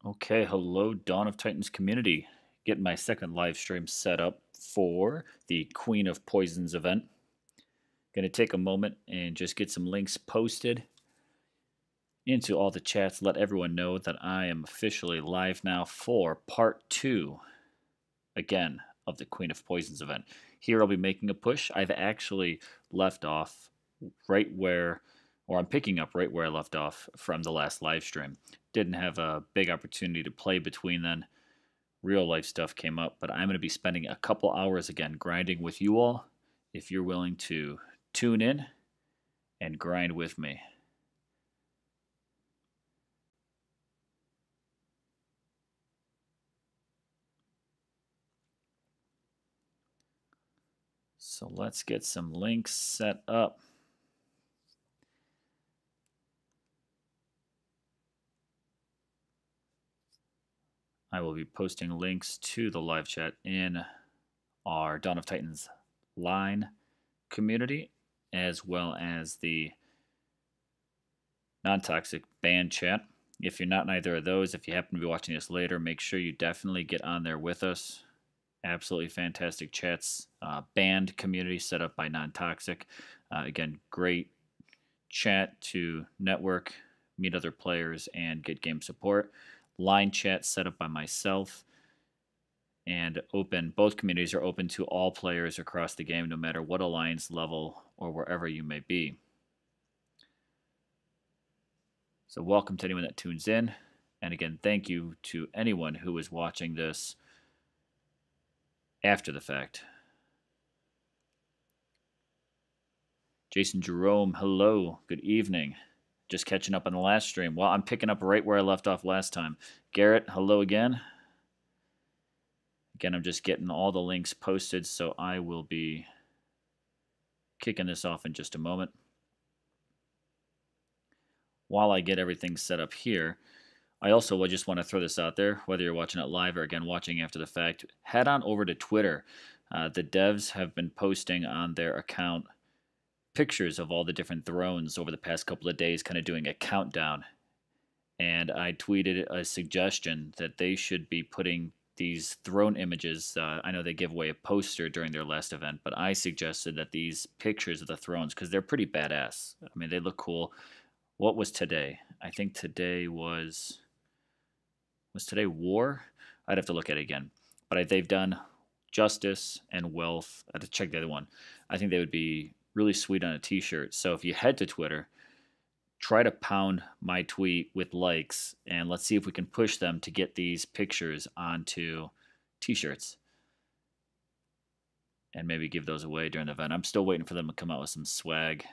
Okay, hello, Dawn of Titans community. Getting my second live stream set up for the Queen of Poisons event. Gonna take a moment and just get some links posted into all the chats. Let everyone know that I am officially live now for part 2, again, of the Queen of Poisons event. Here I'll be making a push. I've actually left off right where, or I'm picking up right where I left off from the last live stream. Didn't have a big opportunity to play between then. Real life stuff came up, but I'm going to be spending a couple hours again grinding with you all if you're willing to tune in and grind with me. So let's get some links set up. I will be posting links to the live chat in our Dawn of Titans line community, as well as the non-toxic band chat. If you're not in either of those, if you happen to be watching this later, make sure you definitely get on there with us. Absolutely fantastic chats. Band community set up by non-toxic. Again, great chat to network, meet other players, and get game support. Line chat set up by myself and open. Both communities are open to all players across the game, no matter what alliance level or wherever you may be. So welcome to anyone that tunes in. And again, thank you to anyone who is watching this after the fact. Jason Jerome, hello, good evening. Just catching up on the last stream. Well, I'm picking up right where I left off last time. Garrett, hello again. Again, I'm just getting all the links posted, so I will be kicking this off in just a moment. While I get everything set up here, I also just want to throw this out there, whether you're watching it live or again watching after the fact, head on over to Twitter. The devs have been posting on their account pictures of all the different thrones over the past couple of days, kind of doing a countdown. And I tweeted a suggestion that they should be putting these throne images. I know they gave away a poster during their last event, but I suggested that these pictures of the thrones, because they're pretty badass. I mean, they look cool. What was today? I think today was today war? I'd have to look at it again. But they've done justice and wealth. I have to check the other one. I think they would be really sweet on a t-shirt. So if you head to Twitter, try to pound my tweet with likes, and let's see if we can push them to get these pictures onto t-shirts and maybe give those away during the event. I'm still waiting for them to come out with some swag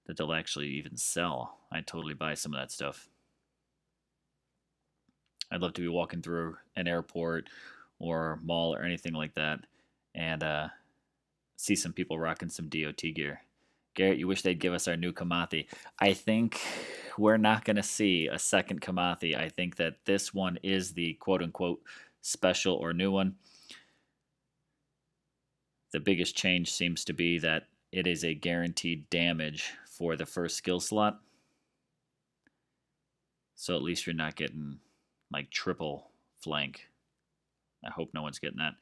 that they'll actually even sell. I'd totally buy some of that stuff. I'd love to be walking through an airport or mall or anything like that and see some people rocking some DOT gear. Garrett, you wish they'd give us our new Kamathi. I think we're not going to see a second Kamathi. I think that this one is the quote-unquote special or new one. The biggest change seems to be that it is a guaranteed damage for the first skill slot. So at least you're not getting like triple flank. I hope no one's getting that.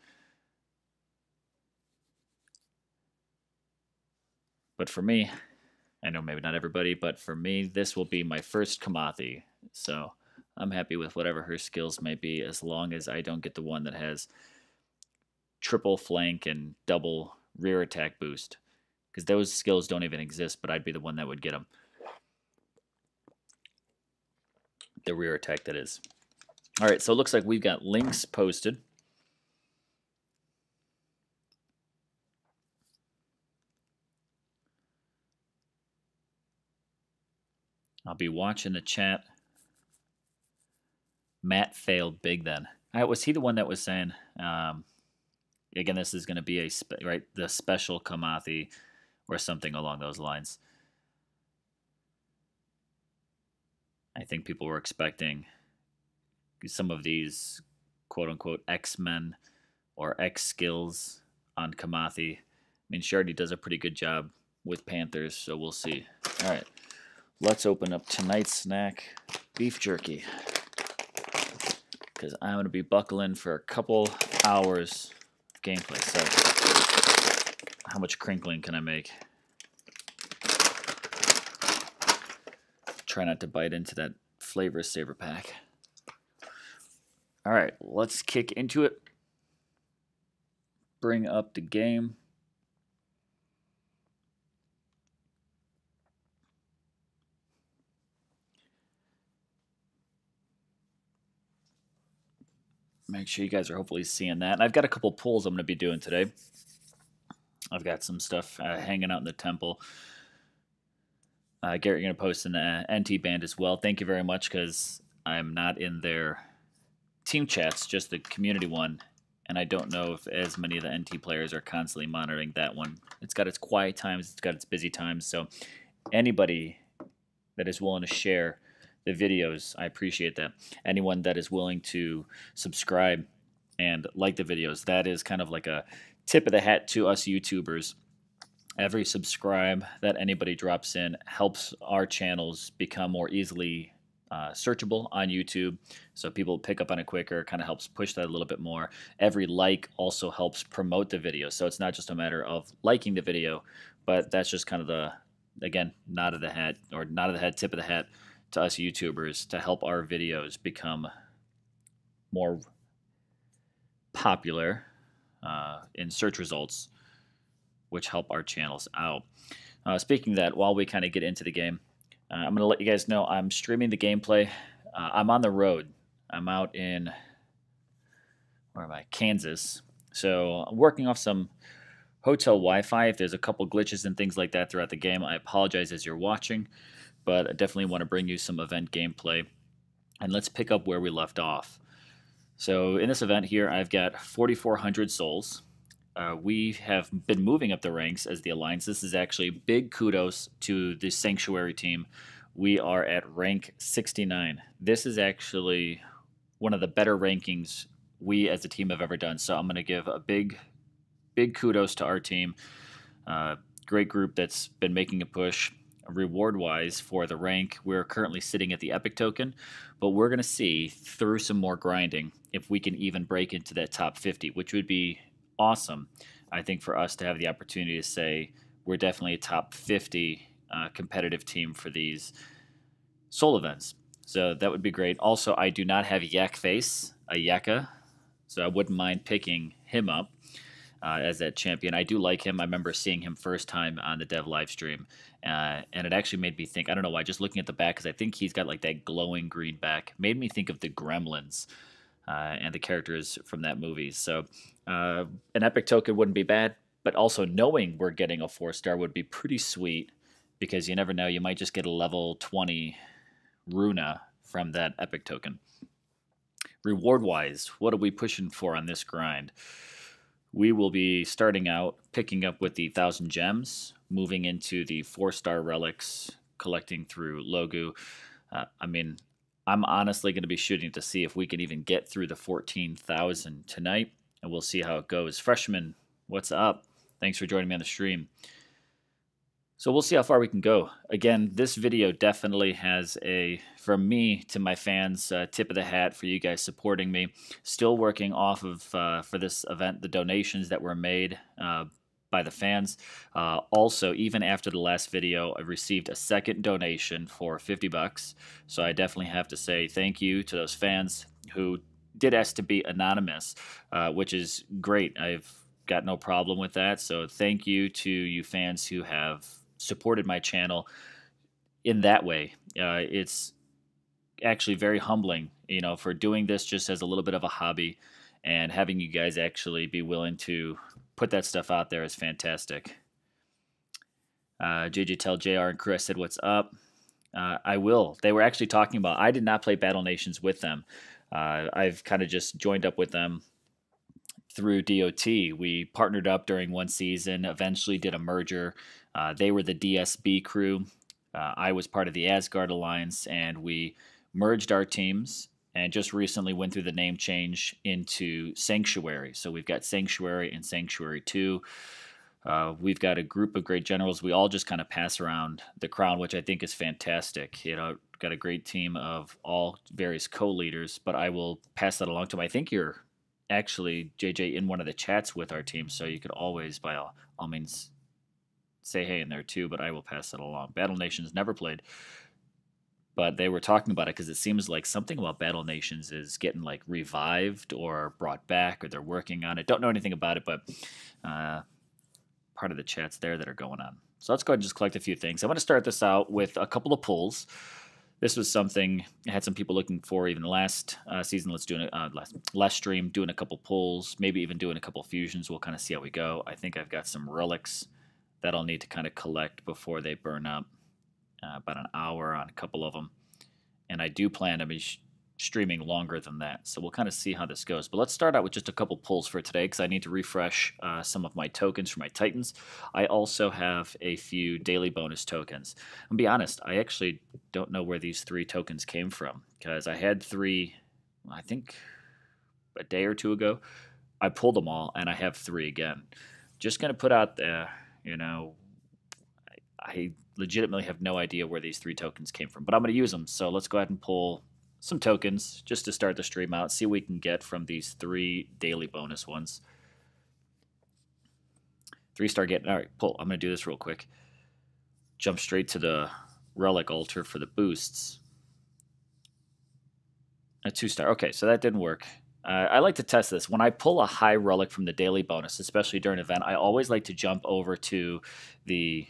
But for me, I know maybe not everybody, but for me, this will be my first Kamathi. So I'm happy with whatever her skills may be, as long as I don't get the one that has triple flank and double rear attack boost. Because those skills don't even exist, but I'd be the one that would get them. The rear attack, that is. All right, so it looks like we've got links posted. I'll be watching the chat. Matt failed big then. All right, was he the one that was saying, again, this is going to be the special Kamathi or something along those lines? I think people were expecting some of these quote-unquote X-Men or X-skills on Kamathi. I mean, she already does a pretty good job with Panthers, so we'll see. All right, let's open up tonight's snack, beef jerky. because I'm going to be buckling for a couple hours of gameplay. So, how much crinkling can I make? Try not to bite into that flavor saver pack. All right, let's kick into it. Bring up the game. Make sure you guys are hopefully seeing that. And I've got a couple pulls I'm going to be doing today. I've got some stuff hanging out in the temple. Garrett, you're going to post in the NT band as well. Thank you very much, because I'm not in their team chats, just the community one. And I don't know if as many of the NT players are constantly monitoring that one. It's got its quiet times. It's got its busy times. So anybody that is willing to share the videos, I appreciate that. Anyone that is willing to subscribe and like the videos, that is kind of like a tip of the hat to us YouTubers. Every subscribe that anybody drops in helps our channels become more easily searchable on YouTube, so people pick up on it quicker. Kind of helps push that a little bit more. Every like also helps promote the video, so it's not just a matter of liking the video, but that's just kind of the, again, nod of the hat, or nod of the head, tip of the hat to us YouTubers to help our videos become more popular in search results, which help our channels out. Speaking of that, while we kind of get into the game, I'm going to let you guys know I'm streaming the gameplay. I'm on the road. I'm out in, where am I? Kansas. So I'm working off some hotel Wi-Fi. If there's a couple glitches and things like that throughout the game, I apologize as you're watching, but I definitely want to bring you some event gameplay. And let's pick up where we left off. So in this event here, I've got 4,400 souls. We have been moving up the ranks as the Alliance. This is actually big kudos to the Sanctuary team. We are at rank 69. This is actually one of the better rankings we as a team have ever done. So I'm going to give a big kudos to our team. Great group that's been making a push. Reward-wise for the rank, we're currently sitting at the epic token, but we're going to see through some more grinding if we can even break into that top 50, which would be awesome, I think, for us to have the opportunity to say we're definitely a top 50 competitive team for these soul events. So that would be great. Also, I do not have Yak Face, a Yaka, so I wouldn't mind picking him up as that champion. I do like him. I remember seeing him first time on the dev live stream, and it actually made me think, I don't know why, just looking at the back, because I think he's got like that glowing green back, made me think of the Gremlins and the characters from that movie. So an epic token wouldn't be bad, but also knowing we're getting a 4-star would be pretty sweet, because you never know, you might just get a level 20 Runa from that epic token. Reward-wise, what are we pushing for on this grind? We will be starting out picking up with the 1,000 gems, moving into the 4-star relics, collecting through Logu. I mean, I'm honestly going to be shooting to see if we can even get through the 14,000 tonight, and we'll see how it goes. Freshman, what's up? Thanks for joining me on the stream. So we'll see how far we can go. Again, this video definitely has a, from me to my fans, tip of the hat for you guys supporting me. Still working off of, for this event, the donations that were made by the fans. Also, even after the last video, I received a second donation for 50 bucks. So I definitely have to say thank you to those fans who did ask to be anonymous, which is great. I've got no problem with that. So thank you to you fans who have supported my channel in that way. It's actually very humbling, you know, for doing this just as a little bit of a hobby, and having you guys actually be willing to put that stuff out there is fantastic. JJ tell JR and crew I said what's up. I will. They were actually talking about, I did not play Battle Nations with them. I've kind of just joined up with them through DOT. We partnered up during one season, eventually did a merger. They were the DSB crew. I was part of the Asgard Alliance, and we merged our teams and just recently went through the name change into Sanctuary. So we've got Sanctuary and Sanctuary 2. We've got a group of great generals. We all just kind of pass around the crown, which I think is fantastic. You know, it got a great team of all various co-leaders, but I will pass that along to them. I think you're actually, JJ, in one of the chats with our team, so you could always, by all means, say hey in there too, but I will pass that along. Battle Nations never played, but they were talking about it because it seems like something about Battle Nations is getting like revived or brought back, or they're working on it. Don't know anything about it, but part of the chats there that are going on. So let's go ahead and just collect a few things. I want to start this out with a couple of pulls. This was something I had some people looking for even last season. Let's do last stream, doing a couple pulls, maybe even doing a couple fusions. We'll kind of see how we go. I think I've got some relics that I'll need to kind of collect before they burn up. About an hour on a couple of them. And I do plan to be streaming longer than that. So we'll kind of see how this goes. But let's start out with just a couple pulls for today because I need to refresh some of my tokens for my Titans. I also have a few daily bonus tokens. I'll be honest, I actually don't know where these 3 tokens came from because I had 3, I think, a day or 2 ago. I pulled them all and I have 3 again. Just going to put out there, I legitimately have no idea where these 3 tokens came from, but I'm going to use them. So let's go ahead and pull some tokens just to start the stream out, see what we can get from these 3 daily bonus ones. 3-star getting. All right, pull. I'm going to do this real quick. Jump straight to the Relic altar for the boosts. A 2-star. Okay, so that didn't work. I like to test this. When I pull a high relic from the daily bonus, especially during an event, I always like to jump over to the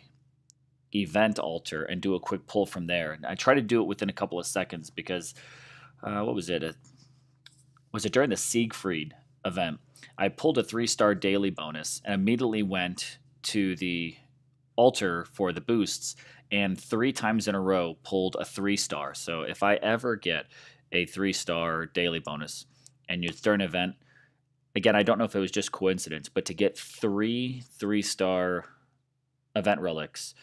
event altar and do a quick pull from there. And I try to do it within a couple of seconds because, what was it? Was it during the Siegfried event? I pulled a 3-star daily bonus and immediately went to the altar for the boosts and 3 times in a row pulled a 3-star. So if I ever get a 3-star daily bonus and it's during an event, again, I don't know if it was just coincidence, but to get 3 3-star event relics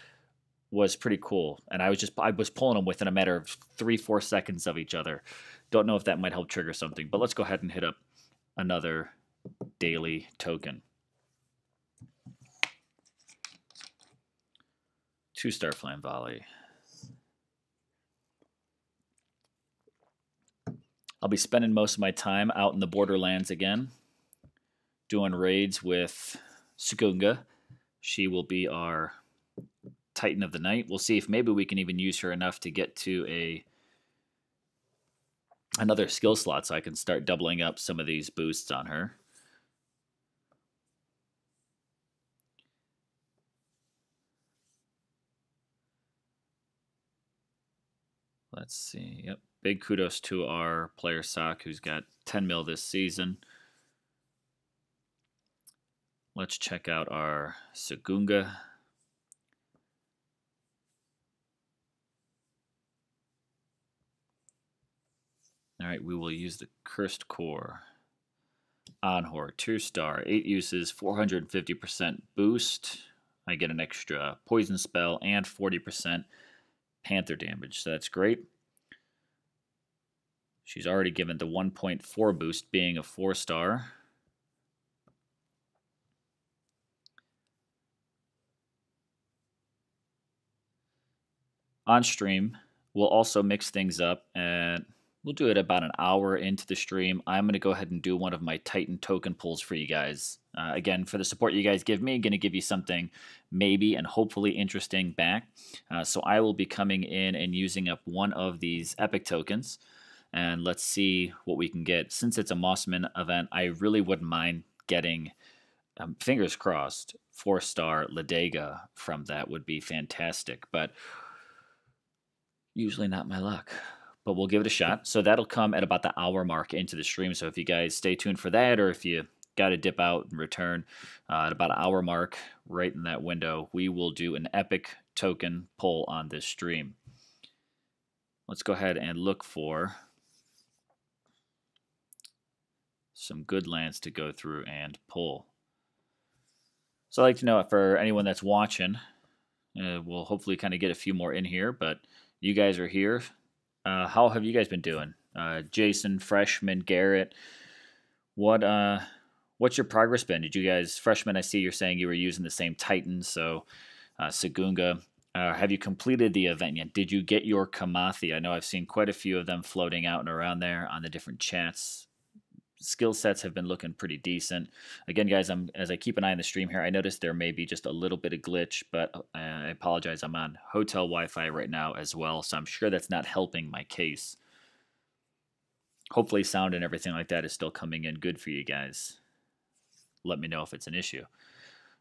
was pretty cool. And I was pulling them within a matter of 3-4 seconds of each other. Don't know if that might help trigger something, but let's go ahead and hit up another daily token. 2-star Flame Volley. I'll be spending most of my time out in the Borderlands again, doing raids with Sugunga. She will be our Titan of the Night. We'll see if maybe we can even use her enough to get to another skill slot so I can start doubling up some of these boosts on her. Let's see. Yep. Big kudos to our player Sock, who's got 10 mil this season. Let's check out our Sugunga. All right, we will use the Cursed Core. Anhor, 2-star, 8 uses, 450% boost. I get an extra poison spell and 40% panther damage, so that's great. She's already given the 1.4 boost, being a 4-star. On stream, we'll also mix things up, and we'll do it about an hour into the stream. I'm going to go ahead and do one of my Titan token pulls for you guys. Again, for the support you guys give me, I'm going to give you something maybe and hopefully interesting back. So I will be coming in and using up one of these epic tokens. And let's see what we can get. Since it's a Mossman event, I really wouldn't mind getting, fingers crossed, 4-star Ladega from that would be fantastic. But usually not my luck. But we'll give it a shot. So that'll come at about the hour mark into the stream. So if you guys stay tuned for that, or if you got to dip out and return at about an hour mark, right in that window, we will do an epic token pull on this stream. Let's go ahead and look for some good lands to go through and pull. So I'd like to know, for anyone that's watching, we'll hopefully kind of get a few more in here, but you guys are here. How have you guys been doing? Jason, Freshman, Garrett, what's your progress been? Did you guys, Freshman, I see you're saying you were using the same Titan, so Sugunga. Have you completed the event yet? Did you get your Kamathi? I know I've seen quite a few of them floating out and around there on the different chats. Skill sets have been looking pretty decent. Again, guys, as I keep an eye on the stream here, I noticed there may be just a little bit of glitch, but I apologize. I'm on hotel Wi-Fi right now as well, so I'm sure that's not helping my case. Hopefully sound and everything like that is still coming in good for you guys. Let me know if it's an issue.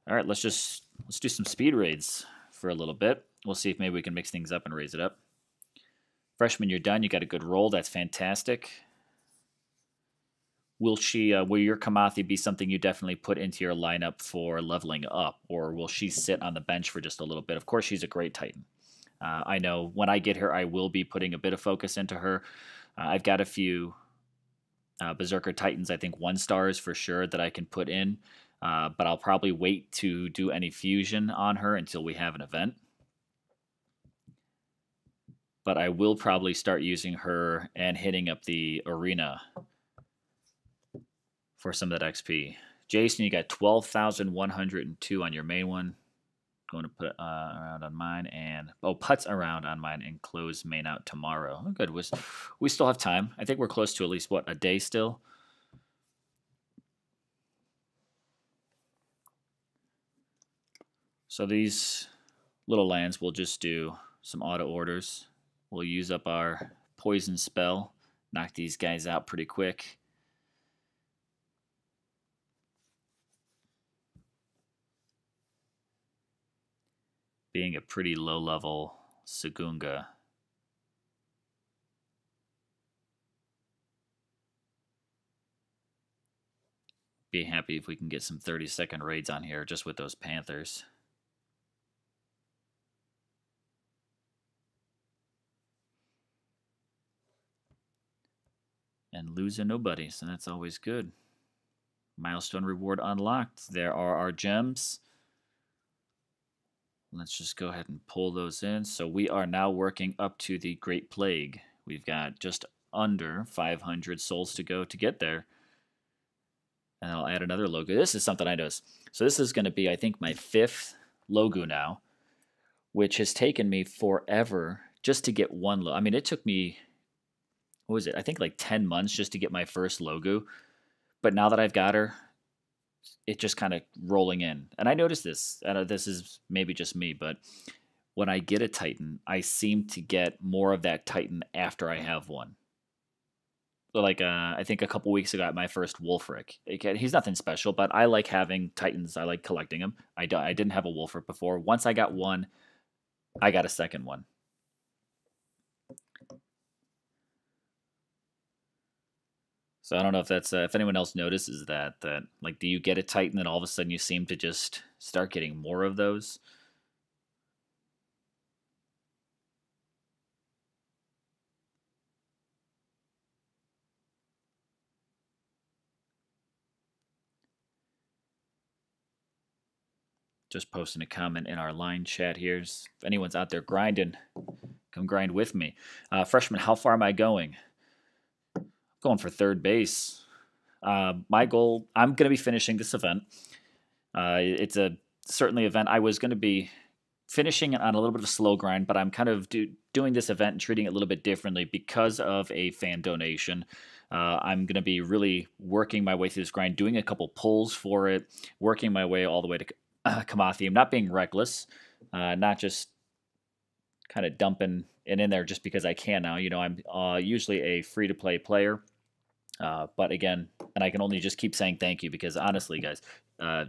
All right, let's do some speed raids for a little bit. We'll see if maybe we can mix things up and raise it up. Freshman, you're done. You got a good roll. That's fantastic. Will your Kamathi be something you definitely put into your lineup for leveling up, or will she sit on the bench for just a little bit? Of course, she's a great Titan. I know when I get her, I will be putting a bit of focus into her. I've got a few Berserker Titans, I think 1-stars for sure, that I can put in, but I'll probably wait to do any fusion on her until we have an event. But I will probably start using her and hitting up the arena for some of that XP. Jason, you got 12,102 on your main one. Going to put around on mine and putts around on mine and close main out tomorrow. Oh, good. We still have time. I think we're close to at least a day still. So these little lands, we'll just do some auto orders. We'll use up our poison spell, knock these guys out pretty quick. Being a pretty low-level Sagunga. Be happy if we can get some 30-second raids on here just with those Panthers. And losing nobody, so that's always good. Milestone reward unlocked. There are our gems. Let's just go ahead and pull those in. So we are now working up to the Great Plague. We've got just under 500 souls to go to get there. And I'll add another logo. This is something I noticed. So this is going to be, I think, my 5th logo now, which has taken me forever just to get one logo. I mean, it took me, what was it? I think like 10 months just to get my first logo. But now that I've got her, it's just kind of rolling in. And I noticed this. This is maybe just me, but when I get a Titan, I seem to get more of that Titan after I have one. So like, I think a couple weeks ago, I got my first Wolfric. He's nothing special, but I like having Titans. I like collecting them. I didn't have a Wolfric before. Once I got one, I got a second one. So I don't know if that's if anyone else notices that like, do you get a Titan and all of a sudden you seem to just start getting more of those? Just posting a comment in our line chat here. If anyone's out there grinding, come grind with me. Freshman, how far am I going? Going for 3rd base. My goal, I'm going to be finishing this event. It's a certainly event I was going to be finishing on a little bit of a slow grind, but I'm kind of doing this event and treating it a little bit differently because of a fan donation. I'm going to be really working my way through this grind, doing a couple pulls for it, working my way all the way to Kamathi. I'm not being reckless, not just kind of dumping it in there just because I can now. You know, I'm usually a free-to-play player, but again, and I can only just keep saying thank you because honestly, guys,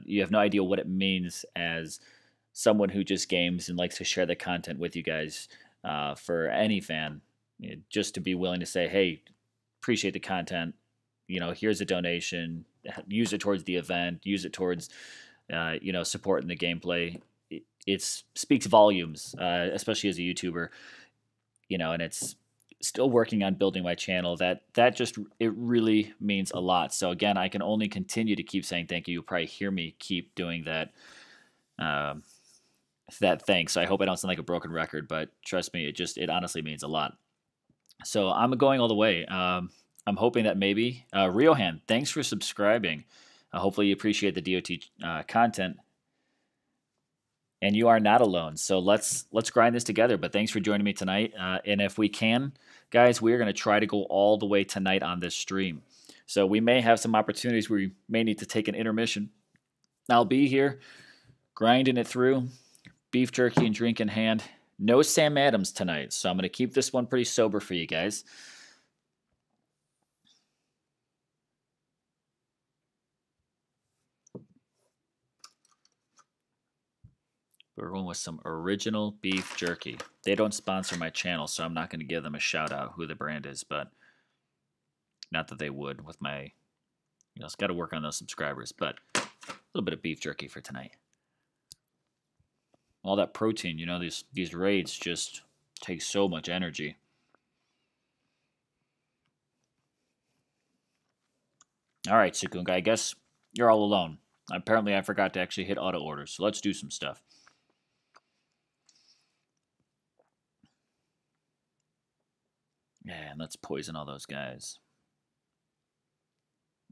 you have no idea what it means as someone who just games and likes to share the content with you guys. For any fan, just to be willing to say, hey, appreciate the content, you know, here's a donation, use it towards the event, use it towards you know, supporting the gameplay. It speaks volumes, especially as a YouTuber, you know, and it's still working on building my channel. That just, it really means a lot. So again, I can only continue to keep saying thank you. You'll probably hear me keep doing that thanks. So I hope I don't sound like a broken record, but trust me, it honestly means a lot. So I'm going all the way. I'm hoping that maybe Riohan, thanks for subscribing. Hopefully you appreciate the DOT content. and you are not alone. So let's grind this together. But thanks for joining me tonight. And if we can, guys, we are going to try to go all the way tonight on this stream. So we may have some opportunities where we may need to take an intermission. I'll be here grinding it through, beef jerky and drink in hand. No Sam Adams tonight, so I'm going to keep this one pretty sober for you guys. We're going with some original beef jerky. They don't sponsor my channel, so I'm not going to give them a shout out who the brand is, but not that they would with my, it's got to work on those subscribers, but a little bit of beef jerky for tonight. All that protein, these raids just take so much energy. All right, Sukunga, I guess you're all alone. Apparently, I forgot to actually hit auto orders, so let's do some stuff. Yeah, and let's poison all those guys.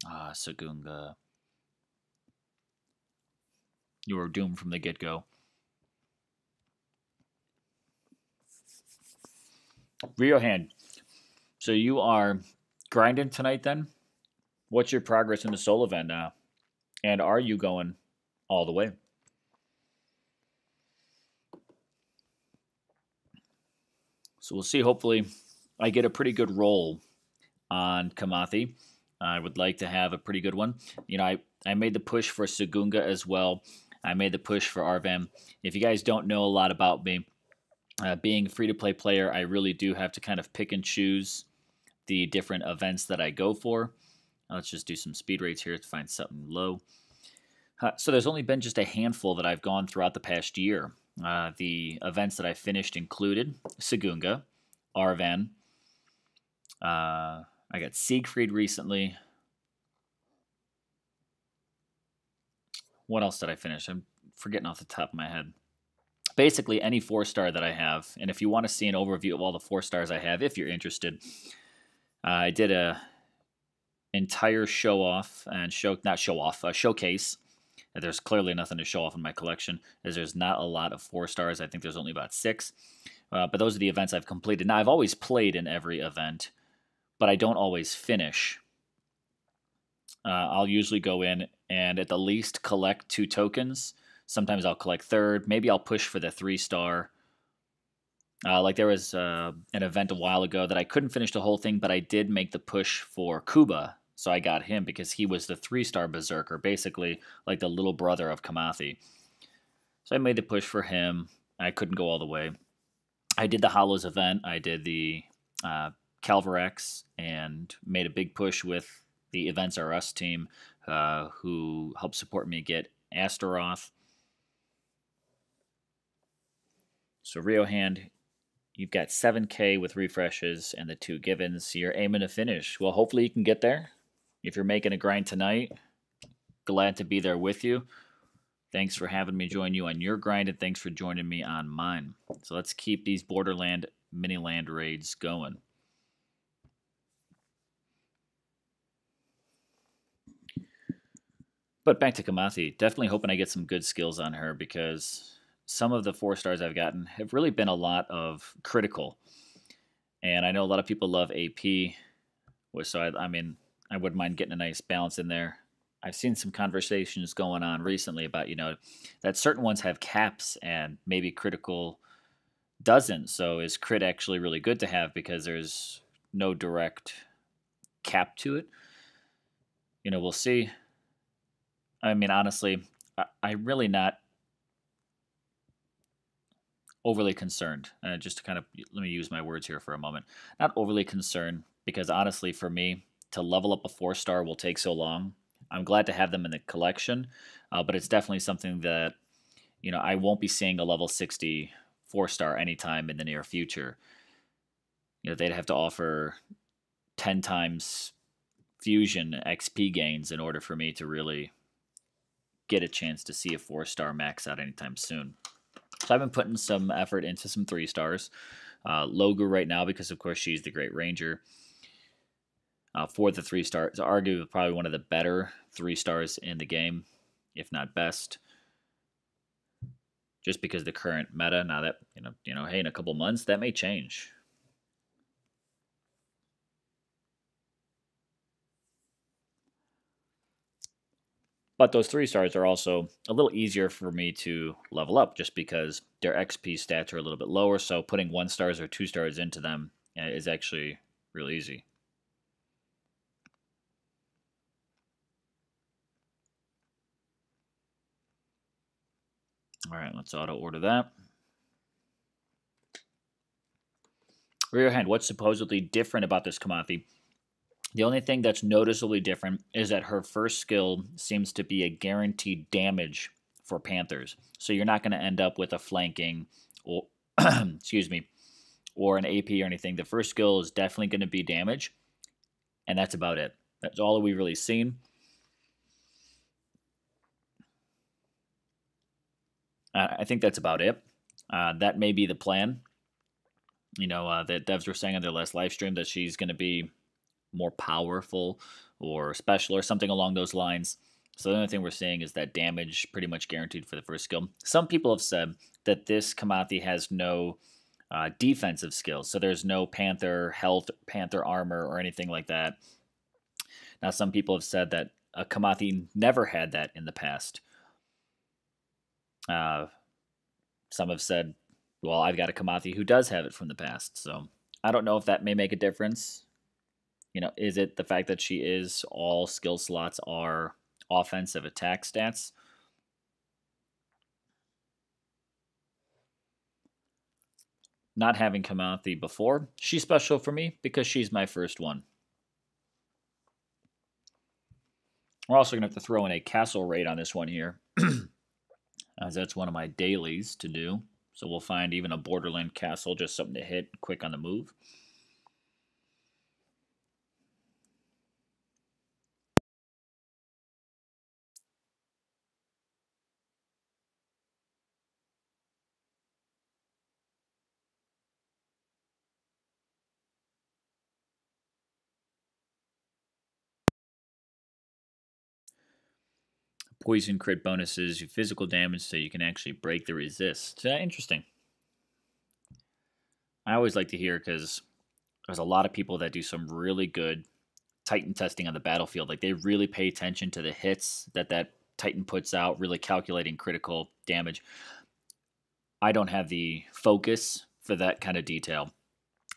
Ah, Sukunga. You were doomed from the get-go. Rio hand. So you are grinding tonight then? What's your progress in the solo event now? And are you going all the way? So we'll see. Hopefully I get a pretty good roll on Kamathi. I would like to have a pretty good one. I made the push for Sugunga as well. I made the push for Arvam. If you guys don't know a lot about me, being a free-to-play player, I really do have to kind of pick and choose the different events that I go for. Let's just do some speed rates here to find something low. So there's only been just a handful that I've gone throughout the past year. The events that I finished included Sugunga, Arvan. I got Siegfried recently. What else did I finish? I'm forgetting off the top of my head. Basically, any 4-star that I have. And if you want to see an overview of all the 4-stars I have, if you're interested, I did a entire showcase. There's clearly nothing to show off in my collection, as there's not a lot of 4-stars. I think there's only about 6. But those are the events I've completed. Now, I've always played in every event, but I don't always finish. I'll usually go in and at the least collect 2 tokens. Sometimes I'll collect 3rd. Maybe I'll push for the 3-star. Like there was an event a while ago that I couldn't finish the whole thing, but I did make the push for Kuba. So I got him because he was the 3-star berserker, basically like the little brother of Kamathi. So I made the push for him. I couldn't go all the way. I did the Hollows event. I did the Calvarex and made a big push with the Events Are Us team who helped support me get Astaroth. So Rio hand, you've got 7K with refreshes and the 2 givens. You're aiming to finish. Well, hopefully you can get there. If you're making a grind tonight, glad to be there with you. Thanks for having me join you on your grind, and thanks for joining me on mine. So let's keep these Borderland mini-land raids going. But back to Kamathi, definitely hoping I get some good skills on her because some of the 4-stars I've gotten have really been a lot of critical. And I know a lot of people love AP, so I wouldn't mind getting a nice balance in there. I've seen some conversations going on recently about, that certain ones have caps and maybe critical doesn't. So is crit actually really good to have because there's no direct cap to it? We'll see. Honestly, I'm really not overly concerned. Just to kind of, let me use my words here for a moment. Not overly concerned because honestly, for me, to level up a 4-star will take so long. I'm glad to have them in the collection, but it's definitely something that, I won't be seeing a level 60 4-star anytime in the near future. They'd have to offer 10 times fusion XP gains in order for me to really get a chance to see a 4-star max out anytime soon. So I've been putting some effort into some 3-stars. Logu right now because, of course, she's the Great Ranger. For the 3-stars, arguably probably one of the better 3-stars in the game, if not best. just because the current meta, now that, hey, in a couple months, that may change. But those 3 stars are also a little easier for me to level up just because their XP stats are a little bit lower. So putting 1 stars or 2 stars into them is actually real easy. All right, let's auto order that. Rear hand, what's supposedly different about this Kamathi? The only thing that's noticeably different is that her first skill seems to be a guaranteed damage for Panthers. So you're not going to end up with a flanking or excuse me, or an AP or anything. The first skill is definitely going to be damage, and that's about it. That's all we've really seen. I think that's about it. That may be the plan. That devs were saying on their last live stream that she's going to be more powerful or special or something along those lines. So the only thing we're seeing is that damage pretty much guaranteed for the first skill. Some people have said that this Kamathi has no defensive skills. So there's no Panther health, Panther armor, or anything like that. Now, some people have said that a Kamathi never had that in the past. Some have said, well, I've got a Kamathi who does have it from the past. So I don't know if that may make a difference. Is it the fact that she is all skill slots are offensive attack stats? Not having Kamathi before, she's special for me because she's my first one. We're also going to have to throw in a castle raid on this one here, as that's one of my dailies to do. So we'll find even a Borderland castle, just something to hit quick on the move. Poison crit bonuses your physical damage so you can actually break the resist. Interesting. I always like to hear because there's a lot of people that do some really good Titan testing on the battlefield. Like they really pay attention to the hits that Titan puts out, really calculating critical damage. I don't have the focus for that kind of detail.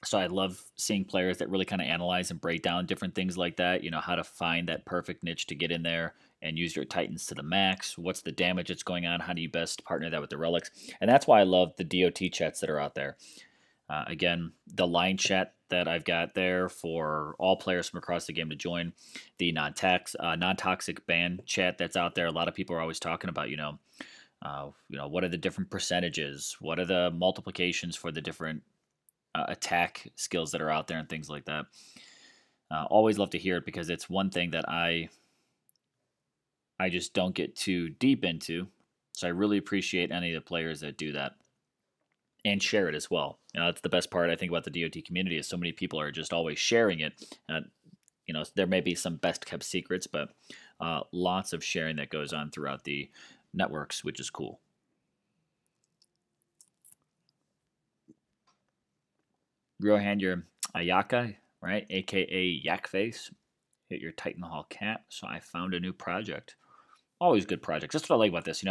So I love seeing players that really kind of analyze and break down different things like that. How to find that perfect niche to get in there and use your Titans to the max. What's the damage that's going on? How do you best partner that with the relics? And that's why I love the DOT chats that are out there. Again, the line chat that I've got there for all players from across the game to join, the non-toxic ban chat that's out there. A lot of people are always talking about, what are the different percentages? What are the multiplications for the different attack skills that are out there and things like that. Always love to hear it because it's one thing that I just don't get too deep into. So I really appreciate any of the players that do that and share it as well. That's the best part I think about the DOT community is so many people are just always sharing it. There may be some best kept secrets, but lots of sharing that goes on throughout the networks, which is cool. Real hand your Ayaka, right? AKA Yak Face. Hit your Titan Hall Cat. So I found a new project. Always good projects. That's what I like about this.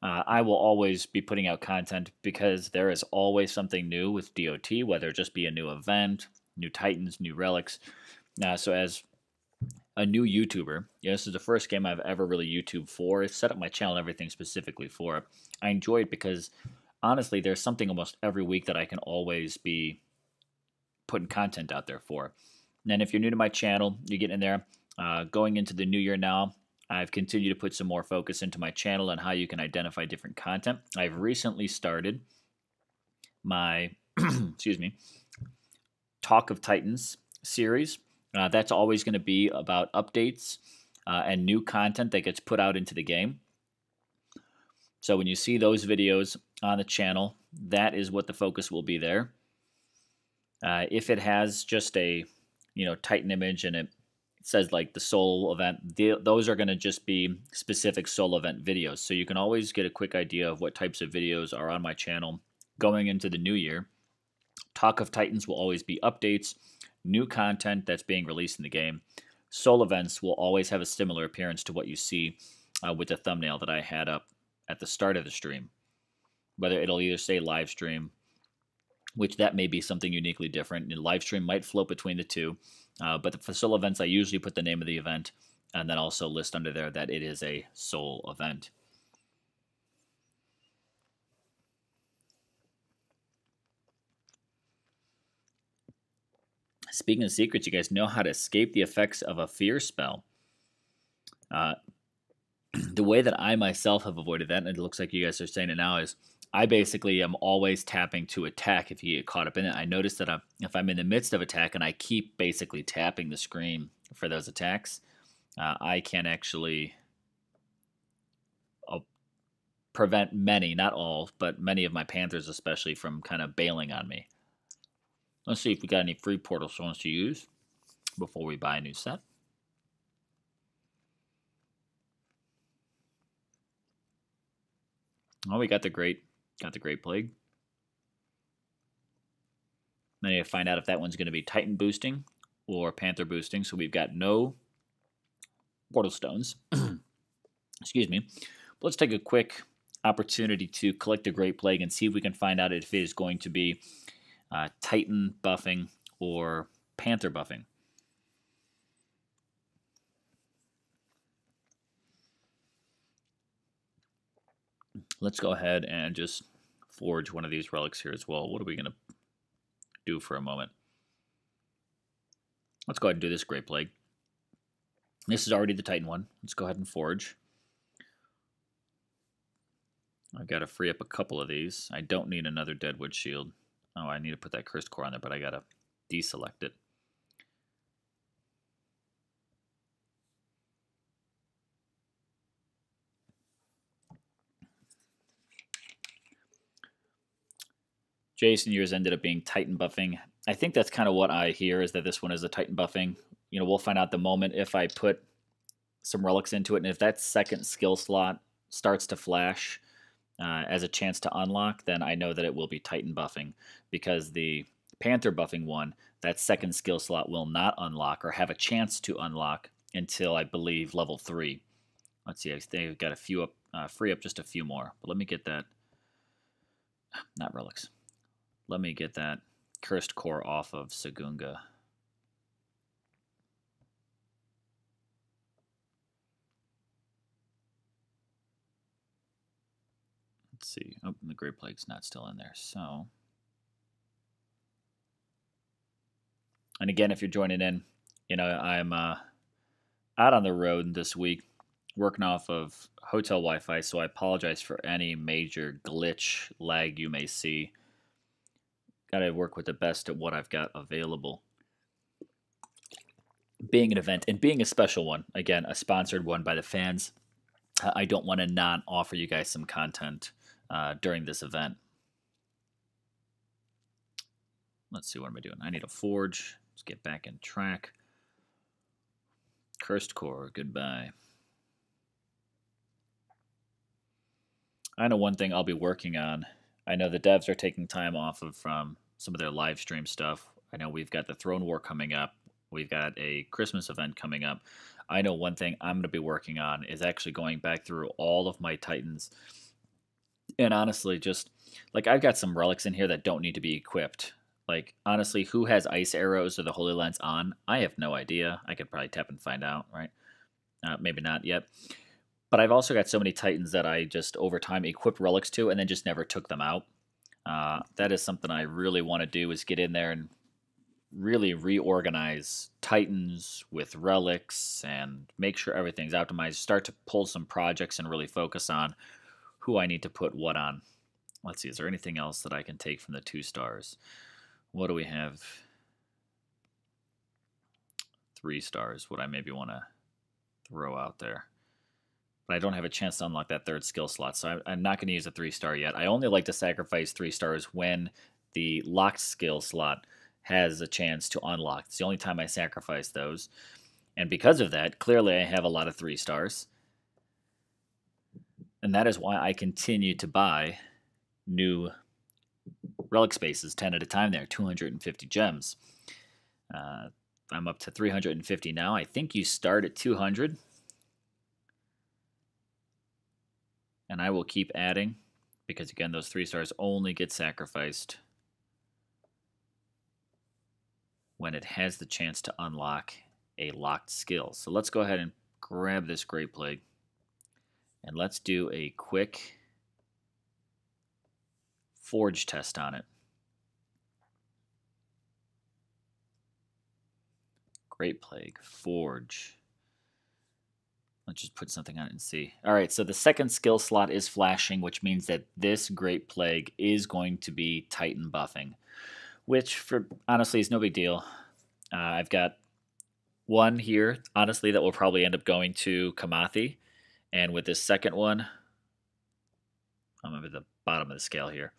I will always be putting out content because there is always something new with DOT, whether it just be a new event, new Titans, new relics. So as a new YouTuber, this is the first game I've ever really YouTubed for. I set up my channel and everything specifically for it. I enjoy it because honestly, there's something almost every week that I can always be putting content out there for. And if you're new to my channel, you get in there. Going into the new year now, I've continued to put some more focus into my channel and how you can identify different content. I've recently started my, excuse me, Talk of Titans series. That's always going to be about updates and new content that gets put out into the game. So when you see those videos on the channel, that is what the focus will be there. If it has just a Titan image and it says like the soul event, those are going to just be specific soul event videos. So you can always get a quick idea of what types of videos are on my channel going into the new year. Talk of Titans will always be updates, new content that's being released in the game. Soul events will always have a similar appearance to what you see with the thumbnail that I had up at the start of the stream. Whether it'll either say live stream, which that may be something uniquely different. And live stream might float between the two. But for soul events, I usually put the name of the event and then also list under there that it is a soul event. Speaking of secrets, you guys know how to escape the effects of a fear spell. The way that I myself have avoided that, and it looks like you guys are saying it now, is I basically am always tapping to attack if you get caught up in it. I notice that if I'm in the midst of attack and I keep basically tapping the screen for those attacks, I can actually prevent many, not all, but many of my Panthers especially from kind of bailing on me. Let's see if we got any free portal stones to use before we buy a new set. Oh, we got the Great Plague. Then I need to find out if that one's going to be Titan boosting or Panther boosting. So we've got no portal stones. Excuse me. But let's take a quick opportunity to collect the Great Plague and see if we can find out if it is going to be Titan buffing or Panther buffing. Let's go ahead and just forge one of these relics here as well. What are we going to do for a moment? Let's go ahead and do this Great Plague. This is already the Titan one. Let's go ahead and forge. I've got to free up a couple of these. I don't need another Deadwood Shield. Oh, I need to put that Cursed Core on there, but I got to deselect it. Jason, yours ended up being Titan buffing. I think that's kind of what I hear, is that this one is a Titan buffing. You know, we'll find out the moment if I put some relics into it, and if that second skill slot starts to flash as a chance to unlock, then I know that it will be Titan buffing, because the Panther buffing one, that second skill slot will not unlock or have a chance to unlock until, I believe, level 3. Let's see, I think I've got a few up, free up just a few more. But let me get that, not relics. Let me get that Cursed Core off of Sagunga. Let's see. Oh, the Great Plague's not still in there. So, and again, if you're joining in, you know, I'm out on the road this week, working off of hotel Wi-Fi, so I apologize for any major glitch lag you may see. Got to work with the best at what I've got available. Being an event and being a special one, again, a sponsored one by the fans, I don't want to not offer you guys some content during this event. Let's see, what am I doing? I need a forge. Let's get back in track. Cursed Core, goodbye. I know one thing I'll be working on. I know the devs are taking time off of from some of their live stream stuff. I know we've got the Throne War coming up. We've got a Christmas event coming up. I know one thing I'm going to be working on is actually going back through all of my Titans. And honestly, just, like, I've got some relics in here that don't need to be equipped. Like, honestly, who has Ice Arrows or the Holy Lance on? I have no idea. I could probably tap and find out, right? Maybe not yet. But I've also got so many Titans that I just, over time, equipped relics to and then just never took them out. That is something I really want to do, is get in there and really reorganize Titans with relics and make sure everything's optimized. Start to pull some projects and really focus on who I need to put what on. Let's see, is there anything else that I can take from the 2 stars? What do we have? 3 stars, what I maybe want to throw out there. But I don't have a chance to unlock that 3rd skill slot, so I'm not going to use a 3-star yet. I only like to sacrifice 3 stars when the locked skill slot has a chance to unlock. It's the only time I sacrifice those. And because of that, clearly I have a lot of 3 stars. And that is why I continue to buy new relic spaces 10 at a time there, 250 gems. I'm up to 350 now. I think you start at 200. And I will keep adding because, again, those 3 stars only get sacrificed when it has the chance to unlock a locked skill. So let's go ahead and grab this Great Plague. And let's do a quick forge test on it. Great Plague, forge. Let's just put something on it and see. All right, so the second skill slot is flashing, which means that this Great Plague is going to be Titan buffing, which for honestly is no big deal. I've got one here, honestly, that will probably end up going to Kamathi. And with this second one, I'm at the bottom of the scale here.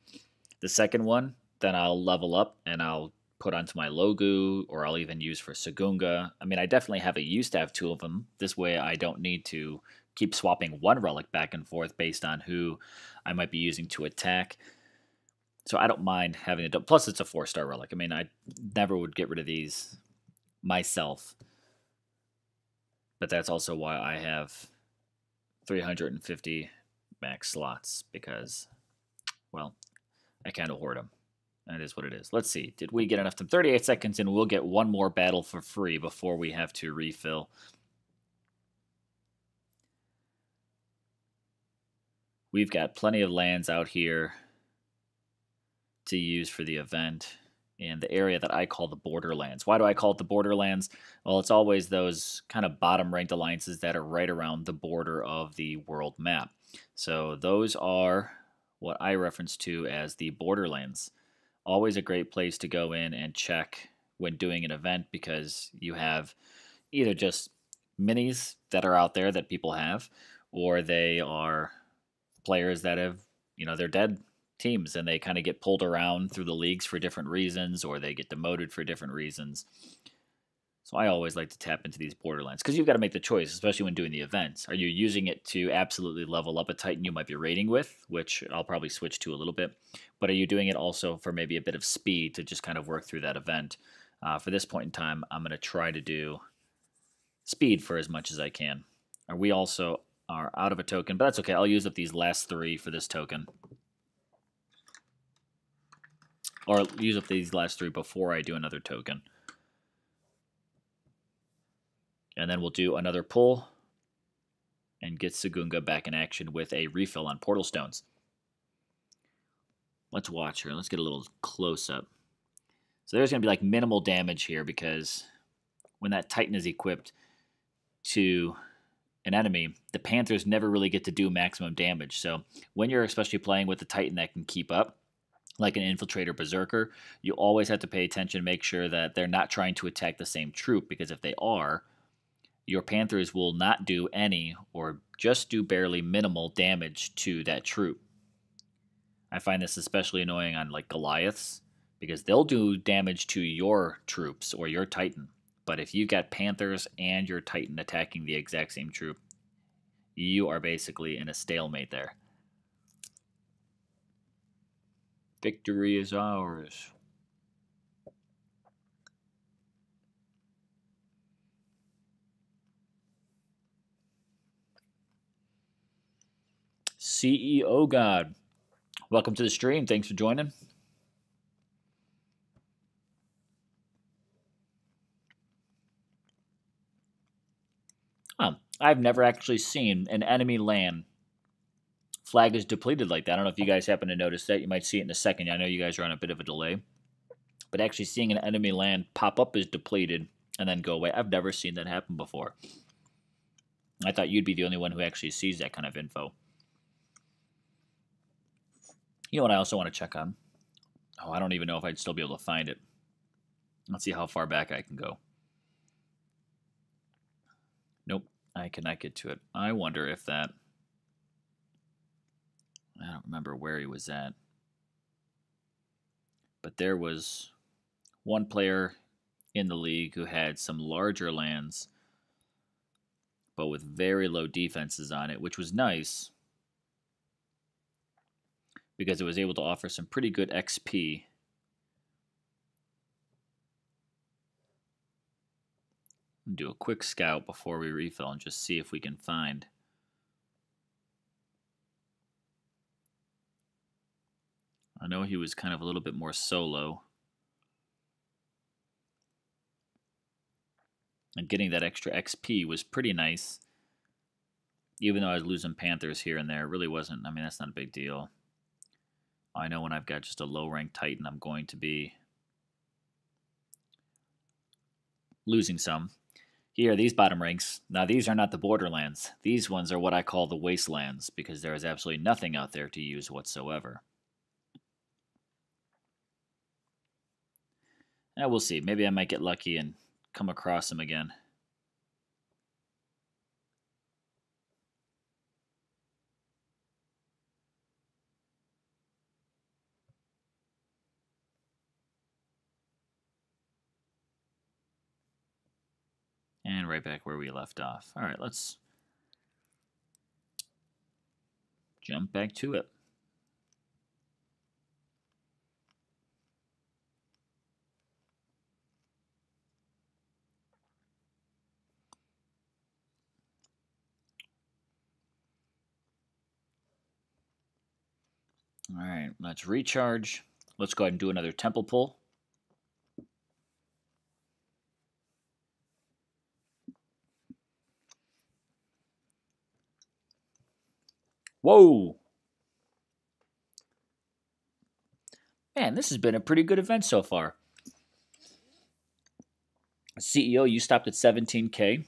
The second one, then I'll level up and I'll put onto my Logu, or I'll even use for Sagunga. I mean, I definitely have a use to have 2 of them. This way I don't need to keep swapping one relic back and forth based on who I might be using to attack. So I don't mind having it. Plus, it's a 4-star relic. I mean, I never would get rid of these myself. But that's also why I have 350 max slots, because, well, I kind of hoard them. That is what it is. Let's see. Did we get enough time? 38 seconds in. We'll get one more battle for free before we have to refill. We've got plenty of lands out here to use for the event in the area that I call the Borderlands. Why do I call it the Borderlands? Well, it's always those kind of bottom-ranked alliances that are right around the border of the world map. So those are what I reference to as the Borderlands. Always a great place to go in and check when doing an event, because you have either just minis that are out there that people have, or they are players that have, they're dead teams and they kind of get pulled around through the leagues for different reasons, or they get demoted for different reasons. So I always like to tap into these Borderlands, because you've got to make the choice, especially when doing the events. Are you using it to absolutely level up a Titan you might be raiding with, which I'll probably switch to a little bit, but are you doing it also for maybe a bit of speed to just kind of work through that event? For this point in time, I'm going to try to do speed for as much as I can. We also are out of a token, but that's okay. I'll use up these last 3 for this token. Or use up these last 3 before I do another token. And then we'll do another pull and get Sagunga back in action with a refill on Portal Stones. Let's watch her. Let's get a little close-up. So there's going to be like minimal damage here, because when that Titan is equipped to an enemy, the Panthers never really get to do maximum damage. So when you're especially playing with a Titan that can keep up, like an Infiltrator Berserker, you always have to pay attention, make sure that they're not trying to attack the same troop, because if they are, your Panthers will not do any or just do barely minimal damage to that troop. I find this especially annoying on like Goliaths, because they'll do damage to your troops or your Titan. But if you got Panthers and your Titan attacking the exact same troop, you are basically in a stalemate there. Victory is ours. CEO God, welcome to the stream. Thanks for joining. I've never actually seen an enemy land flag is depleted like that. I don't know if you guys happen to notice that. You might see it in a second. I know you guys are on a bit of a delay. But actually seeing an enemy land pop up as depleted and then go away, I've never seen that happen before. I thought you'd be the only one who actually sees that kind of info. You know what I also want to check on? Oh, I don't even know if I'd still be able to find it. Let's see how far back I can go. Nope, I cannot get to it. I wonder if that... I don't remember where he was at. But there was one player in the league who had some larger lands but with very low defenses on it, which was nice because it was able to offer some pretty good XP. Do a quick scout before we refill and just see if we can find. I know he was kind of a little bit more solo. And getting that extra XP was pretty nice. Even though I was losing Panthers here and there, it really wasn't. I mean, that's not a big deal. I know when I've got just a low-ranked Titan, I'm going to be losing some. Here, these bottom ranks. Now, these are not the Borderlands. These ones are what I call the Wastelands, because there is absolutely nothing out there to use whatsoever. Now, we'll see. Maybe I might get lucky and come across him again. And right back where we left off. All right, let's jump back to it. All right, let's recharge. Let's go ahead and do another temple pull. Whoa! Man, this has been a pretty good event so far. CEO, you stopped at 17K.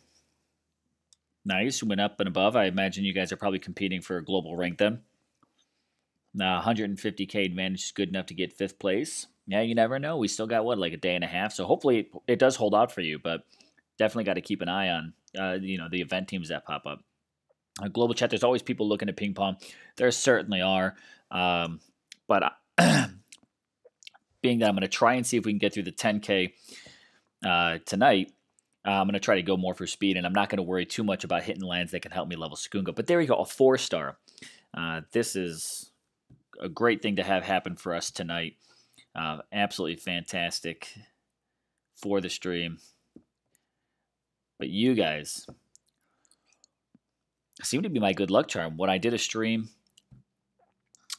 Nice, went up and above. I imagine you guys are probably competing for a global rank then. 150K advantage is good enough to get 5th place. Yeah, you never know. We still got, what, like a day and a half? So hopefully it does hold out for you, but definitely got to keep an eye on, the event teams that pop up. Global chat, there's always people looking at ping pong. There certainly are. But being that I'm going to try and see if we can get through the 10K tonight, I'm going to try to go more for speed, and I'm not going to worry too much about hitting lands that can help me level Sagunga. But there you go, a 4-star. This is a great thing to have happen for us tonight. Absolutely fantastic for the stream. But you guys seem to be my good luck charm. When I did a stream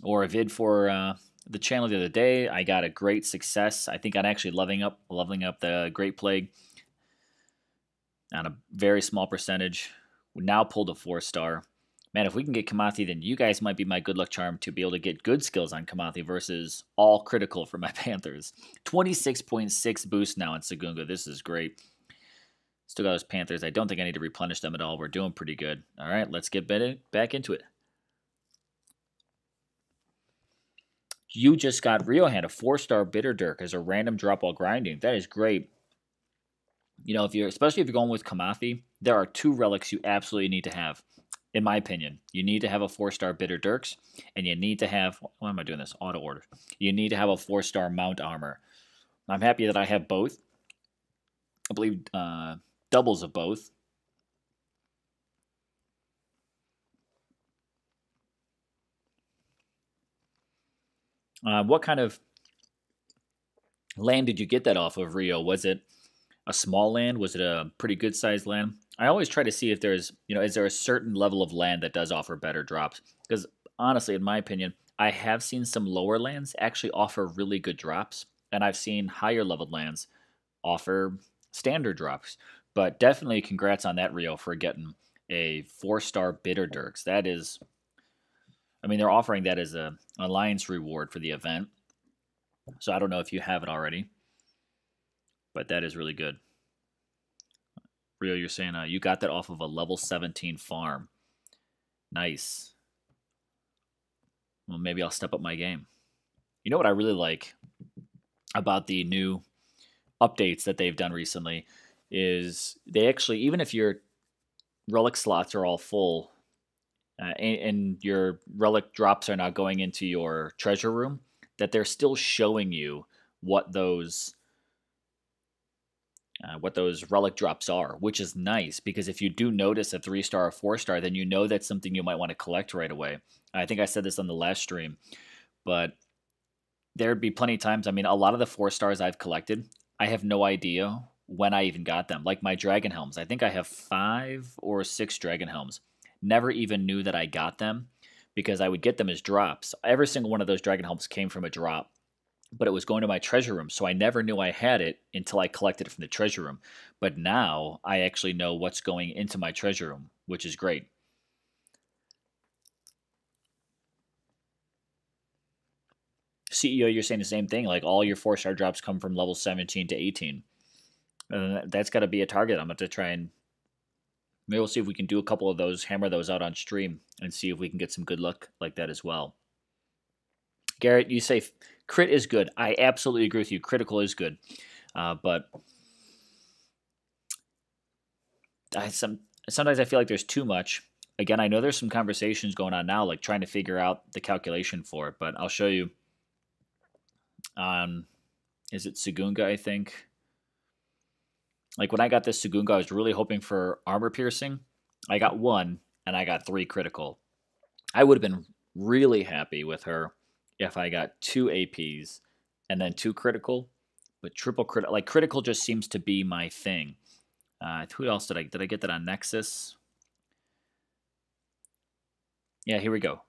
or a vid for the channel the other day, I got a great success. I think I'm actually leveling up the Great Plague on a very small percentage. We now pulled a 4-star. Man, if we can get Kamathi, then you guys might be my good luck charm to be able to get good skills on Kamathi versus all critical for my Panthers. 26.6 boost now in Sagunga. This is great. Still got those Panthers. I don't think I need to replenish them at all. We're doing pretty good. All right, let's get back into it. You just got Rio Hand, a 4-star Bitter Dirk as a random drop while grinding. That is great. You know, especially if you're going with Kamathi, there are 2 relics you absolutely need to have. In my opinion, you need to have a 4-star Bitter Dirks, and you need to have, why am I doing this? Auto order. You need to have a 4-star Mount Armor. I'm happy that I have both. I believe doubles of both. What kind of land did you get that off of, Rio? Was it a small land? Was it a pretty good sized land? I always try to see if there's, is there a certain level of land that does offer better drops? Because honestly, in my opinion, I have seen some lower lands actually offer really good drops, and I've seen higher leveled lands offer standard drops. But definitely congrats on that, Rio, for getting a 4-star Bitter Dirks. That is, they're offering that as a alliance reward for the event. So I don't know if you have it already, but that is really good. Rio, you're saying you got that off of a level 17 farm. Nice. Well, maybe I'll step up my game. You know what I really like about the new updates that they've done recently is they actually, even if your relic slots are all full and your relic drops are not going into your treasure room, that they're still showing you what those what those relic drops are, which is nice because if you do notice a 3-star or 4-star, then you know that's something you might want to collect right away. I think I said this on the last stream, but there'd be plenty of times. I mean, a lot of the 4-stars I've collected, I have no idea when I even got them. Like my dragon helms, I think I have 5 or 6 dragon helms. Never even knew that I got them because I would get them as drops. Every single one of those dragon helms came from a drop, but it was going to my treasure room, so I never knew I had it until I collected it from the treasure room. But now I actually know what's going into my treasure room, which is great. CEO, you're saying the same thing. Like all your 4-star drops come from level 17 to 18. That's got to be a target. I'm going to try and maybe we'll see if we can do a couple of those, hammer those out on stream, and see if we can get some good luck like that as well. Garrett, you say crit is good. I absolutely agree with you. Critical is good. But sometimes I feel like there's too much. Again, I know there's some conversations going on now, like trying to figure out the calculation for it, but I'll show you on, is it Sagunga, I think? Like when I got this Sagunga, I was really hoping for armor piercing. I got 1, and I got 3 critical. I would have been really happy with her if I got 2 APs and then 2 critical, but triple critical, like critical just seems to be my thing. Who else did I get that on Nexus? Yeah, here we go.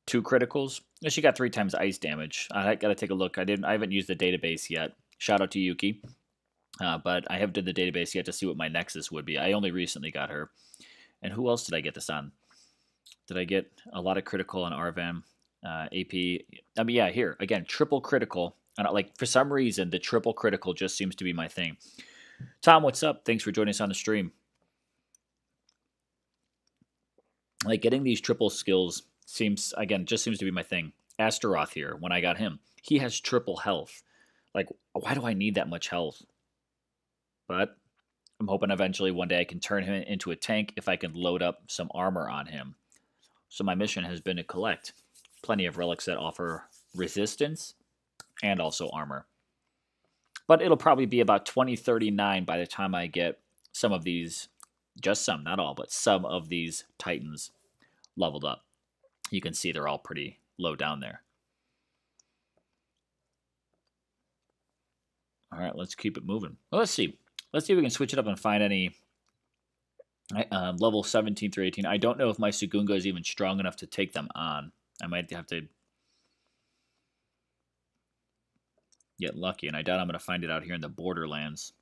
2 criticals. She got 3 times ice damage. I got to take a look. I haven't used the database yet. Shout out to Yuki. But I haven't did the database yet to see what my Nexus would be. I only recently got her. And who else did I get this on? Did I get a lot of critical on Arvan? AP. I mean, yeah, here. Again, triple critical. And like for some reason, the triple critical just seems to be my thing. Tom, what's up? Thanks for joining us on the stream. Like getting these triple skills seems to be my thing. Astaroth here, when I got him, he has triple health. Like, why do I need that much health? But I'm hoping eventually one day I can turn him into a tank if I can load up some armor on him. So my mission has been to collect plenty of relics that offer resistance and also armor. But it'll probably be about 2039 by the time I get some of these, just some, not all, but some of these Titans leveled up. You can see they're all pretty low down there. All right, let's keep it moving. Well, let's see. Let's see if we can switch it up and find any level 17 through 18. I don't know if my Sagunga is even strong enough to take them on. I might have to get lucky, and I doubt I'm going to find it out here in the Borderlands.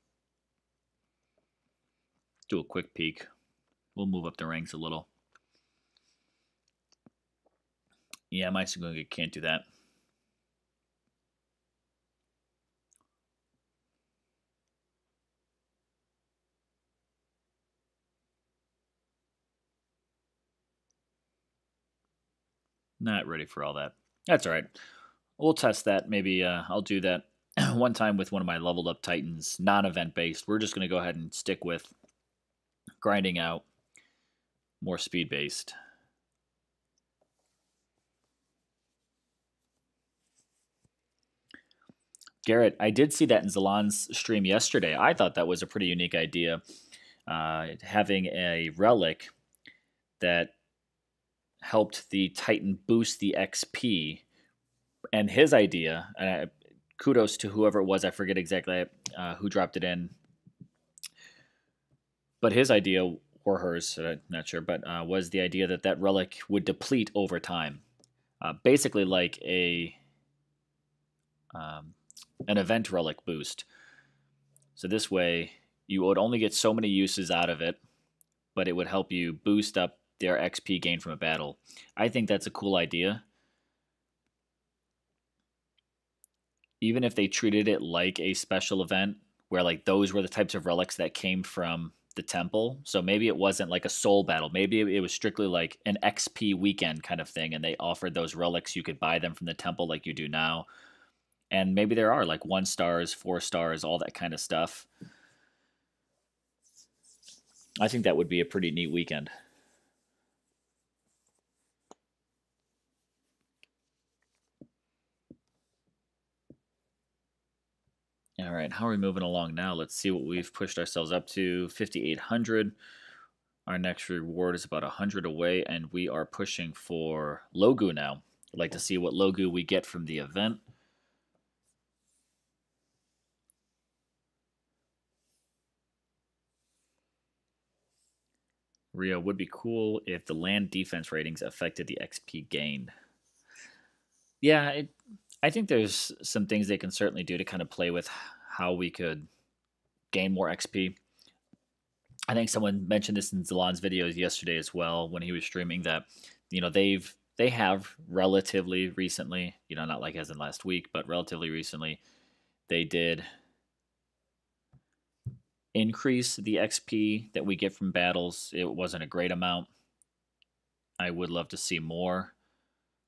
Do a quick peek. We'll move up the ranks a little. Yeah, my Sagunga can't do that. Not ready for all that. That's all right. We'll test that. Maybe I'll do that one time with one of my leveled up Titans, non-event based. We're just going to go ahead and stick with grinding out more speed based. Garrett, I did see that in Zalan's stream yesterday. I thought that was a pretty unique idea. Having a relic that helped the Titan boost the XP. And his idea, kudos to whoever it was, I forget exactly who dropped it in. But his idea, or hers, not sure, but was the idea that that relic would deplete over time. Basically like an event relic boost. So this way, you would only get so many uses out of it, but it would help you boost up their XP gain from a battle. I think that's a cool idea. Even if they treated it like a special event, where like those were the types of relics that came from the temple. So maybe it wasn't like a soul battle. Maybe it was strictly like an XP weekend kind of thing, and they offered those relics. You could buy them from the temple like you do now. And maybe there are like 1 stars, 4 stars, all that kind of stuff. I think that would be a pretty neat weekend. All right, how are we moving along now? Let's see what we've pushed ourselves up to. 5,800. Our next reward is about 100 away, and we are pushing for Logu now. I'd like to see what Logu we get from the event. Rio would be cool if the land defense ratings affected the XP gained. Yeah, I think there's some things they can certainly do to kind of play with how we could gain more XP. I think someone mentioned this in Zalon's videos yesterday as well when he was streaming that they have relatively recently, not like as in last week, but relatively recently, they did increase the XP that we get from battles. It wasn't a great amount. I would love to see more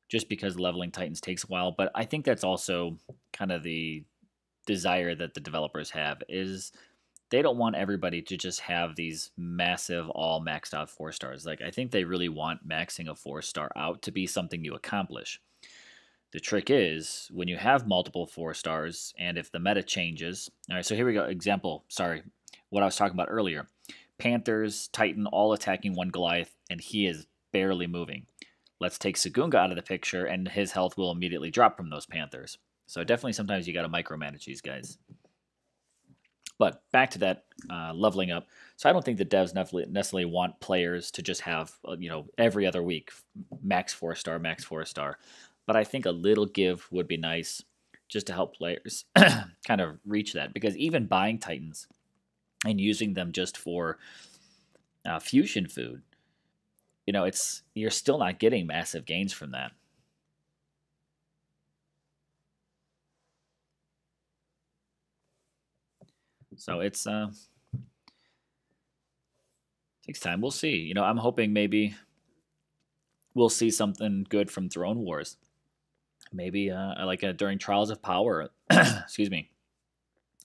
just because leveling Titans takes a while, but I think that's also kind of the desire that the developers have is they don't want everybody to just have these massive all maxed out 4 stars. Like I think they really want maxing a 4-star out to be something you accomplish. The trick is when you have multiple 4 stars and if the meta changes. All right, so here we go. Example, sorry, what I was talking about earlier. Panthers, Titan, all attacking one Goliath, and he is barely moving. Let's take Sagunga out of the picture, and his health will immediately drop from those Panthers. So definitely sometimes you got to micromanage these guys. But back to that leveling up. So I don't think the devs necessarily want players to just have, every other week, max 4-star, max 4-star. But I think a little give would be nice just to help players kind of reach that. Because even buying Titans and using them just for fusion food, you're still not getting massive gains from that. So it's takes time. We'll see. I'm hoping maybe we'll see something good from Throne Wars. Maybe like during Trials of Power, excuse me,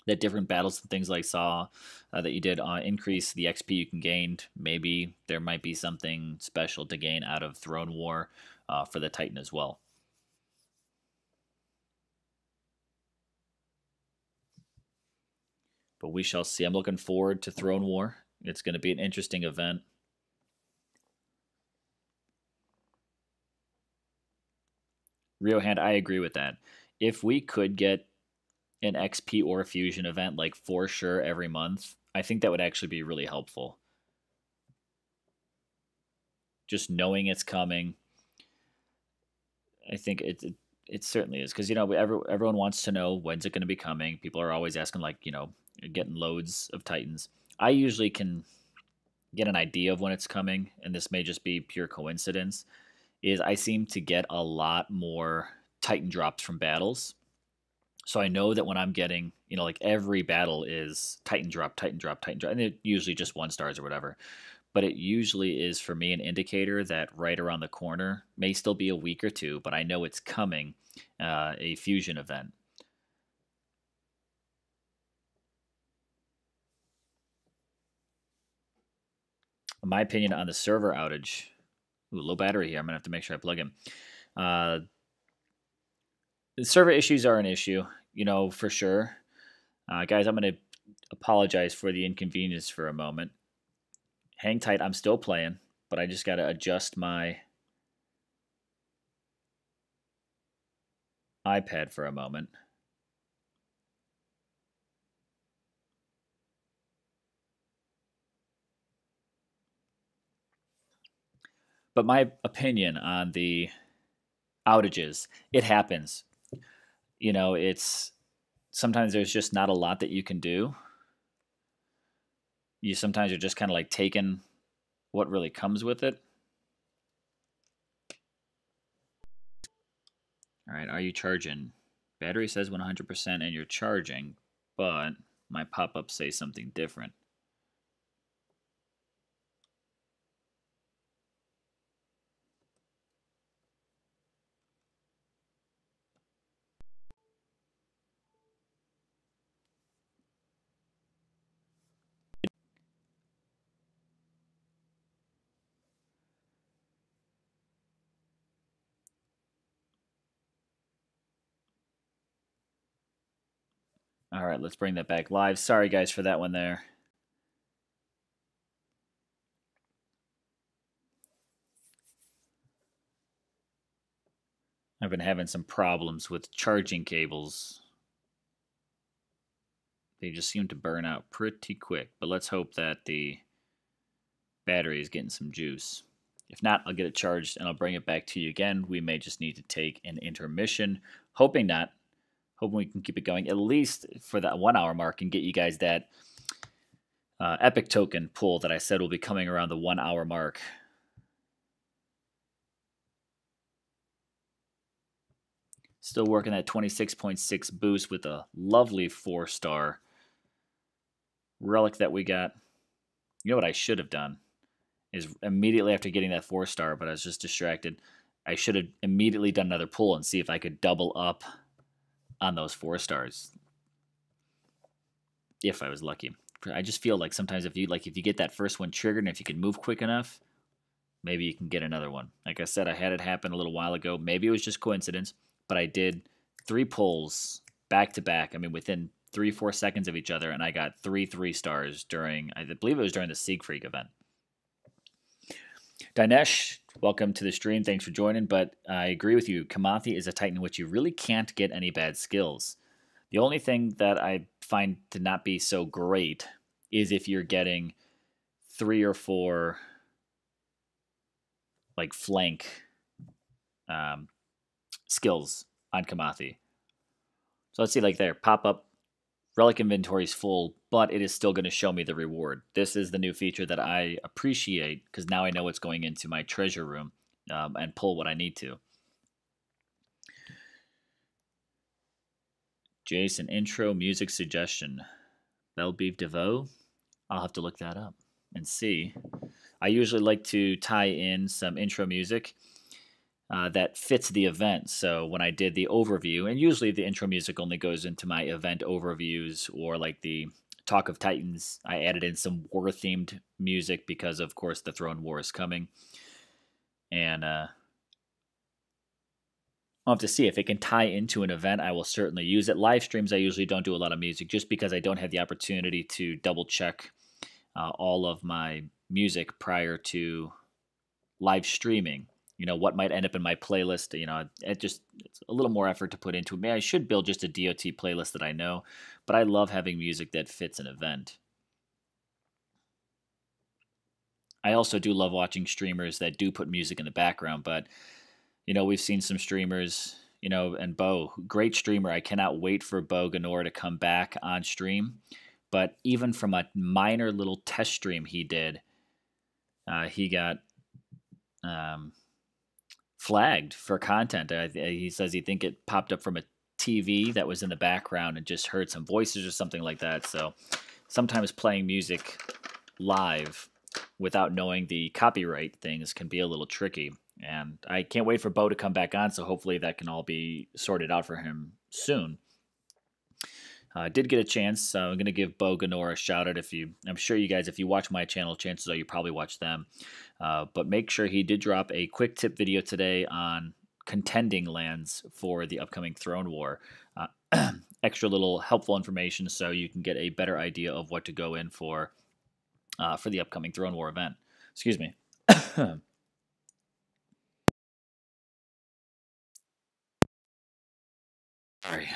that different battles and things like saw that you did increase the XP you can gain. Maybe there might be something special to gain out of Throne War for the Titan as well. But we shall see. I'm looking forward to Throne War. It's going to be an interesting event. Rio Hand, I agree with that. If we could get an XP or a fusion event like for sure every month, I think that would actually be really helpful. Just knowing it's coming, I think it certainly is because everyone wants to know when's it going to be coming. People are always asking like getting loads of Titans. I usually can get an idea of when it's coming, and this may just be pure coincidence. Is I seem to get a lot more Titan drops from battles. So I know that when I'm getting, like every battle is Titan drop, Titan drop, Titan drop, and it usually just 1 stars or whatever. But it usually is for me an indicator that right around the corner may still be a week or two, but I know it's coming, a fusion event. My opinion on the server outage. Ooh, low battery here. I'm gonna have to make sure I plug in. The server issues are an issue, for sure. Guys, I'm gonna apologize for the inconvenience for a moment. Hang tight. I'm still playing, but I just gotta adjust my iPad for a moment. But my opinion on the outages, it happens. It's sometimes there's just not a lot that you can do. You sometimes are just kind of like taking what really comes with it. All right, are you charging? Battery says 100% and you're charging, but my pop-ups say something different. All right, let's bring that back live. Sorry, guys, for that one there. I've been having some problems with charging cables. They just seem to burn out pretty quick, but let's hope that the battery is getting some juice. If not, I'll get it charged and I'll bring it back to you again. We may just need to take an intermission. Hoping not. Hoping we can keep it going at least for that 1 hour mark and get you guys that epic token pull that I said will be coming around the 1 hour mark. Still working at 26.6 boost with a lovely 4-star relic that we got. You know what I should have done is immediately after getting that 4-star, but I was just distracted. I should have immediately done another pull and see if I could double up on those 4 stars. If I was lucky. I just feel like sometimes if you get that first one triggered and if you can move quick enough, maybe you can get another one. Like I said, I had it happen a little while ago. Maybe it was just coincidence, but I did 3 pulls back to back. I mean, within 3-4 seconds of each other, and I got 3 stars during, I believe it was during the Siegfried event. Dinesh, welcome to the stream. Thanks for joining, but I agree with you. Kamathi is a Titan in which you really can't get any bad skills. The only thing that I find to not be so great is if you're getting 3 or 4 like flank skills on Kamathi. So let's see, like there, pop up, relic inventory is full, but it is still going to show me the reward. This is the new feature that I appreciate because now I know what's going into my treasure room and pull what I need to. Jason, intro music suggestion. Belle Beef DeVoe? I'll have to look that up and see. I usually like to tie in some intro music that fits the event. So when I did the overview, and usually the intro music only goes into my event overviews or like the Talk of Titans, I added in some war-themed music because, of course, the Throne War is coming. And I'll have to see if it can tie into an event. I will certainly use it. Live streams, I usually don't do a lot of music just because I don't have the opportunity to double check all of my music prior to live streaming. You know, what might end up in my playlist. You know, it's a little more effort to put into it. Maybe I should build just a DOT playlist that I know, but I love having music that fits an event. I also do love watching streamers that do put music in the background, but you know, we've seen some streamers, you know, and Bo, great streamer. I cannot wait for Bo Ganor to come back on stream. But even from a minor little test stream he did, he got flagged for content. He says he think it popped up from a TV that was in the background and just heard some voices or something like that. So sometimes playing music live without knowing the copyright things can be a little tricky. And I can't wait for Bo to come back on, so hopefully that can all be sorted out for him soon. I did get a chance, so I'm going to give Bo Ganor a shout out. I'm sure you guys, if you watch my channel, chances are you probably watch them. But make sure he did drop a quick tip video today on contending lands for the upcoming Throne War. Extra little helpful information so you can get a better idea of what to go in for the upcoming Throne War event. Excuse me. Sorry.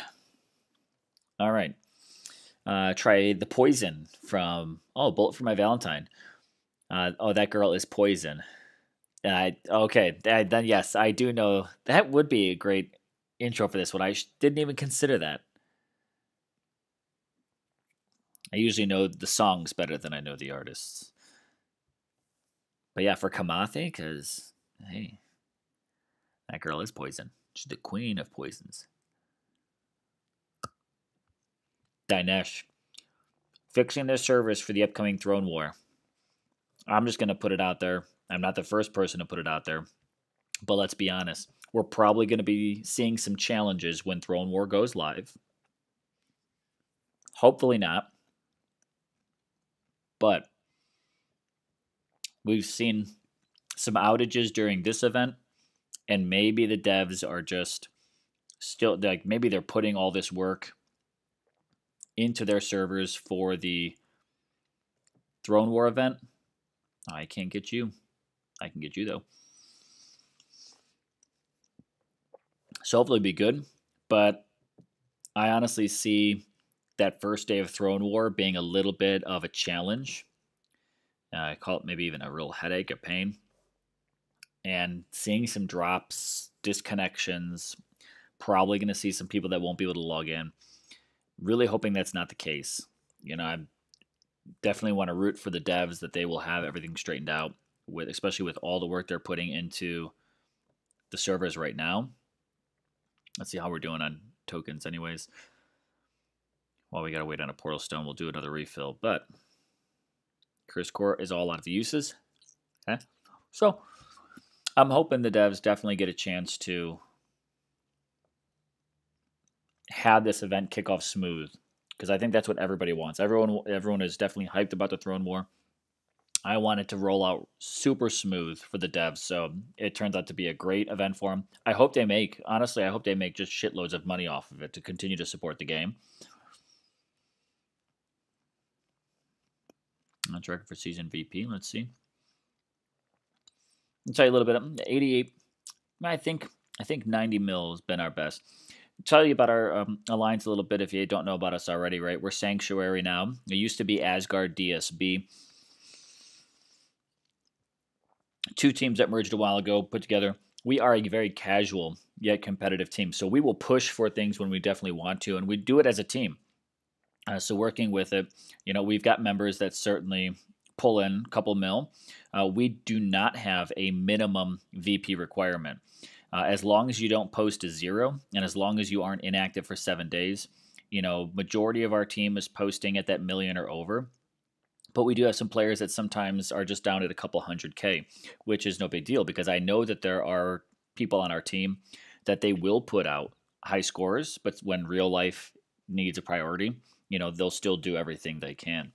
All right. Try the poison from Bullet for My Valentine. That girl is poison. Okay. Then yes, I do know that would be a great intro for this one. I didn't even consider that. I usually know the songs better than I know the artists. But yeah, for Kamathi, because hey, that girl is poison. She's the queen of poisons. Dinesh, fixing their servers for the upcoming Throne War. I'm just going to put it out there. I'm not the first person to put it out there. But let's be honest. We're probably going to be seeing some challenges when Throne War goes live. Hopefully not. But we've seen some outages during this event. And maybe the devs are just still, like, maybe they're putting all this work into their servers for the Throne War event. I can't get you. I can get you, though. So hopefully it'll be good. But I honestly see that first day of Throne War being a little bit of a challenge. I call it maybe even a real headache, a pain. And seeing some drops, disconnections, probably going to see some people that won't be able to log in. Really hoping that's not the case. I definitely want to root for the devs that they will have everything straightened out, with especially with all the work they're putting into the servers right now. Let's see how we're doing on tokens anyways. Well, we got to wait on a portal stone. We'll do another refill, but Curse Core is all out of uses. Okay. So I'm hoping the devs definitely get a chance to have this event kick off smooth, because I think that's what everybody wants. Everyone is definitely hyped about the Throne War. I want it to roll out super smooth for the devs, so it turns out to be a great event for them. I hope they make just shitloads of money off of it to continue to support the game. Let's record for season VP. Let's see. I'll tell you a little bit. 88. I think 90 mil has been our best. I'll tell you about our alliance a little bit if you don't know about us already, right? We're Sanctuary now. It used to be Asgard DSB. Two teams that merged a while ago, put together. We are a very casual yet competitive team. So we will push for things when we definitely want to, and we do it as a team. So working with it, we've got members that certainly pull in a couple mil. We do not have a minimum VP requirement. As long as you don't post a 0, and as long as you aren't inactive for 7 days, majority of our team is posting at that million or over. But we do have some players that sometimes are just down at a couple 100K, which is no big deal, because I know that there are people on our team that they will put out high scores, but when real life needs a priority, they'll still do everything they can.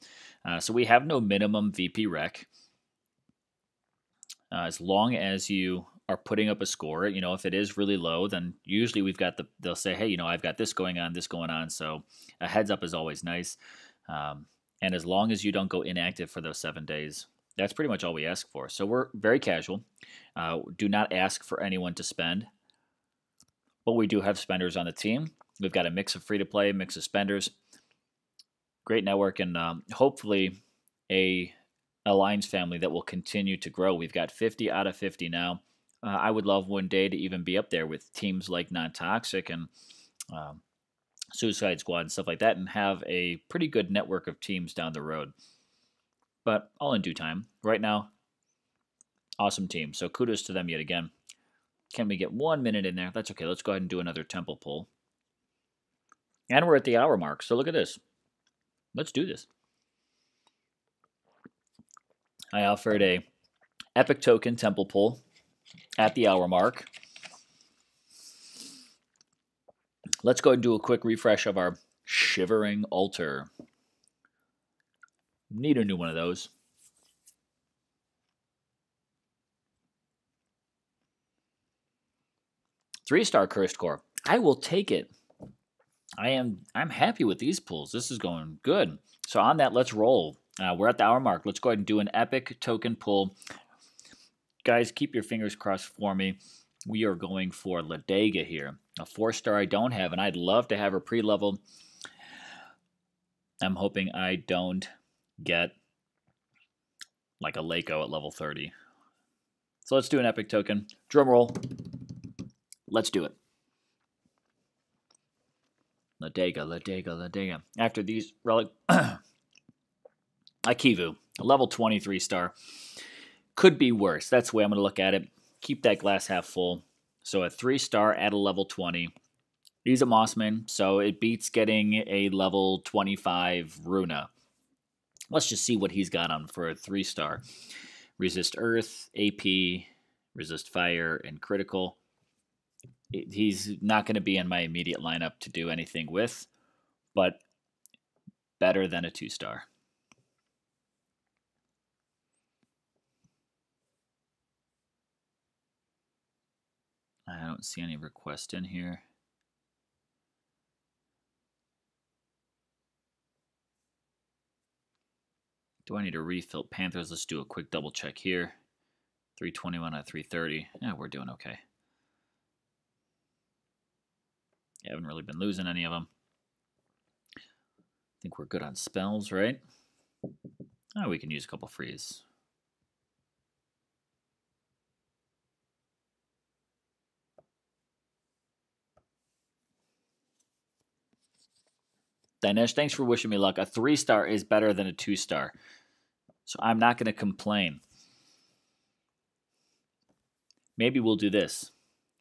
So we have no minimum VP rec. As long as you are putting up a score, if it is really low, then usually they'll say, hey, I've got this going on. So a heads up is always nice. And as long as you don't go inactive for those 7 days, that's pretty much all we ask for. So we're very casual. Do not ask for anyone to spend. But we do have spenders on the team. We've got a mix of free-to-play, mix of spenders. Great network, and hopefully a Alliance family that will continue to grow. We've got 50 out of 50 now. I would love one day to even be up there with teams like Non-Toxic and Suicide Squad and stuff like that, and have a pretty good network of teams down the road. But all in due time. Right now, awesome team. So kudos to them yet again. Can we get 1 minute in there? That's okay. Let's go ahead and do another temple pull. And we're at the hour mark. So look at this. Let's do this. I offered a epic token temple pull at the hour mark. Let's go ahead and do a quick refresh of our Shivering Altar. Need a new one of those. Three-star Cursed Core. I will take it. I'm happy with these pulls. This is going good. So on that, let's roll. We're at the hour mark. Let's go ahead and do an epic token pull. Guys, keep your fingers crossed for me. We are going for Ladega here. A 4-star I don't have, and I'd love to have her pre-level. I'm hoping I don't get like a Lako at level 30. So let's do an epic token. Drum roll. Let's do it. Ladega. After these Relic... Akivu, a level 23 star. Could be worse. That's the way I'm going to look at it. Keep that glass half full. So a 3-star at a level 20. He's a Mossman, so it beats getting a level 25 Runa. Let's just see what he's got on for a 3-star. Resist Earth, AP, resist Fire, and Critical. He's not going to be in my immediate lineup to do anything with, but better than a 2-star. I don't see any request in here. Do I need to refill Panthers? Let's do a quick double check here. 321 out of 330. Yeah, we're doing okay. Yeah, haven't really been losing any of them. I think we're good on spells, right? Oh, we can use a couple frees. Dinesh, thanks for wishing me luck. A 3-star is better than a 2-star. So I'm not going to complain. Maybe we'll do this.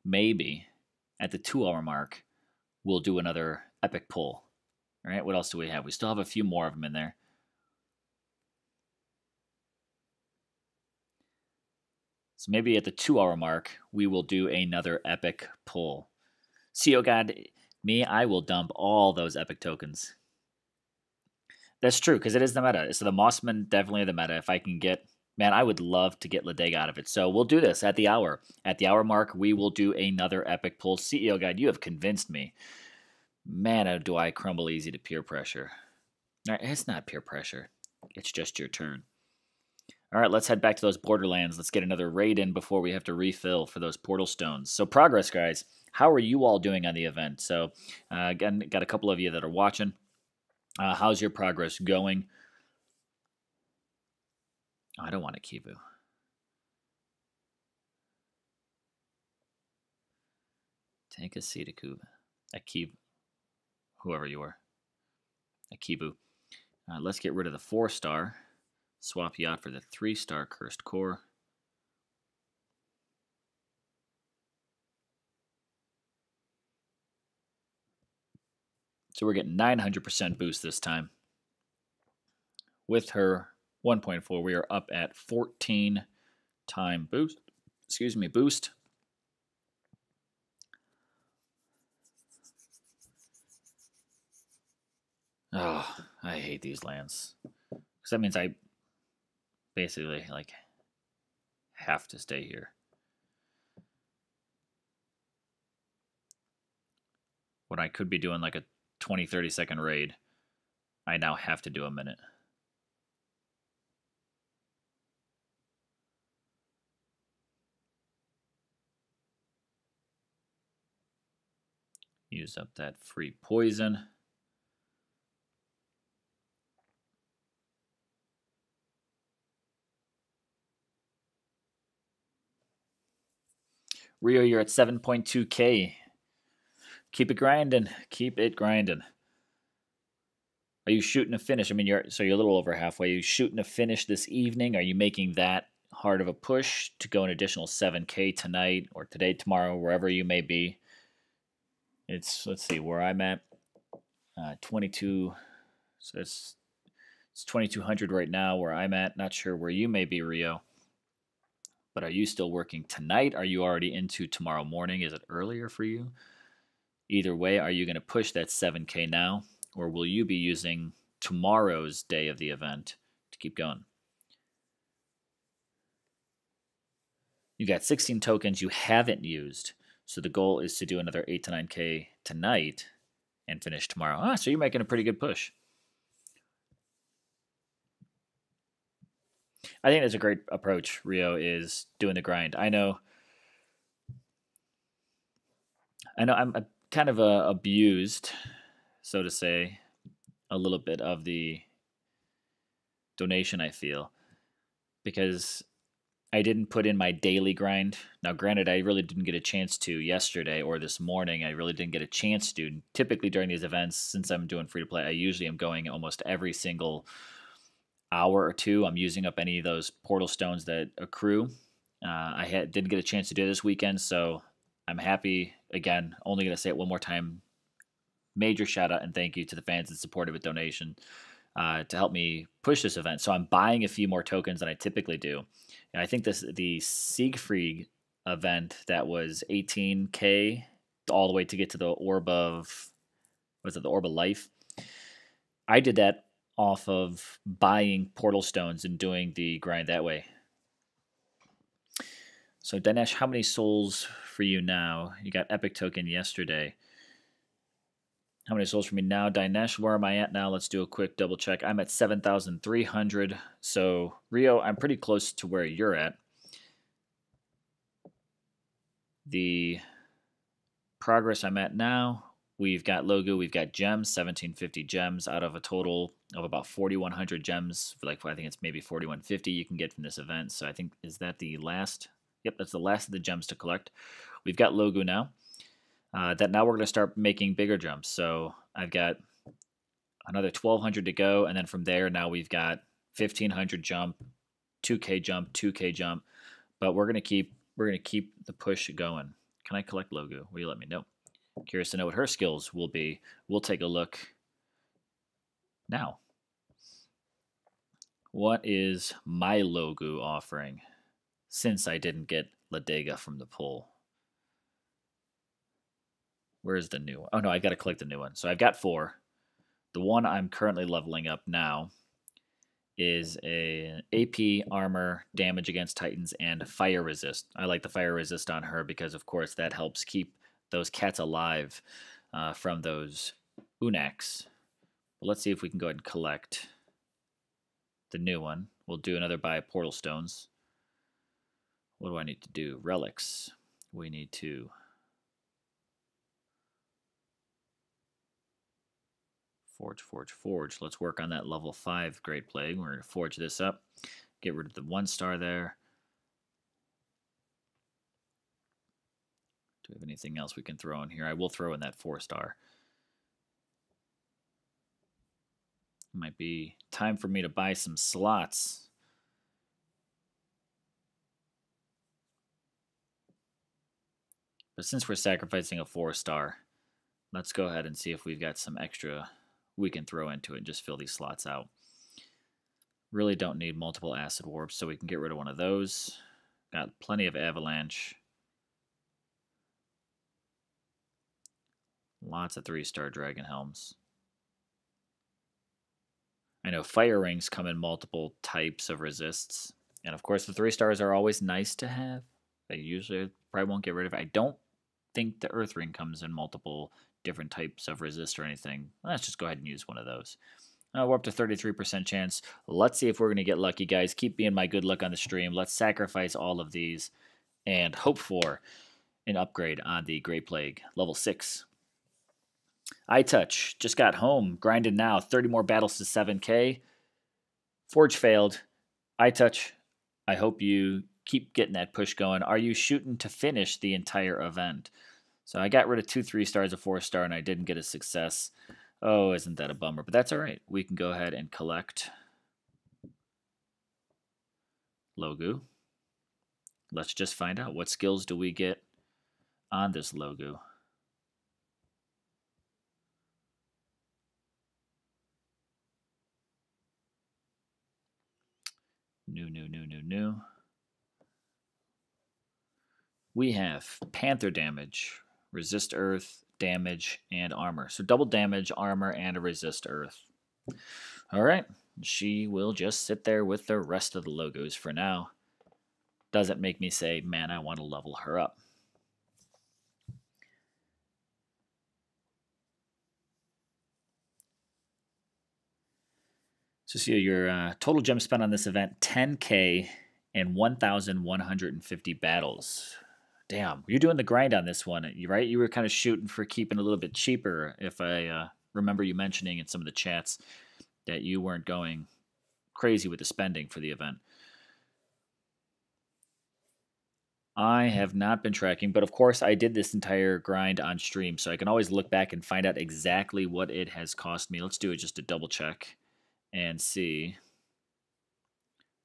Maybe at the 2-hour mark, we'll do another epic pull. All right, what else do we have? We still have a few more of them in there. So maybe at the 2-hour mark, we will do another epic pull. See, oh God, me, I will dump all those epic tokens. That's true, because it is the meta. So the Mossmen definitely are the meta. If I can get, man, I would love to get Ladega out of it. So we'll do this at the hour. At the hour mark, we will do another epic pull. CEO Guide, you have convinced me. Man, do I crumble easy to peer pressure. All right, it's not peer pressure. It's just your turn. All right, let's head back to those Borderlands. Let's get another raid in before we have to refill for those portal stones. So progress, guys. How are you all doing on the event? So again, got a couple of you that are watching. How's your progress going? Oh, I don't want a Kivu. Take a seat, a Kivu, whoever you are, a Kivu. Let's get rid of the 4-star. Swap you out for the 3-star Cursed Core. So we're getting 900% boost this time. With her 1.4, we are up at 14 time boost. Excuse me, boost. Oh, I hate these lands. Because that means I basically, like, have to stay here. When I could be doing like a 20-30 second raid, I now have to do a minute. Use up that free poison. Rio, you're at 7.2K. Keep it grinding. Keep it grinding. Are you shooting to finish? I mean, you're a little over halfway. Are you shooting to finish this evening? Are you making that hard of a push to go an additional 7K tonight or today, tomorrow, wherever you may be? Let's see where I'm at. 22. So it's 2,200 right now where I'm at. Not sure where you may be, Rio. But are you still working tonight? Are you already into tomorrow morning? Is it earlier for you? Either way, are you going to push that 7K now? Or will you be using tomorrow's day of the event to keep going? You got 16 tokens you haven't used. So the goal is to do another 8 to 9K tonight and finish tomorrow. So you're making a pretty good push. I think that's a great approach, Rio, is doing the grind. I know I'm kind of abused, so to say, a little bit of the donation, I feel, because I didn't put in my daily grind. Now, granted, I really didn't get a chance to yesterday or this morning. I really didn't get a chance to. Typically during these events, since I'm doing free to play, I usually am going almost every single hour or two. I'm using up any of those portal stones that accrue. Didn't get a chance to do it this weekend, so I'm happy. Again, only going to say it one more time. Major shout out and thank you to the fans that supported with donation to help me push this event. So I'm buying a few more tokens than I typically do. And I think the Siegfried event that was 18K all the way to get to the Orb of, the Orb of Life? I did that off of buying portal stones and doing the grind that way. So Dinesh, how many souls for you now? You got epic token yesterday. How many souls for me now? Dinesh, where am I at now? Let's do a quick double check. I'm at 7,300. So, Rio, I'm pretty close to where you're at. The progress I'm at now, we've got logo, we've got gems, 1,750 gems out of a total of about 4,100 gems. Like, I think it's maybe 4,150 you can get from this event. So I think, is that the last? Yep, that's the last of the gems to collect. We've got logo now. That now we're going to start making bigger jumps. So I've got another 1,200 to go, and then from there now we've got 1,500 jump, 2K jump, 2K jump. But we're gonna keep the push going. Can I collect logo? Will you let me know? Curious to know what her skills will be. We'll take a look now. What is my logo offering? Since I didn't get Ladega from the pull. Where's the new one? Oh no, I got to collect the new one. So I've got 4. The one I'm currently leveling up now is a AP, armor, damage against titans, and fire resist. I like the fire resist on her because, of course, that helps keep those cats alive from those Unaks. But let's see if we can go ahead and collect the new one. We'll do another buy portal stones. What do I need to do? Relics. We need to forge. Let's work on that level 5 Great Plague. We're going to forge this up. Get rid of the 1 star there. Do we have anything else we can throw in here? I will throw in that 4 star. Might be time for me to buy some slots. But since we're sacrificing a 4 star, let's go ahead and see if we've got some extra we can throw into it and just fill these slots out. Really don't need multiple acid warps, so we can get rid of one of those. Got plenty of avalanche. Lots of 3-star dragon helms. I know fire rings come in multiple types of resists. And of course the 3 stars are always nice to have. I usually probably won't get rid of it. I don't think the earth ring comes in multiple different types of resist or anything. Let's just go ahead and use one of those. We're up to 33% chance. Let's see if we're going to get lucky, guys. Keep being my good luck on the stream. Let's sacrifice all of these and hope for an upgrade on the Great Plague. Level 6. Eye Touch. Just got home. Grinding now. 30 more battles to 7K. Forge failed. Eye Touch. I hope you keep getting that push going. Are you shooting to finish the entire event? So I got rid of 2 3 stars, a 4 star, and I didn't get a success. Oh, isn't that a bummer? But that's all right. We can go ahead and collect logo. Let's just find out. What skills do we get on this logo? New. We have Panther damage, resist earth, damage, and armor. So double damage, armor, and a resist earth. All right. She will just sit there with the rest of the logos for now. Doesn't make me say, man, I want to level her up. So see your total gem spent on this event, 10K and 1,150 battles. Damn, you're doing the grind on this one, right? You were kind of shooting for keeping a little bit cheaper, if I remember you mentioning in some of the chats that you weren't going crazy with the spending for the event. I have not been tracking, but of course I did this entire grind on stream, so I can always look back and find out exactly what it has cost me. Let's do it just to double check and see.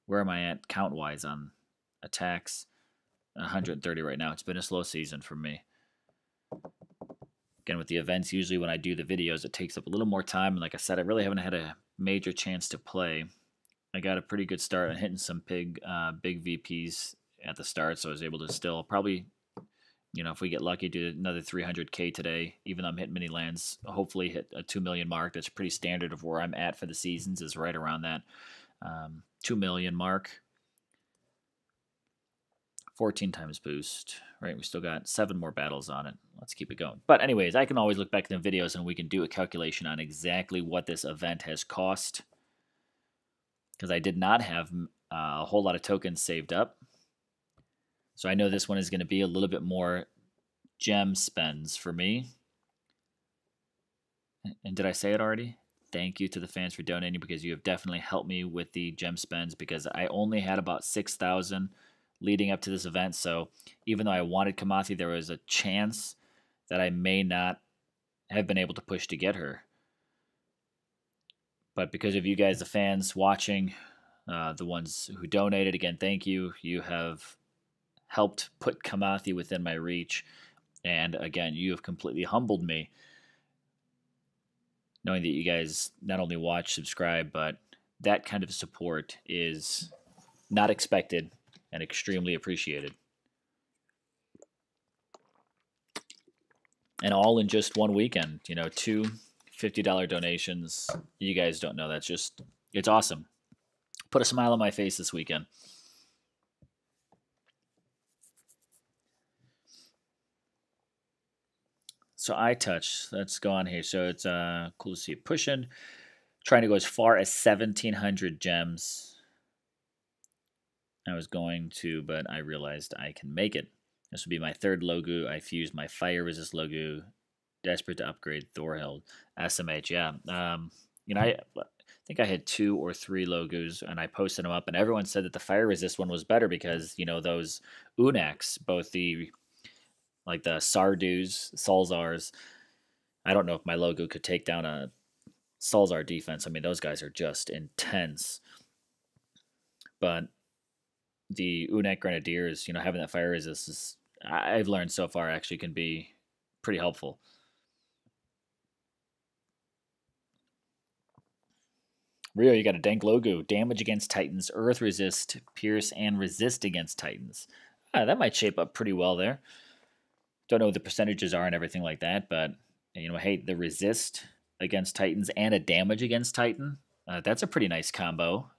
Where am I at count-wise on attacks? 130 right now. It's been a slow season for me. Again, with the events, usually when I do the videos, it takes up a little more time. And like I said, I really haven't had a major chance to play. I got a pretty good start on hitting some big VPs at the start, so I was able to still probably, if we get lucky, do another 300K today. Even though I'm hitting mini lands, hopefully hit a 2 million mark. That's pretty standard of where I'm at for the seasons, is right around that 2 million mark. 14 times boost, right? We still got 7 more battles on it. Let's keep it going. But anyways, I can always look back in the videos and we can do a calculation on exactly what this event has cost. Because I did not have a whole lot of tokens saved up. So I know this one is going to be a little bit more gem spends for me. And did I say it already? Thank you to the fans for donating because you have definitely helped me with the gem spends because I only had about 6,000 leading up to this event. So even though I wanted Kamathi, there was a chance that I may not have been able to push to get her. But because of you guys, the fans watching, the ones who donated, again, thank you. You have helped put Kamathi within my reach. And again, you have completely humbled me, knowing that you guys not only watch, subscribe, but that kind of support is not expected and extremely appreciated. And all in just one weekend, you know, 2 $50 donations. You guys don't know. That's just, it's awesome. Put a smile on my face this weekend. So I touch. Let's go on here. So it's cool to see it pushing. Trying to go as far as 1,700 gems. I was going to, but I realized I can make it. This will be my 3rd logo. I fused my fire resist logo. Desperate to upgrade Thorhild. SMH, yeah. You know, I think I had 2 or 3 logos, and I posted them up, and everyone said that the fire resist one was better because, you know, those Unaks, both the, like the Sardus, Salzars, I don't know if my logo could take down a Salzar defense. I mean, those guys are just intense. But the Unak Grenadiers, you know, having that fire resist is, I've learned so far, actually can be pretty helpful. Rio, you got a dank logo. Damage against Titans, Earth resist, Pierce, and resist against Titans. That might shape up pretty well there. Don't know what the percentages are and everything like that, but, you know, hey, the resist against Titans and a damage against Titan, that's a pretty nice combo.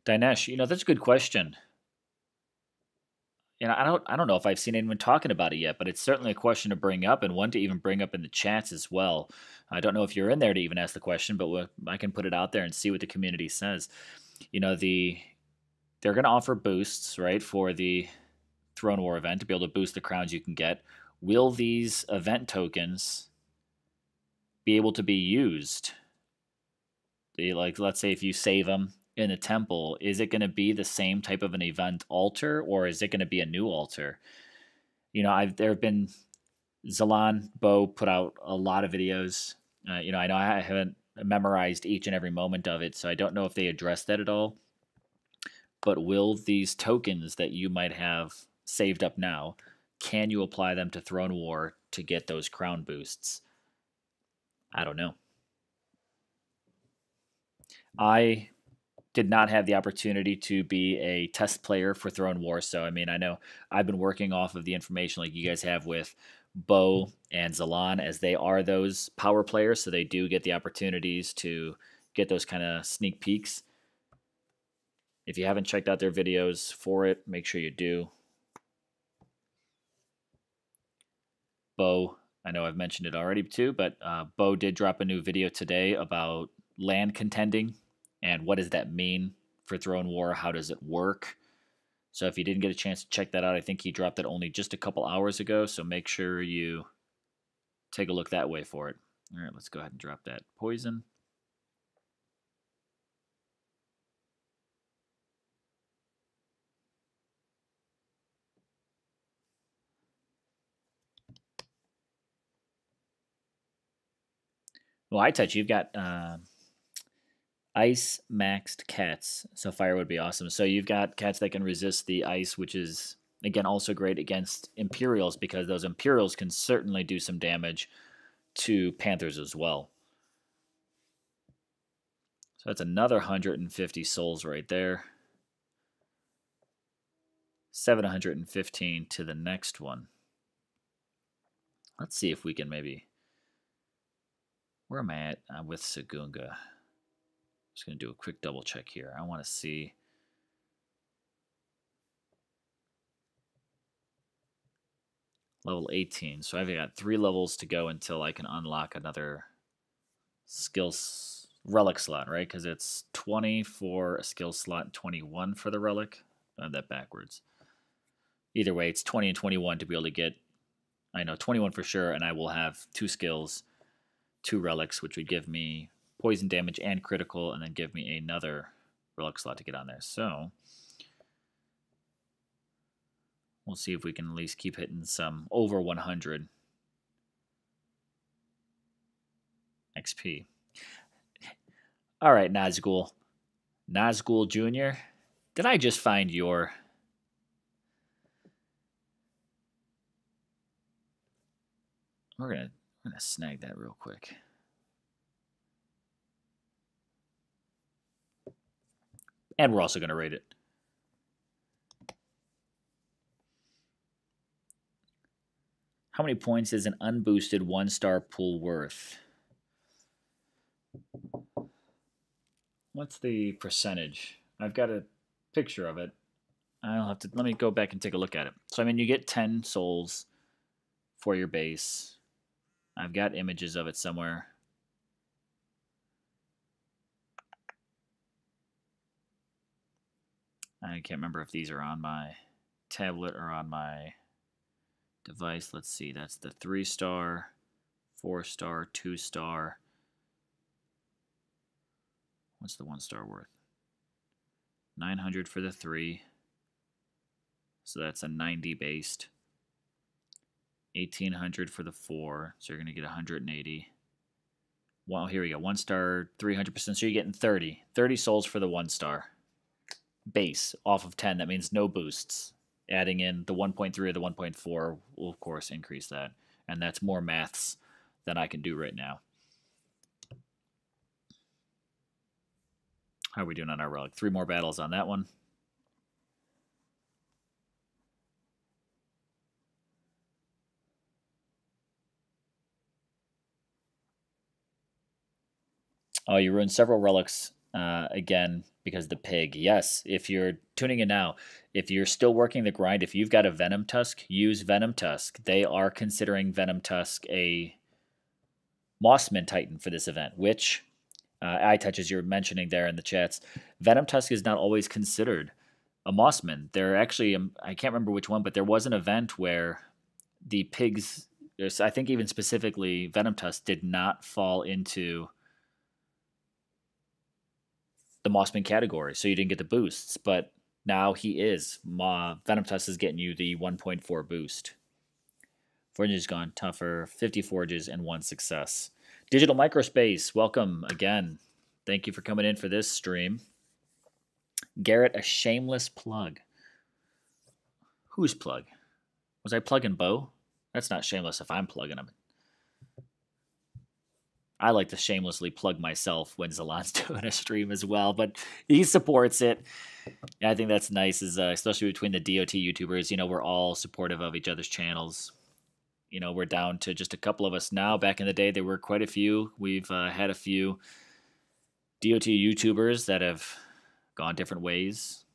Dinesh, you know, that's a good question. You know, I don't know if I've seen anyone talking about it yet, but it's certainly a question to bring up and one to even bring up in the chats as well. I don't know if you're in there to even ask the question, but I can put it out there and see what the community says. You know, they're going to offer boosts, right, for the Throne War event to be able to boost the crowns you can get. Will these event tokens be able to be used? Like, let's say if you save them in a temple, is it going to be the same type of an event altar, or is it going to be a new altar? You know, there have been Zalan Bo put out a lot of videos. You know, I know I haven't memorized each and every moment of it, so I don't know if they addressed that at all. But will these tokens that you might have saved up now, can you apply them to Throne War to get those crown boosts? I don't know. I did not have the opportunity to be a test player for Throne War, so I mean, I know I've been working off of the information like you guys have with Bo and Zalan, as they are those power players, so they do get the opportunities to get those kind of sneak peeks. If you haven't checked out their videos for it, make sure you do. Bo, I know I've mentioned it already too, but Bo did drop a new video today about land contending and what does that mean for Throne War? How does it work? So if you didn't get a chance to check that out, I think he dropped it only just a couple hours ago. So make sure you take a look that way for it. All right, let's go ahead and drop that poison. Well, I touch. You've got ice maxed cats, so fire would be awesome. So you've got cats that can resist the ice, which is again also great against Imperials because those Imperials can certainly do some damage to Panthers as well. So that's another 150 souls right there. 715 to the next one. Let's see if we can maybe Where am I at with Sagunga? Just going to do a quick double check here. I want to see. Level 18. So I've got 3 levels to go until I can unlock another skills relic slot, right? Because it's 20 for a skill slot and 21 for the relic. I have that backwards. Either way, it's 20 and 21 to be able to get, I know, 21 for sure, and I will have 2 skills, 2 relics, which would give me poison damage and critical, and then give me another relic slot to get on there. So we'll see if we can at least keep hitting some over 100 XP. All right, Nazgul. Nazgul Jr., did I just find your... We're gonna snag that real quick. And we're also gonna rate it. How many points is an unboosted 1-star pool worth? What's the percentage? I've got a picture of it. I'll have to, let me go back and take a look at it. So I mean, you get 10 souls for your base. I've got images of it somewhere. I can't remember if these are on my tablet or on my device. Let's see. That's the 3-star, 4-star, 2-star. What's the 1-star worth? 900 for the 3. So that's a 90 based. 1800 for the 4. So you're going to get 180. Well, here we go. 1-star, 300%. So you're getting 30. 30 souls for the 1-star. Base off of 10. That means no boosts. Adding in the 1.3 or the 1.4 will, of course, increase that. And that's more maths than I can do right now. How are we doing on our relic? 3 more battles on that one. Oh, you ruined several relics again because of the pig. Yes, if you're tuning in now, if you're still working the grind, if you've got a Venom Tusk, use Venom Tusk. They are considering Venom Tusk a Mossman Titan for this event, which iTouch, as you're mentioning there in the chats, Venom Tusk is not always considered a Mossman. There actually, I can't remember which one, but there was an event where the pigs, I think even specifically Venom Tusk, did not fall into the Mossman category, so you didn't get the boosts, but now he is. Venom Tusk is getting you the 1.4 boost. Forges gone tougher, 50 forges and 1 success. Digital Microspace, welcome again. Thank you for coming in for this stream. Garrett, a shameless plug. Whose plug? Was I plugging Bo? That's not shameless if I'm plugging him. I like to shamelessly plug myself when Zalon's doing a stream as well, but he supports it. And I think that's nice, is especially between the DOT YouTubers. You know, we're all supportive of each other's channels. You know, we're down to just a couple of us now. Back in the day, there were quite a few. We've had a few DOT YouTubers that have gone different ways.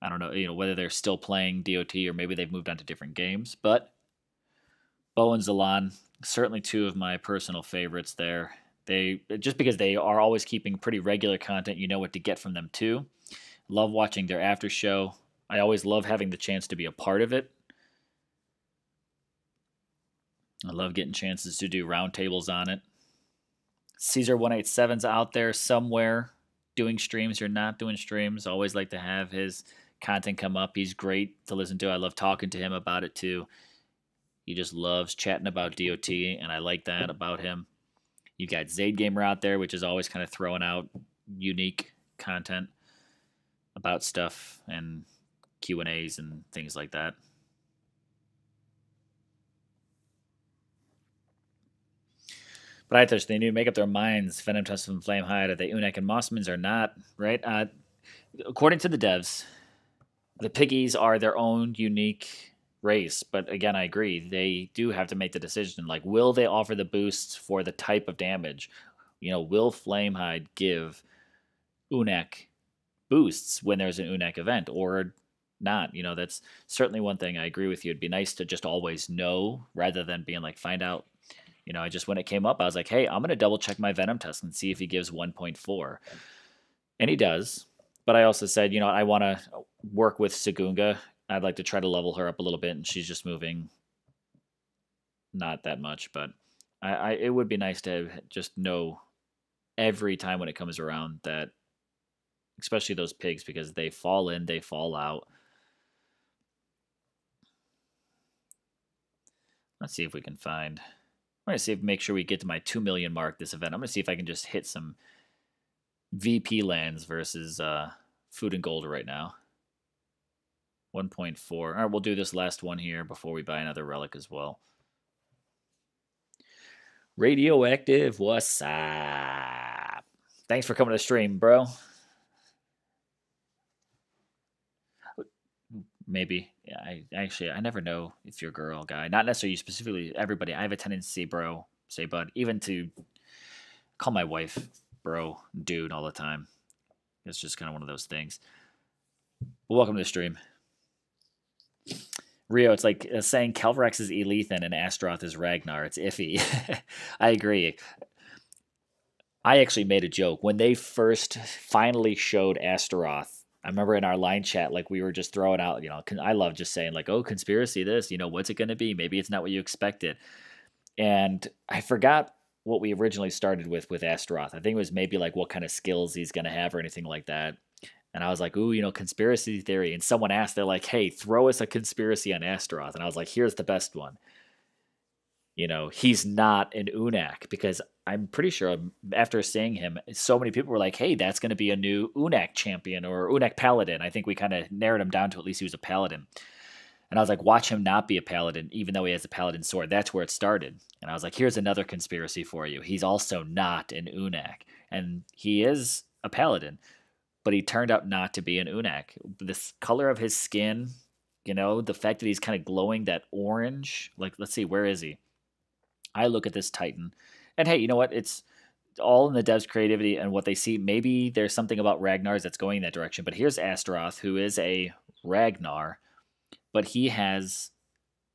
I don't know, you know, whether they're still playing DOT or maybe they've moved on to different games. But Bo and Zalon, certainly 2 of my personal favorites there. They, just because they are always keeping pretty regular content, you know what to get from them too. Love watching their after show. I always love having the chance to be a part of it. I love getting chances to do roundtables on it. Caesar187's out there somewhere doing streams or not doing streams. Always like to have his content come up. He's great to listen to. I love talking to him about it too. He just loves chatting about DOT, and I like that about him. You got Zaid Gamer out there, which is always kind of throwing out unique content about stuff and Q&As and things like that. But I touch, they need to make up their minds. Venom Tusk and Flame Hide, are they Unek and Mossmans or not, right? According to the devs, the piggies are their own unique race. But again, I agree. They do have to make the decision. Like, will they offer the boosts for the type of damage? Will Flamehide give Unek boosts when there's an Unek event or not? That's certainly one thing. I agree with you. It'd be nice to just always know rather than being like, find out. I just, when it came up, I was like, hey, I'm going to double check my Venom test and see if he gives 1.4. And he does. But I also said, I want to work with Sagunga. I'd like to try to level her up a little bit, and she's just moving not that much. But it would be nice to just know every time when it comes around that, especially those pigs, because they fall in, they fall out. Let's see if we can find. I'm going to see if make sure we get to my 2 million mark this event. I'm going to see if I can just hit some VP lands versus Food and Gold right now. 1.4. All right, we'll do this last one here before we buy another relic as well. Radioactive, what's up? Thanks for coming to stream, bro. Maybe. Yeah, I never know if you're a girl, guy. Not necessarily specifically everybody. I have a tendency, bro, say bud, even to call my wife bro, dude all the time. It's just kind of one of those things. Well, welcome to the stream. Rio, it's like saying Calvarex is Elethan and Astaroth is Ragnar. It's iffy. I agree. I actually made a joke. When they first finally showed Astaroth, I remember in our line chat, like we were just throwing out, I love just saying like, oh, conspiracy this, what's it going to be? Maybe it's not what you expected. And I forgot what we originally started with Astaroth. I think it was maybe like what kind of skills he's going to have or anything like that. And I was like, ooh, conspiracy theory. And someone asked, they're like, hey, throw us a conspiracy on Astaroth. And I was like, here's the best one. He's not an Unak, because I'm pretty sure after seeing him, so many people were like, hey, that's going to be a new Unak champion or Unak paladin. I think we kind of narrowed him down to at least he was a paladin. And I was like, watch him not be a paladin, even though he has a paladin sword. That's where it started. And I was like, here's another conspiracy for you. He's also not an Unak. And he is a paladin, but he turned out not to be an Unak. This color of his skin, the fact that he's kind of glowing that orange. Like, let's see, where is he? I look at this Titan, and hey, you know what? It's all in the devs' creativity and what they see. Maybe there's something about Ragnar's that's going in that direction. But here's Astaroth, who is a Ragnar, but he has,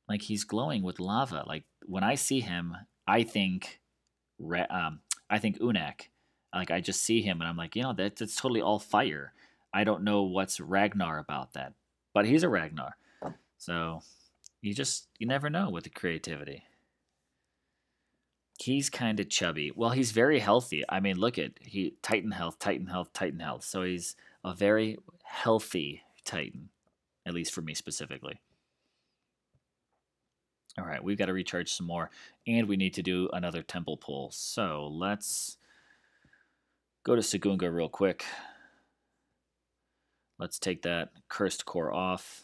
like, he's glowing with lava. Like, when I see him, I think Unak. Like, I just see him, and I'm like, that's totally all fire. I don't know what's Ragnar about that, but he's a Ragnar. So you never know with the creativity. He's kind of chubby. Well, he's very healthy. I mean, look at Titan health, Titan health, Titan health. So he's a very healthy Titan, at least for me specifically. All right, we've got to recharge some more, and we need to do another temple pull. So let's go to Sagunga real quick. Let's take that cursed core off,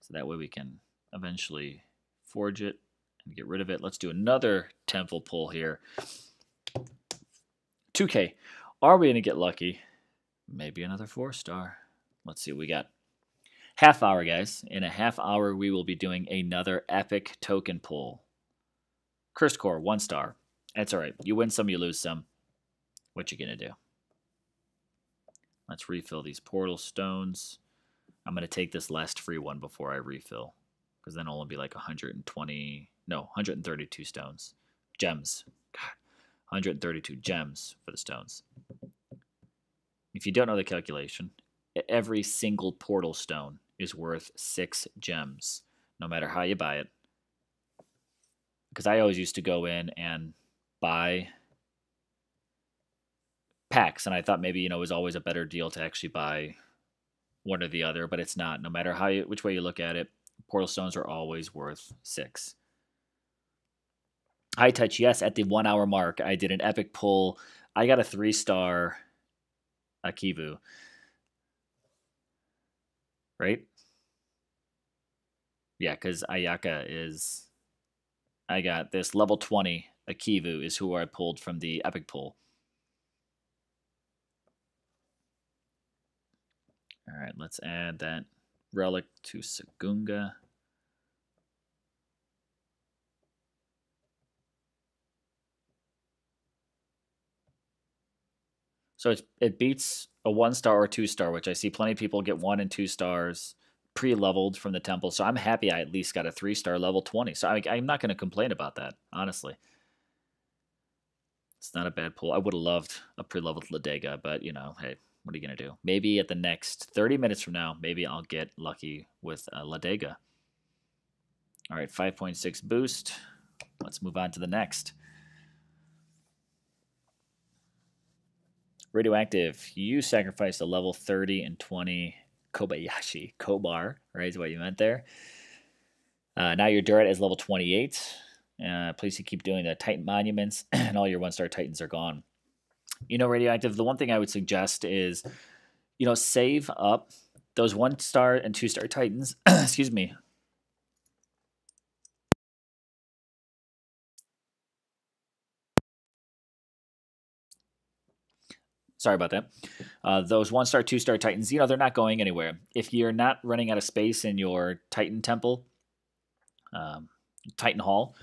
so that way we can eventually forge it and get rid of it. Let's do another temple pull here. 2K. Are we going to get lucky? Maybe another 4-star. Let's see what we got. Half hour, guys. In a half hour, we will be doing another epic token pull. Cursed core, 1-star. That's all right. You win some, you lose some. What you going to do? Let's refill these portal stones. I'm going to take this last free one before I refill, because then it'll only be like 132 stones. Gems. God, 132 gems for the stones. If you don't know the calculation, every single portal stone is worth 6 gems, no matter how you buy it. Because I always used to go in and buy packs, and I thought maybe, it was always a better deal to actually buy one or the other, but it's not. No matter which way you look at it, portal stones are always worth 6. High touch, yes, at the 1 hour mark, I did an epic pull. I got a 3-star Akivu. Right? Yeah, because Ayaka is... I got this level 20 Akivu is who I pulled from the epic pull. All right, let's add that Relic to Sagunga. So it beats a 1-star or 2-star, which I see plenty of people get 1 and 2 stars pre-leveled from the temple. So I'm happy I at least got a 3-star level 20. So I'm not going to complain about that, honestly. It's not a bad pull. I would have loved a pre-leveled Ladega, but you know, hey, what are you going to do? Maybe at the next 30 minutes from now, maybe I'll get lucky with Ladega. All right, 5.6 boost. Let's move on to the next. Radioactive, you sacrificed a level 30 and 20 Kobayashi. Kobar, right, is what you meant there. Now your Durat is level 28. Please keep doing the Titan monuments, and all your 1-star Titans are gone. You know, Radioactive, the one thing I would suggest is, you know, save up those 1-star and 2-star Titans. Excuse me. Sorry about that. Those 1-star, 2-star Titans, you know, they're not going anywhere. If you're not running out of space in your Titan Temple, Titan Hall,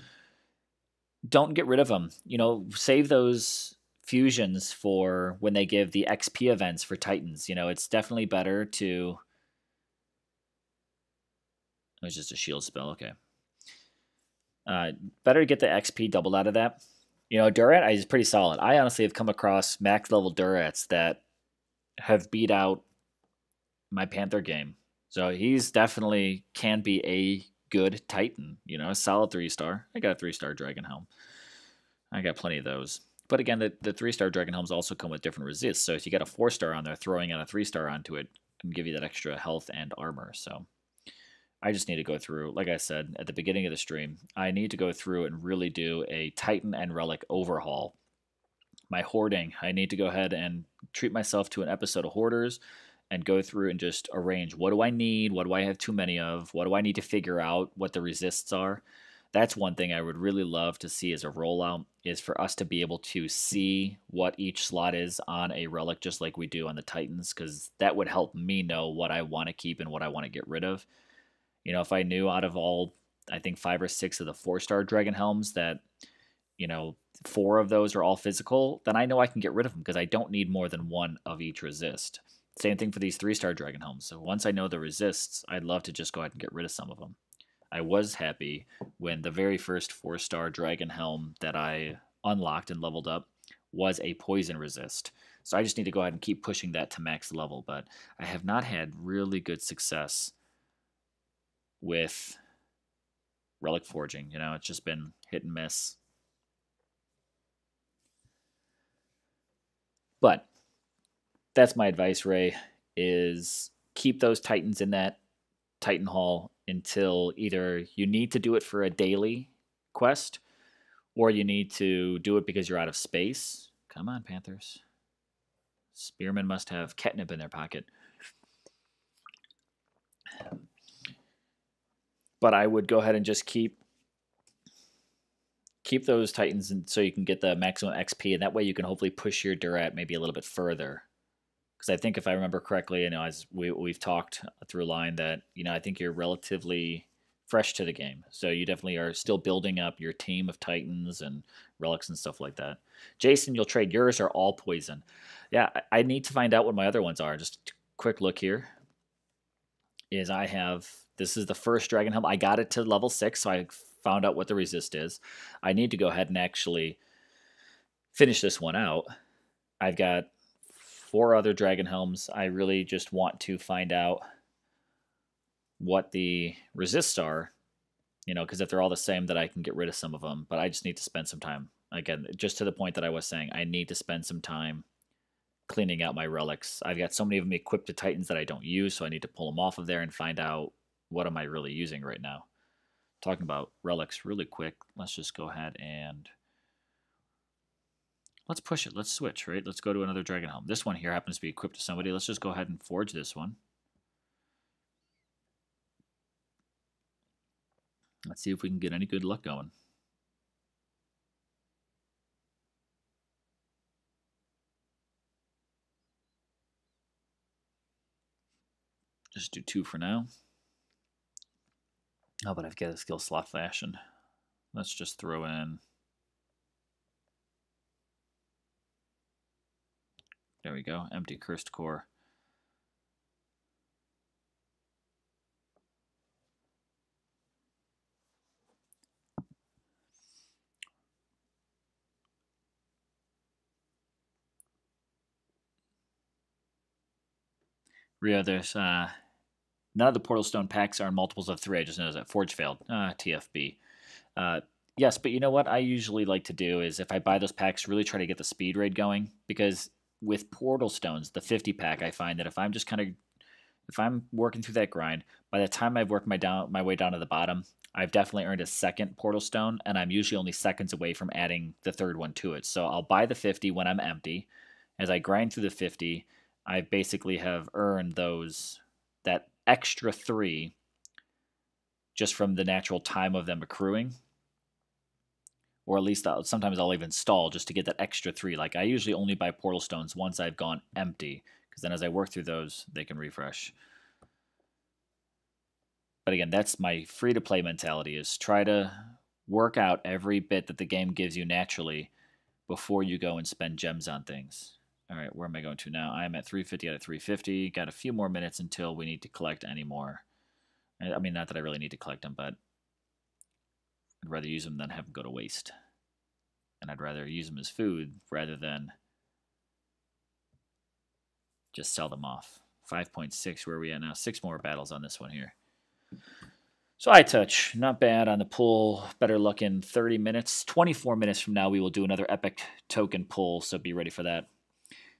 don't get rid of them. You know, save those fusions for when they give the XP events for Titans. You know, it's definitely better to... It was just a shield spell, okay. Better to get the XP doubled out of that. You know, Durat is pretty solid. I honestly have come across max level Durats that have beat out my Panther game. So he's definitely can be a good Titan. You know, a solid 3-star. I got a 3-star Dragon Helm. I got plenty of those. But again, the 3-star Dragon Helms also come with different resists. So if you get a 4-star on there, throwing out a 3-star onto it can give you that extra health and armor. So I just need to go through, like I said at the beginning of the stream, I need to go through and really do a Titan and Relic overhaul. My hoarding, I need to go ahead and treat myself to an episode of Hoarders and go through and just arrange, what do I need? What do I have too many of? What do I need to figure out? What the resists are? That's one thing I would really love to see as a rollout, is for us to be able to see what each slot is on a Relic, just like we do on the Titans, because that would help me know what I want to keep and what I want to get rid of. You know, if I knew out of all, I think 5 or 6 of the 4-star Dragon Helms that, you know, 4 of those are all physical, then I know I can get rid of them because I don't need more than 1 of each resist. Same thing for these 3-star Dragon Helms. So once I know the resists, I'd love to just go ahead and get rid of some of them. I was happy when the very first 4-star Dragon Helm that I unlocked and leveled up was a poison resist. So I just need to go ahead and keep pushing that to max level, but I have not had really good success with Relic Forging. You know, it's just been hit and miss. But that's my advice, Ray, is keep those Titans in that Titan Hall until either you need to do it for a daily quest or you need to do it because you're out of space. Come on, Panthers. Spearmen must have catnip in their pocket. But I would go ahead and just keep those Titans so you can get the maximum XP, and that way you can hopefully push your Durat maybe a little bit further. Because I think if I remember correctly, you know, as we've talked through line that, you know, I think you're relatively fresh to the game. So you definitely are still building up your team of Titans and relics and stuff like that. Jason, you'll trade. Yours are all poison. Yeah, I need to find out what my other ones are. Just a quick look here. Is I have, this is the first Dragon Helm. I got it to level 6, so I found out what the resist is. I need to go ahead and actually finish this one out. I've got 4 other Dragon Helms. I really just want to find out what the resists are, you know, because if they're all the same, that I can get rid of some of them. But I just need to spend some time. Again, just to the point that I was saying, I need to spend some time cleaning out my relics. I've got so many of them equipped to Titans that I don't use, so I need to pull them off of there and find out what am I really using right now. Talking about relics really quick, let's just go ahead and let's push it. Let's switch, right? Let's go to another Dragon Helm. This one here happens to be equipped to somebody. Let's just go ahead and forge this one. Let's see if we can get any good luck going. Just do 2 for now. Oh, but I've got a skill slot fashion. Let's just throw in. There we go. Empty cursed core. Rio, there's none of the Portal Stone packs are multiples of 3. I just noticed that. Forge failed. TFB. Yes, but you know what I usually like to do is if I buy those packs, really try to get the speed raid going, because with Portal Stones, the 50 pack, I find that if I'm working through that grind, by the time I've worked my way down to the bottom, I've definitely earned a second Portal Stone, and I'm usually only seconds away from adding the third one to it. So I'll buy the 50 when I'm empty. As I grind through the 50, I basically have earned that extra 3 just from the natural time of them accruing. Or at least sometimes I'll even stall just to get that extra 3. Like I usually only buy Portal Stones once I've gone empty, because then as I work through those, they can refresh. But again, that's my free-to-play mentality, is try to work out every bit that the game gives you naturally before you go and spend gems on things. All right, where am I going to now? I am at 350 out of 350. Got a few more minutes until we need to collect any more. I mean, not that I really need to collect them, but I'd rather use them than have them go to waste. And I'd rather use them as food rather than just sell them off. 5.6, where are we at now? 6 more battles on this one here. So I touch, not bad on the pull. Better luck in 30 minutes. 24 minutes from now, we will do another epic token pull, so be ready for that.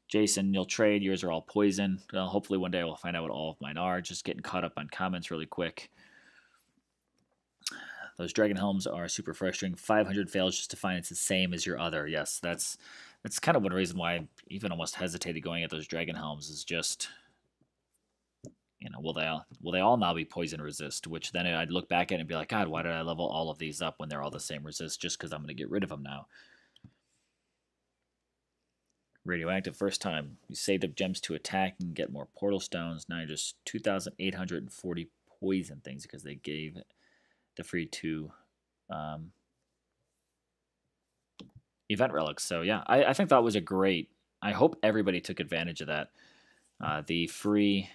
Jason, you'll trade. Yours are all poison. Well, hopefully one day we'll find out what all of mine are. Just getting caught up on comments really quick. Those Dragon Helms are super frustrating. 500 fails just to find it's the same as your other. Yes, that's kind of one reason why I even almost hesitated going at those Dragon Helms, is just, you know, will they all now be poison resist? Which then I'd look back at it and be like, God, why did I level all of these up when they're all the same resist? Just because I'm going to get rid of them now. Radioactive first time. You saved up gems to attack and get more portal stones. Now you're just 2,840 poison things because they gave the free 2 event relics. So yeah, I think that was a great. I hope everybody took advantage of that. The free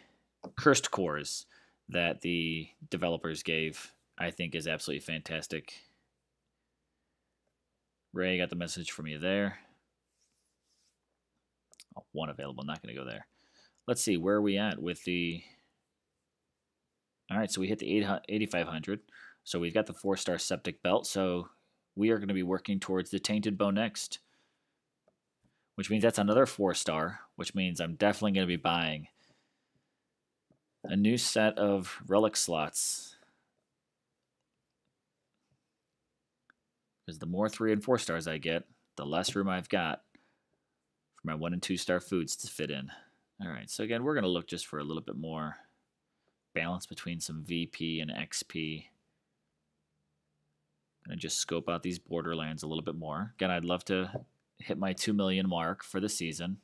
cursed cores that the developers gave, I think, is absolutely fantastic. Ray, got the message from you there. Oh, 1 available, not going to go there. Let's see, where are we at with the... All right, so we hit the 8,500. So we've got the 4-star septic belt. So we are going to be working towards the tainted bow next, which means that's another 4-star, which means I'm definitely going to be buying a new set of relic slots. Because the more 3 and 4 stars I get, the less room I've got for my 1 and 2-star foods to fit in. All right, so again, we're going to look just for a little bit more balance between some VP and XP. Going to just scope out these Borderlands a little bit more. Again, I'd love to hit my 2 million mark for the season.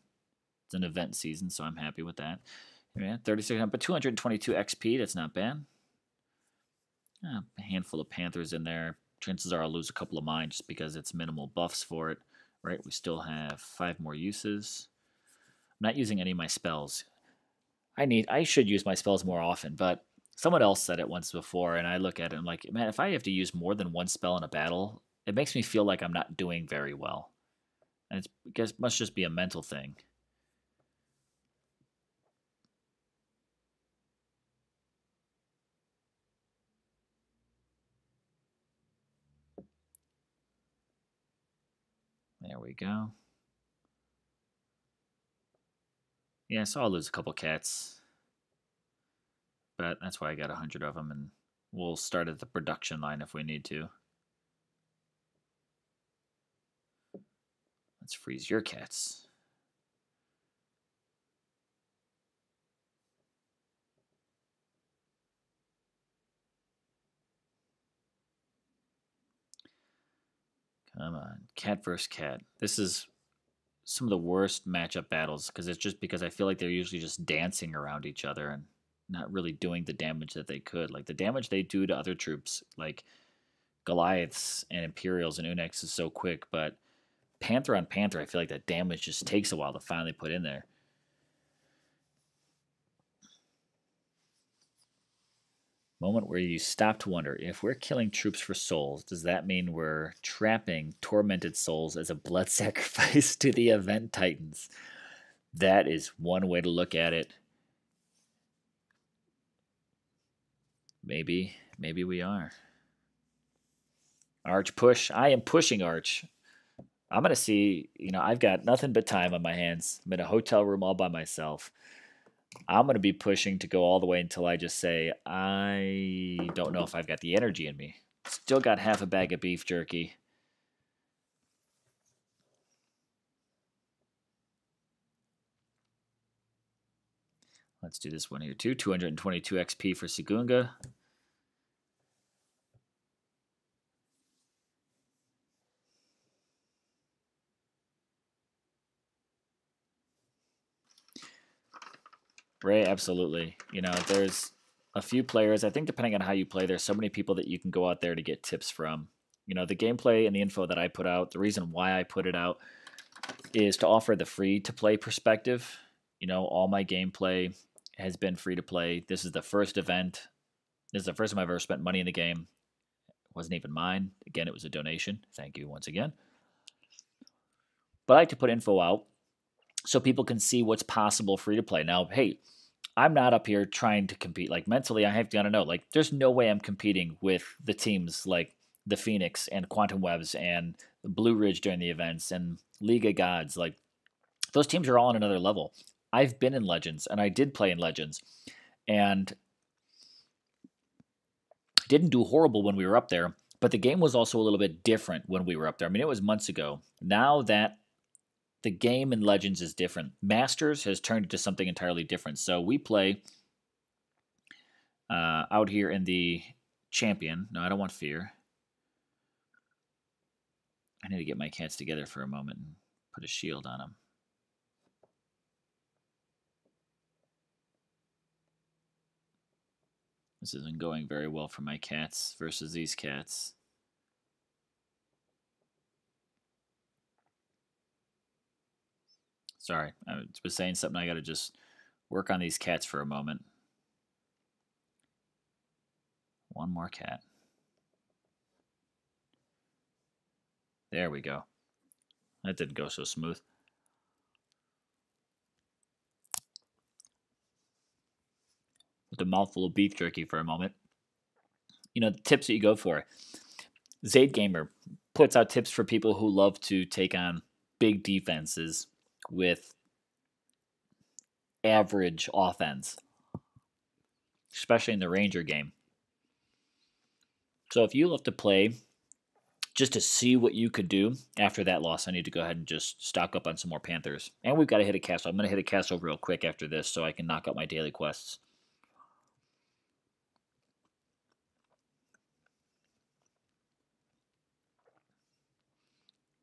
It's an event season, so I'm happy with that. Yeah, 3600, but 222 XP, that's not bad. A handful of Panthers in there. Chances are I'll lose a couple of mine just because it's minimal buffs for it. Right, we still have 5 more uses. I'm not using any of my spells. I should use my spells more often, but someone else said it once before, and I look at it and I'm like, man, if I have to use more than 1 spell in a battle, it makes me feel like I'm not doing very well. And it must just be a mental thing. There we go. Yeah, so I'll lose a couple cats. But that's why I got 100 of them, and we'll start at the production line if we need to. Let's freeze your cats. Come on, cat versus cat. This is some of the worst matchup battles because it's just because I feel like they're usually just dancing around each other, and not really doing the damage that they could. Like the damage they do to other troops, like Goliaths and Imperials and Unex is so quick, but Panther on Panther, I feel like that damage just takes a while to finally put in there. Moment where you stop to wonder, if we're killing troops for souls, does that mean we're trapping tormented souls as a blood sacrifice to the event titans? That is one way to look at it. Maybe we are. Arch push. I am pushing Arch. I'm going to see, I've got nothing but time on my hands. I'm in a hotel room all by myself. I'm going to be pushing to go all the way until I just say, I don't know if I've got the energy in me. Still got half a bag of beef jerky. Let's do this one here too. 222 XP for Sigunga. Ray, absolutely. There's a few players. I think depending on how you play, there's so many people that you can go out there to get tips from. The gameplay and the info that I put out, the reason why I put it out is to offer the free-to-play perspective. All my gameplay has been free-to-play. This is the first event. This is the first time I've ever spent money in the game. It wasn't even mine. Again, it was a donation. Thank you once again. But I like to put info out so people can see what's possible free-to-play. Now, hey, I'm not up here trying to compete. Like, mentally, I have to know. Like, there's no way I'm competing with the teams like the Phoenix and Quantum Webs and Blue Ridge during the events and League of Gods. Like, those teams are all on another level. I've been in Legends, and I did play in Legends, and didn't do horrible when we were up there, but the game was also a little bit different when we were up there. I mean, it was months ago. Now that the game in Legends is different, Masters has turned into something entirely different. So we play out here in the Champion. No, I don't want Fear. I need to get my cats together for a moment and put a shield on them. This isn't going very well for my cats versus these cats. Sorry, I was saying something. I got to just work on these cats for a moment. One more cat. There we go. That didn't go so smooth. With a mouthful of beef jerky for a moment. The tips that you go for. Zaid Gamer puts out tips for people who love to take on big defenses with average offense, especially in the Ranger game. So if you love to play just to see what you could do after that loss, I need to go ahead and just stock up on some more Panthers. And we've got to hit a castle. I'm going to hit a castle real quick after this so I can knock out my daily quests.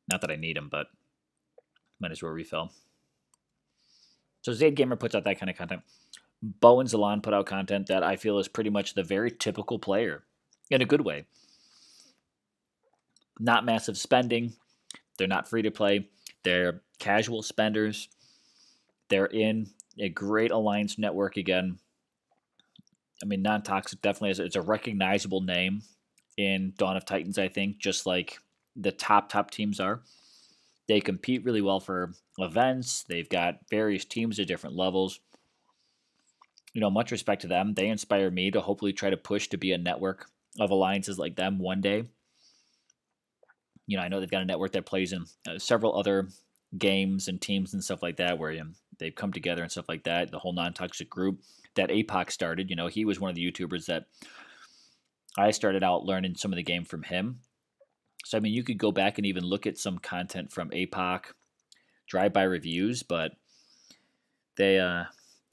Not that I need them, but might as well refill. So Zaid Gamer puts out that kind of content. Bo and Zalon put out content that I feel is pretty much the very typical player in a good way. Not massive spending. They're not free to play. They're casual spenders. They're in a great alliance network again. I mean, Non-Toxic definitely is. It's a recognizable name in Dawn of Titans, I think, just like the top teams are. They compete really well for events. They've got various teams at different levels. Much respect to them. They inspire me to hopefully try to push to be a network of alliances like them one day. I know they've got a network that plays in several other games and teams and stuff like that where they've come together and stuff like that. The whole Non-Toxic group that APOC started, he was one of the YouTubers that I started out learning some of the game from him. So, I mean, you could go back and even look at some content from APOC, drive-by reviews, but they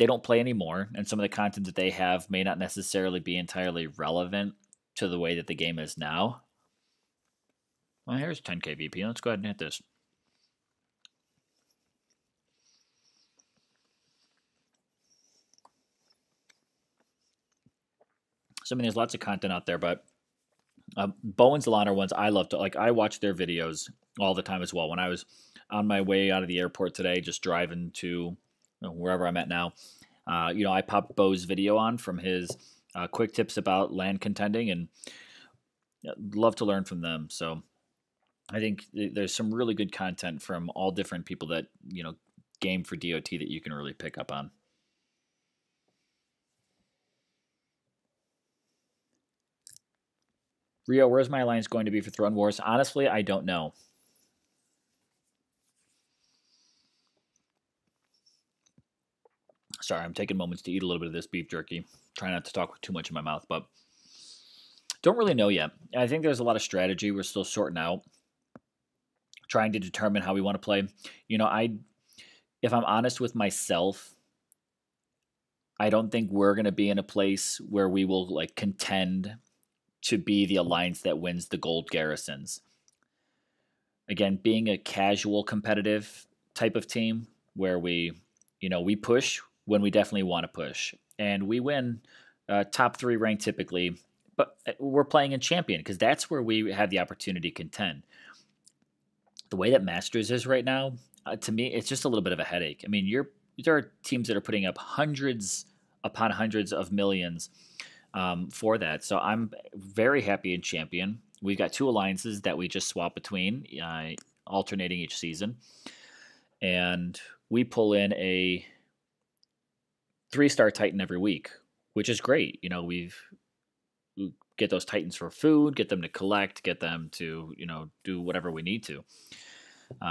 don't play anymore, and some of the content that they have may not necessarily be entirely relevant to the way that the game is now. Well, here's 10k VP. Let's go ahead and hit this. So I mean, there's lots of content out there, but Bowen's Lana ones I love to like. I watch their videos all the time as well. When I was on my way out of the airport today, just driving to wherever I'm at now, I popped Bo's video on from his quick tips about land contending, and love to learn from them. So I think there's some really good content from all different people that game for DOT that you can really pick up on. Rio, where's my alliance going to be for Throne Wars? Honestly, I don't know. Sorry, I'm taking moments to eat a little bit of this beef jerky. Try not to talk with too much in my mouth, but don't really know yet. I think there's a lot of strategy we're still sorting out, trying to determine how we want to play. If I'm honest with myself, I don't think we're going to be in a place where we will like contend to be the alliance that wins the gold garrisons. Again, being a casual competitive type of team where we push when we definitely want to push, and we win top 3 rank typically, but we're playing in champion because that's where we have the opportunity to contend. The way that Masters is right now, to me, it's just a little bit of a headache. I mean, there are teams that are putting up hundreds upon hundreds of millions for that. So I'm very happy in champion. We've got 2 alliances that we just swap between, alternating each season, and we pull in a 3-star Titan every week, which is great. We get those Titans for food, get them to collect, get them to do whatever we need to.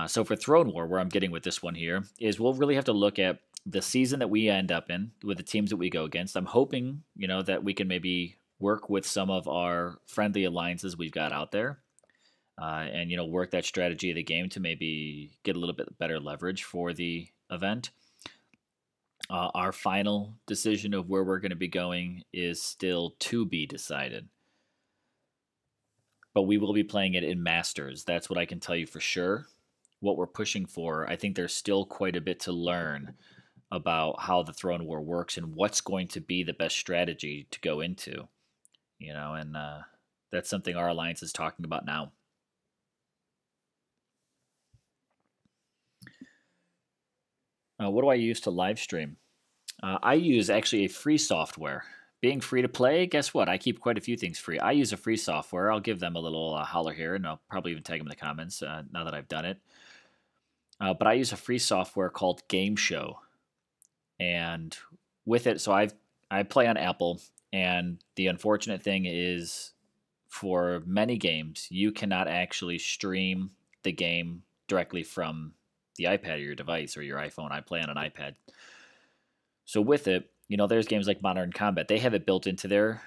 So for Throne War, where I'm getting with this one here is we'll really have to look at the season that we end up in with the teams that we go against. I'm hoping that we can maybe work with some of our friendly alliances we've got out there, and work that strategy of the game to maybe get a little bit better leverage for the event. Our final decision of where we're going to be going is still to be decided. But we will be playing it in Masters. That's what I can tell you for sure. What we're pushing for, I think there's still quite a bit to learn about how the Throne War works and what's going to be the best strategy to go into. And that's something our alliance is talking about now. What do I use to live stream? I use actually a free software. Being free to play, guess what? I keep quite a few things free. I use a free software. I'll give them a little holler here, and I'll probably even tag them in the comments now that I've done it. But I use a free software called Game Show. And with it, so I play on Apple, and the unfortunate thing is for many games, you cannot actually stream the game directly from the iPad or your device or your iPhone. I play on an iPad. So with it, there's games like Modern Combat. They have it built into their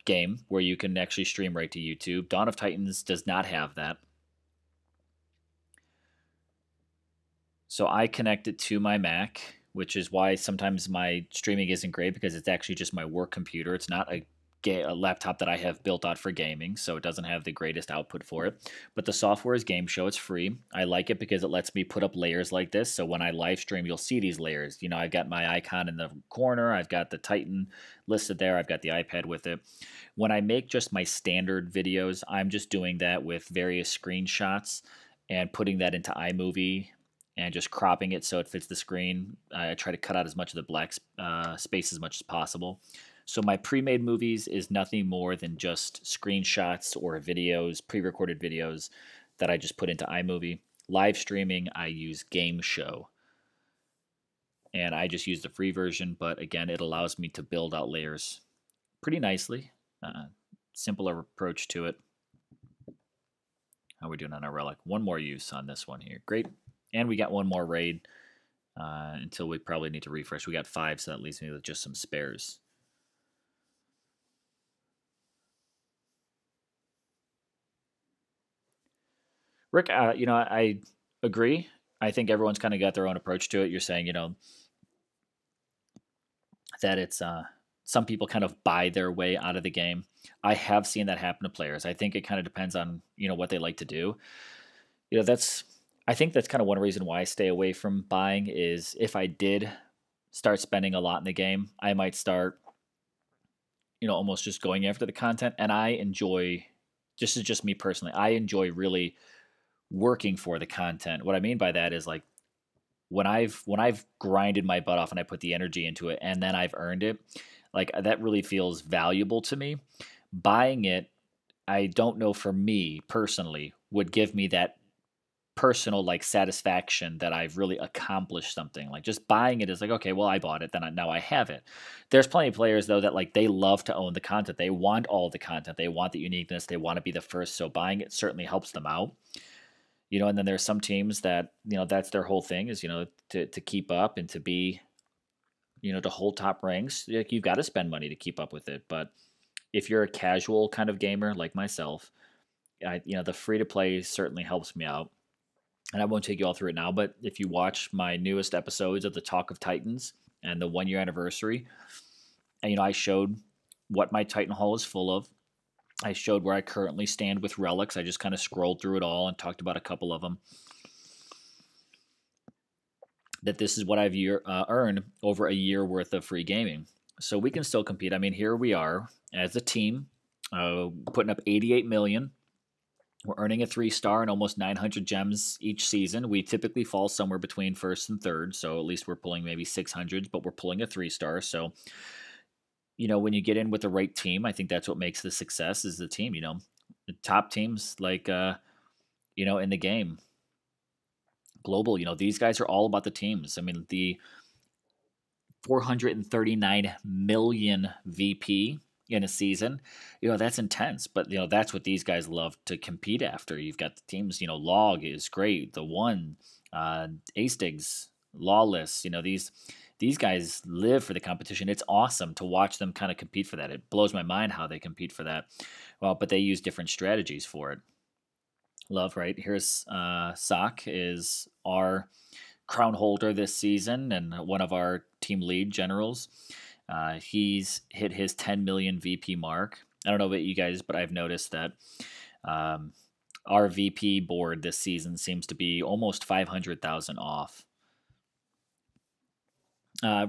game where you can actually stream right to YouTube. Dawn of Titans does not have that. So I connect it to my Mac, which is why sometimes my streaming isn't great because it's actually just my work computer. It's not a laptop that I have built out for gaming, so it doesn't have the greatest output for it. But the software is Game Show. It's free. I like it because it lets me put up layers like this. So when I live stream, you'll see these layers. I've got my icon in the corner. I've got the Titan listed there. I've got the iPad with it. When I make just my standard videos, I'm just doing that with various screenshots and putting that into iMovie and just cropping it so it fits the screen. I try to cut out as much of the black space as much as possible. So my pre-made movies is nothing more than just screenshots or videos, pre-recorded videos that I just put into iMovie. Live streaming, I use Game Show. And I just use the free version, but again, it allows me to build out layers pretty nicely. Simpler approach to it. How are we doing on our Relic? One more use on this one here. Great. And we got one more raid until we probably need to refresh. We got 5, so that leaves me with just some spares. Rick, I agree. I think everyone's kind of got their own approach to it. You're saying, that it's some people kind of buy their way out of the game. I have seen that happen to players. I think it kind of depends on, what they like to do. I think that's kind of one reason why I stay away from buying is if I did start spending a lot in the game, I might start, almost just going after the content. And I enjoy, this is just me personally, I enjoy really working for the content. What I mean by that is like when I've grinded my butt off and I put the energy into it and then I've earned it, like that really feels valuable to me. Buying it, I don't know, for me personally, would give me that personal like satisfaction that I've really accomplished something. Like just buying it is like, okay, well I bought it, then now I have it. There's plenty of players though that like they love to own the content. They want all the content. They want the uniqueness. They want to be the first. So buying it certainly helps them out. And then there's some teams that, that's their whole thing is, to keep up and to be, to hold top ranks. Like you've got to spend money to keep up with it. But if you're a casual kind of gamer like myself, the free to play certainly helps me out. And I won't take you all through it now, but if you watch my newest episodes of the Talk of Titans and the 1 year anniversary, and I showed what my Titan haul is full of. I showed where I currently stand with relics. I just kind of scrolled through it all and talked about a couple of them. That this is what I've earned over a year worth of free gaming. So we can still compete. I mean, here we are as a team, putting up 88 million. We're earning a 3-star and almost 900 gems each season. We typically fall somewhere between first and third, so at least we're pulling maybe 600s, but we're pulling a 3-star. So, when you get in with the right team, I think that's what makes the success is the team. The top teams like, in the game, global, these guys are all about the teams. I mean, the 439 million VP in a season, that's intense. But that's what these guys love to compete after. You've got the teams, Log is great, the One, Astigs, Lawless. These guys live for the competition. It's awesome to watch them kind of compete for that. It blows my mind how they compete for that. Well, but they use different strategies for it. Love, right? Here's Sock is our crown holder this season and one of our team lead generals. He's hit his 10 million VP mark. I don't know about you guys, but I've noticed that our VP board this season seems to be almost 500,000 off.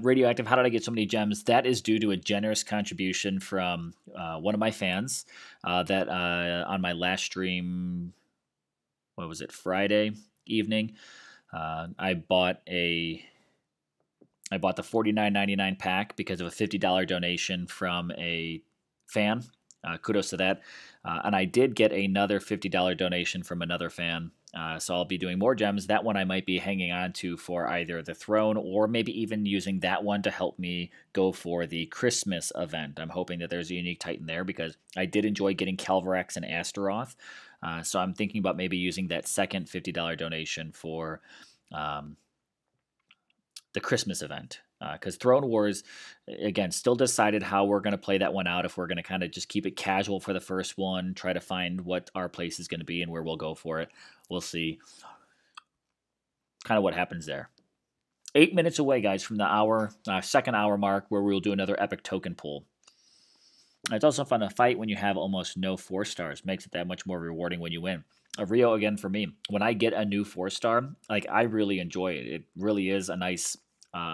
Radioactive, how did I get so many gems? That is due to a generous contribution from one of my fans that on my last stream, what was it, Friday evening, I bought the $49.99 pack because of a $50 donation from a fan. Kudos to that. And I did get another $50 donation from another fan. So I'll be doing more gems. That one I might be hanging on to for either the throne or maybe even using that one to help me go for the Christmas event. I'm hoping that there's a unique Titan there because I did enjoy getting Calvarax and Astaroth. So I'm thinking about maybe using that second $50 donation for the Christmas event. Because Throne Wars, again, still decided how we're going to play that one out. If we're going to kind of just keep it casual for the first one, try to find what our place is going to be and where we'll go for it. We'll see kind of what happens there. 8 minutes away, guys, from the second hour mark where we'll do another epic token pull. It's also fun to fight when you have almost no 4-stars. Makes it that much more rewarding when you win. A Rio again for me. When I get a new 4-star, like I really enjoy it. It really is a nice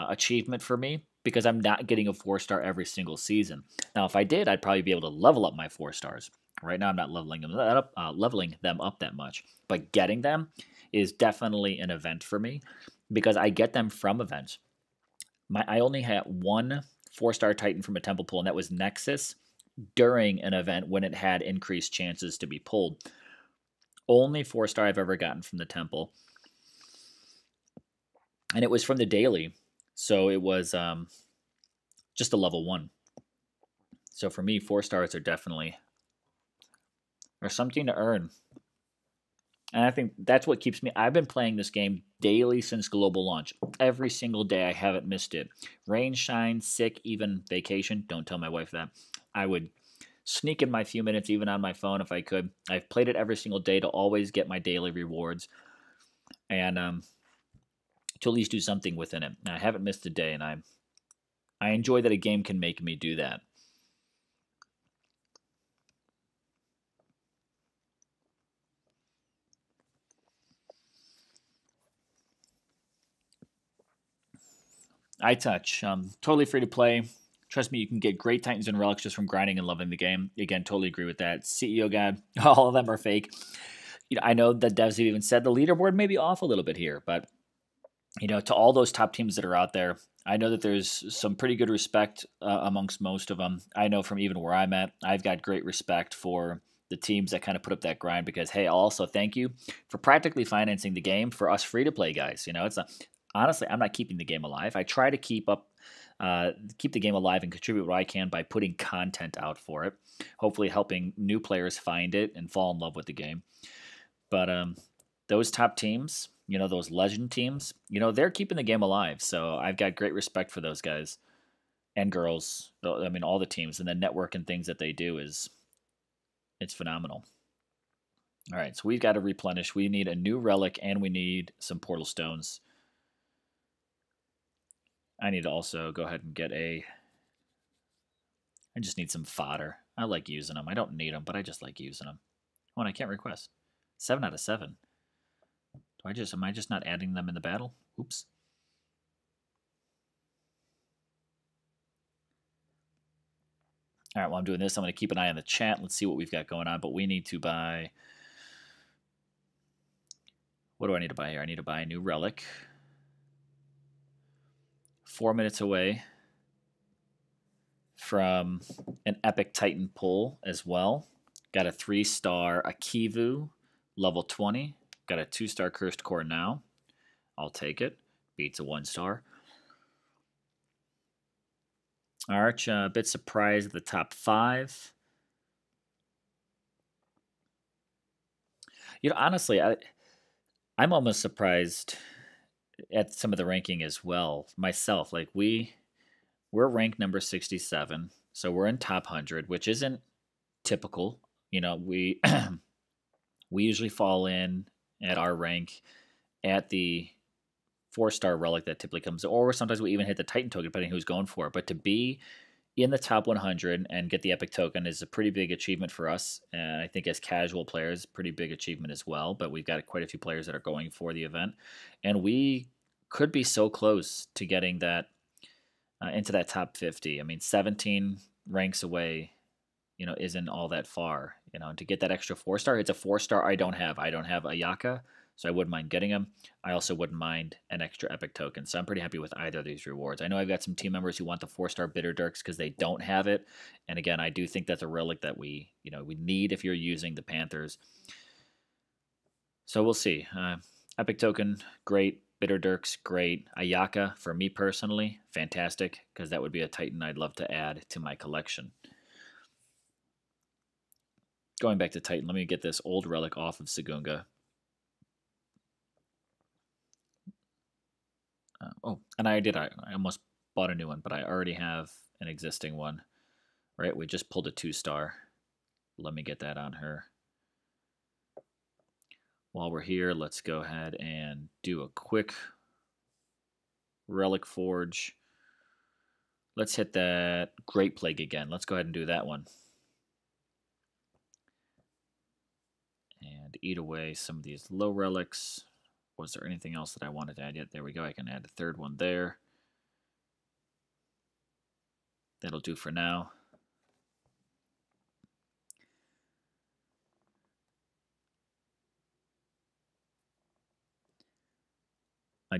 achievement for me because I'm not getting a 4-star every single season. Now, if I did, I'd probably be able to level up my 4-stars. Right now, I'm not leveling them up that much. But getting them is definitely an event for me because I get them from events. I only had one 4-star Titan from a temple pull, and that was Nexus during an event when it had increased chances to be pulled. Only 4-star I've ever gotten from the temple. And it was from the daily. So it was just a level 1. So for me, 4-stars are definitely something to earn. And I think that's what keeps me. I've been playing this game daily since global launch. Every single day, I haven't missed it. Rain, shine, sick, even vacation. Don't tell my wife that. I would sneak in my few minutes, even on my phone if I could. I've played it every single day to always get my daily rewards. And to at least do something within it. I haven't missed a day, and I enjoy that a game can make me do that. iTouch, totally free to play. Trust me, you can get great Titans and Relics just from grinding and loving the game. Again, totally agree with that. CEO God, all of them are fake. I know the devs have even said the leaderboard may be off a little bit here, but to all those top teams that are out there, I know that there's some pretty good respect amongst most of them. I know from even where I'm at, I've got great respect for the teams that kind of put up that grind because, hey, I'll also thank you for practically financing the game for us free to play guys. It's not, honestly, I'm not keeping the game alive. I try to keep the game alive and contribute what I can by putting content out for it, hopefully helping new players find it and fall in love with the game. But those top teams, those legend teams, they're keeping the game alive. So I've got great respect for those guys and girls. I mean, all the teams and the network and things that they do it's phenomenal. All right, so we've got to replenish. We need a new relic and we need some portal stones. I need to also go ahead and get I just need some fodder. I like using them. I don't need them, but I just like using them. Oh, and I can't request. 7 out of 7. Am I just not adding them in the battle? Oops. All right, while I'm doing this, I'm going to keep an eye on the chat. Let's see what we've got going on. But we need to buy... What do I need to buy here? I need to buy a new relic. 4 minutes away from an epic Titan pull as well. Got a 3-star Akivu, level 20. Got a 2-star Cursed Core now. I'll take it. Beats a 1-star. Arch, a bit surprised at the top 5. Honestly, I'm almost surprised at some of the ranking as well. Myself, like we're ranked number 67, so we're in top 100, which isn't typical. We we usually fall in at our rank at the 4-star relic that typically comes, or sometimes we even hit the Titan token, depending who's going for it. But to be in the top 100 and get the epic token is a pretty big achievement for us. And I think as casual players, pretty big achievement as well. But we've got quite a few players that are going for the event. And we could be so close to getting that into that top 50. I mean, 17 ranks away, isn't all that far. And to get that extra 4-star, it's a 4-star I don't have. I don't have Ayaka, so I wouldn't mind getting him. I also wouldn't mind an extra epic token. So I'm pretty happy with either of these rewards. I know I've got some team members who want the 4-star Bitter Dirks because they don't have it. And again, I do think that's a relic that we need if you're using the Panthers. So we'll see. Epic token, great. Bitter Dirks, great. Ayaka, for me personally, fantastic, because that would be a Titan I'd love to add to my collection. Going back to Titan, let me get this old relic off of Sagunga. And I almost bought a new one, but I already have an existing one. Right, we just pulled a 2-star. Let me get that on her. While we're here, let's go ahead and do a quick Relic Forge. Let's hit that Great Plague again. Let's go ahead and do that one. And eat away some of these low relics. Was there anything else that I wanted to add yet? There we go. I can add a 3rd one there. That'll do for now.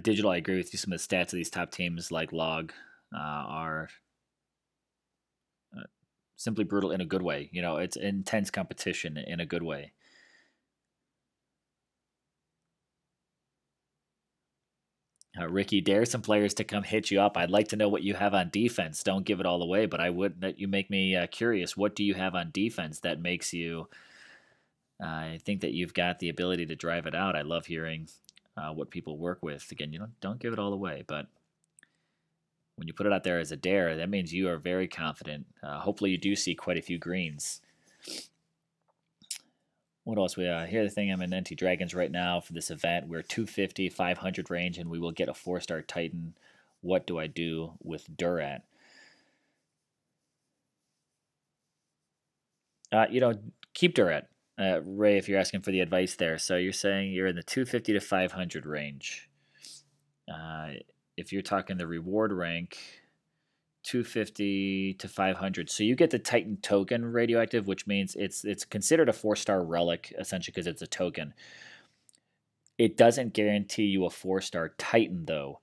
Digital, I agree with you. Some of the stats of these top teams like Log are simply brutal in a good way. It's intense competition in a good way. Ricky, dare some players to come hit you up. I'd like to know what you have on defense. Don't give it all away, but I would that you make me curious. What do you have on defense that makes you I think that you've got the ability to drive it out? I love hearing what people work with. Again, don't give it all away, but when you put it out there as a dare, that means you are very confident. Hopefully you do see quite a few greens. What else? Here the thing, I'm in NT Dragons right now for this event. We're 250, 500 range, and we will get a 4-star Titan. What do I do with Durat? Keep Durat. Ray, if you're asking for the advice there. So you're saying you're in the 250 to 500 range. If you're talking the reward rank, 250 to 500. So you get the Titan token radioactive, which means it's considered a 4-star relic essentially because it's a token. It doesn't guarantee you a 4-star Titan though.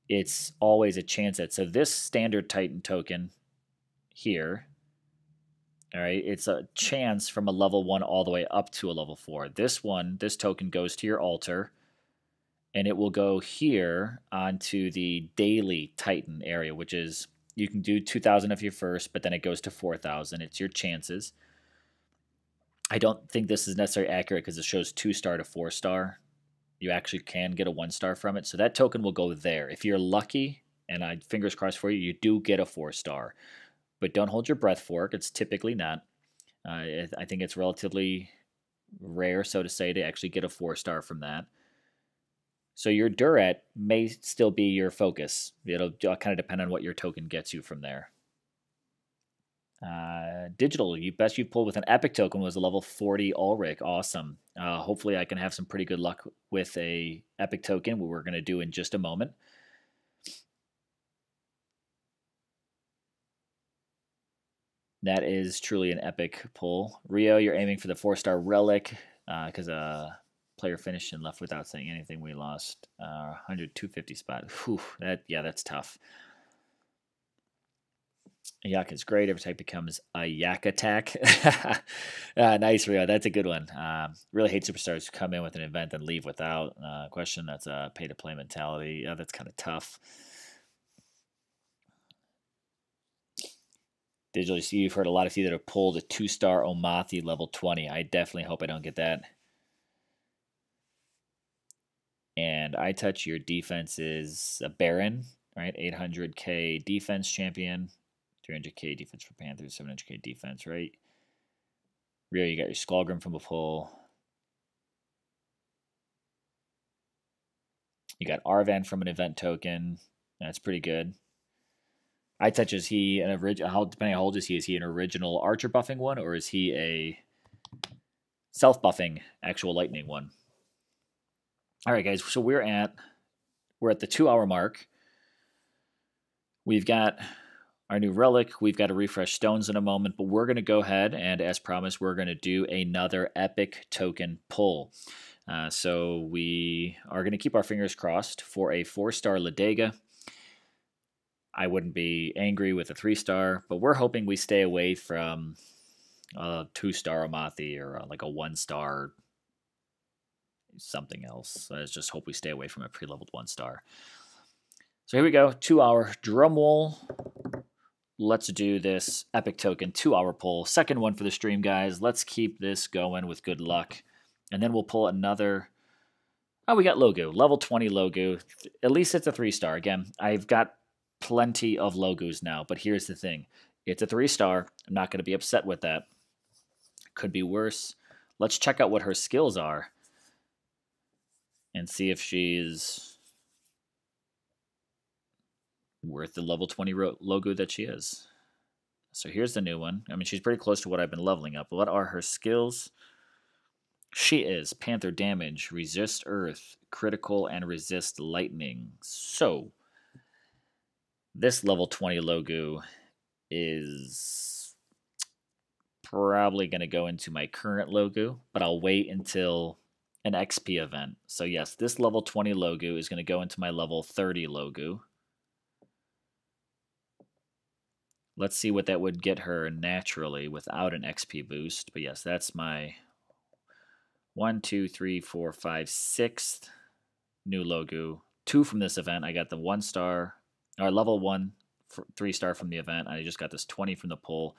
It's always a chance at. So this standard Titan token here, all right, it's a chance from a level 1 all the way up to a level 4. This token goes to your altar, and it will go here onto the daily Titan area, which is, you can do 2,000 if you're first, but then it goes to 4,000. It's your chances. I don't think this is necessarily accurate because it shows 2-star to 4-star. You actually can get a 1-star from it. So that token will go there. If you're lucky, and I fingers crossed for you, you do get a 4-star. But don't hold your breath for it. It's typically not. I think it's relatively rare, so to say, to actually get a 4-star from that. So your Durat may still be your focus. It'll kind of depend on what your token gets you from there. Digital, best you've pulled with an epic token was a level 40 Ulrich. Awesome. Hopefully I can have some pretty good luck with a epic token, what we're going to do in just a moment. That is truly an epic pull. Rio, you're aiming for the 4-star Relic because player finished and left without saying anything. We lost 100, 250 spot. Whew, that's tough. Yak is great. Every type becomes a Yak attack. Nice, Rio. That's a good one. Really hate superstars who come in with an event and leave without. Question. That's a pay-to-play mentality. Yeah, that's kind of tough. Digitally, see, you've heard a lot of you that have pulled a 2-star Omathi level 20. I definitely hope I don't get that. And I touch your defense is a Baron, right? 800k defense champion, 300k defense for Panthers, 700k defense, right? Rio, you got your Skullgrim from a pull. You got Arvan from an event token. That's pretty good. I touch, is he an original? Depending on how old is he an original archer buffing one, or is he a self buffing actual lightning one? All right, guys. So we're at the 2-hour mark. We've got our new relic. We've got to refresh stones in a moment, but we're going to go ahead and, as promised, we're going to do another epic token pull. So we are going to keep our fingers crossed for a 4-star Ladega. I wouldn't be angry with a 3-star, but we're hoping we stay away from a 2-star Amathi or like a 1-star something else. I just hope we stay away from a pre-leveled 1-star. So here we go, 2-hour drum roll. Let's do this epic token 2-hour pull. Second one for the stream, guys. Let's keep this going with good luck. And then we'll pull another. Oh, we got Logu, level 20 Logu. At least it's a 3-star. Again, I've got plenty of Logus now, but here's the thing. It's a 3-star. I'm not going to be upset with that. Could be worse. Let's check out what her skills are and see if she's worth the level 20 Logu that she is. So here's the new one. I mean, she's pretty close to what I've been leveling up. What are her skills? She is Panther damage, resist earth, critical, and resist lightning. So this level 20 Logu is probably going to go into my current Logu, but I'll wait until an XP event. So yes, this level 20 Logu is going to go into my level 30 Logu. Let's see what that would get her naturally without an XP boost. But yes, that's my 1, 2, 3, 4, 5, 6th new Logu. 2 from this event. I got the 1-star, or level 1 3-star from the event. I just got this 20 from the pull.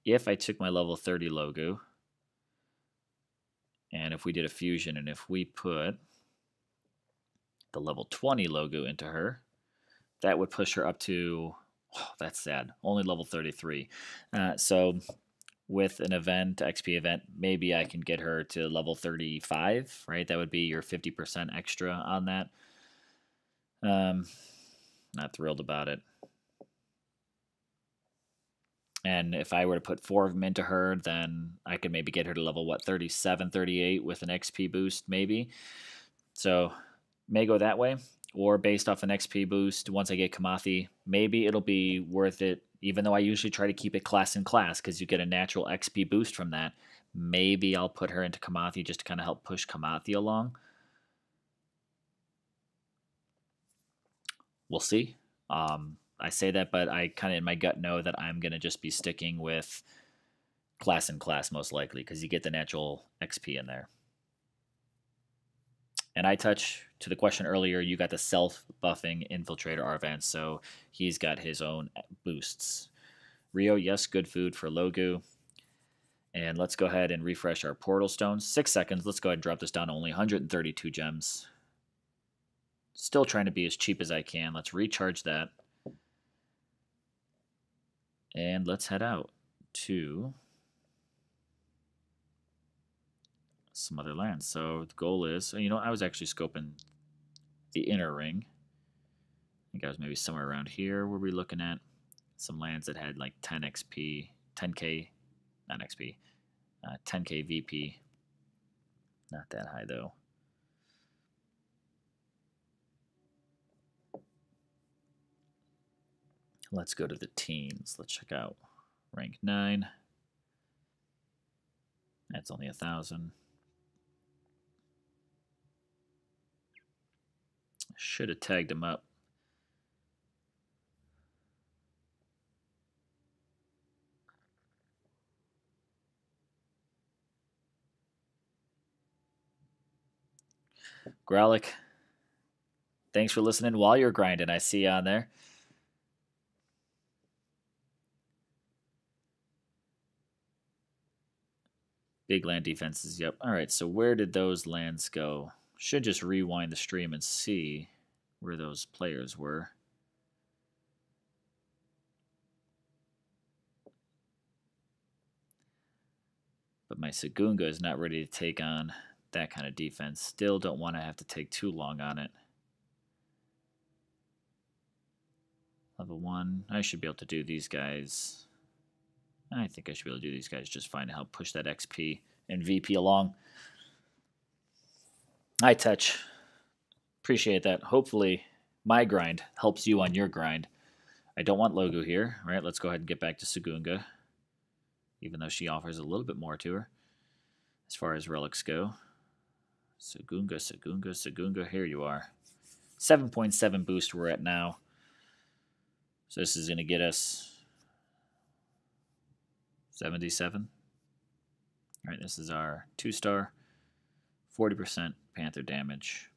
If I took my level 30 Logu, and if we did a fusion, and if we put the level 20 Logu into her, that would push her up to, oh, that's sad, only level 33. So with an event, XP event, maybe I can get her to level 35, right? That would be your 50% extra on that. Not thrilled about it. And if I were to put 4 of them into her, then I could maybe get her to level, 37, 38 with an XP boost, maybe. So may go that way. or based off an XP boost once I get Kamathi. Maybe it'll be worth it, even though I usually try to keep it class in class because you get a natural XP boost from that. Maybe I'll put her into Kamathi just to kind of help push Kamathi along. We'll see. I say that, but I kind of in my gut know that I'm going to just be sticking with class in class most likely because you get the natural XP in there. And I touch to the question earlier, you got the self-buffing Infiltrator Arvan, so he's got his own boosts. Rio, yes, good food for Logu. And let's go ahead and refresh our Portal Stones. 6 seconds. Let's go ahead and drop this down to only 132 gems. Still trying to be as cheap as I can. Let's recharge that. And let's head out to some other lands. So the goal is, I was actually scoping the inner ring. I think I was maybe somewhere around here. Were we looking at some lands that had like 10 XP, 10k, not XP, 10k VP. Not that high though. Let's go to the teens. Let's check out rank 9. That's only 1,000. Should have tagged him up. Gralic, thanks for listening while you're grinding. I see you on there. Big land defenses, yep. All right, so where did those lands go? Should just rewind the stream and see where those players were. But my Sagunga is not ready to take on that kind of defense. Still don't want to have to take too long on it. Level 1. I should be able to do these guys. I think I should be able to do these guys just fine to help push that XP and VP along. Hi, Touch. Appreciate that. Hopefully my grind helps you on your grind. I don't want Logu here. All right, let's go ahead and get back to Sagunga, even though she offers a little bit more to her as far as relics go. Sagunga, Sagunga, Sagunga. Here you are. 7.7 boost we're at now. So this is going to get us 77. All right, this is our 2-star, 40% Panther damage.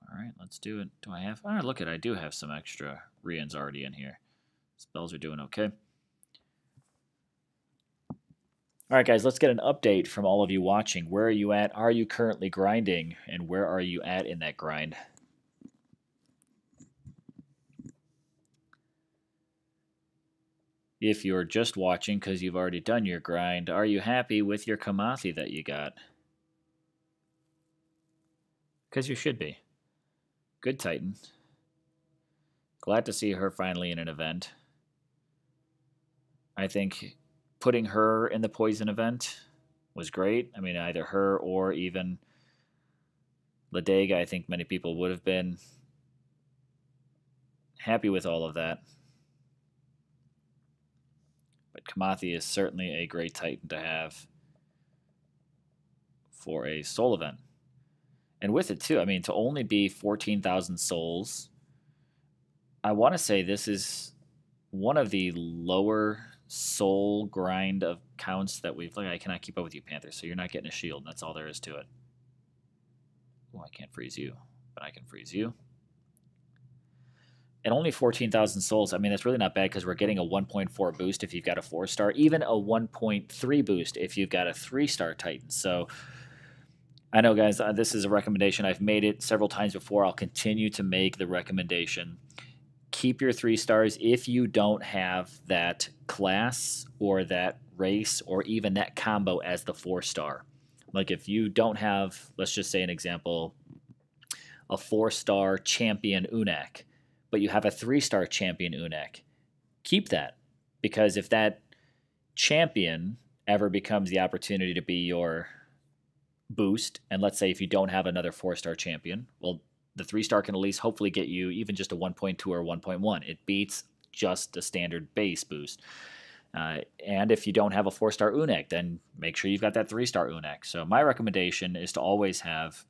All right, let's do it. Do I have? Oh, look at I do have some extra Rians already in here. Spells are doing okay. All right, guys, let's get an update from all of you watching. Where are you at? Are you currently grinding? And where are you at in that grind? If you're just watching because you've already done your grind, are you happy with your Kamathi that you got? Because you should be. Good Titan. Glad to see her finally in an event. I think putting her in the poison event was great. I mean, either her or even Ladega, I think many people would have been happy with all of that. But Kamathi is certainly a great Titan to have for a soul event. And with it, too, I mean, to only be 14,000 souls, I want to say this is one of the lower soul grind of counts that we've... Look, I cannot keep up with you, Panther, so you're not getting a shield. That's all there is to it. Oh, I can't freeze you, but I can freeze you. And only 14,000 souls. I mean, that's really not bad because we're getting a 1.4 boost if you've got a 4-star, even a 1.3 boost if you've got a 3-star Titan. So I know, guys, this is a recommendation. I've made it several times before. I'll continue to make the recommendation. Keep your 3 stars if you don't have that class or that race or even that combo as the 4-star. Like if you don't have, let's just say an example, a 4-star champion Unak, but you have a 3-star champion Unak, keep that. Because if that champion ever becomes the opportunity to be your boost, and let's say if you don't have another 4-star champion, well, the 3-star can at least hopefully get you even just a 1.2 or 1.1. It beats just a standard base boost. And if you don't have a 4-star Unek, then make sure you've got that 3-star Unek. So my recommendation is to always have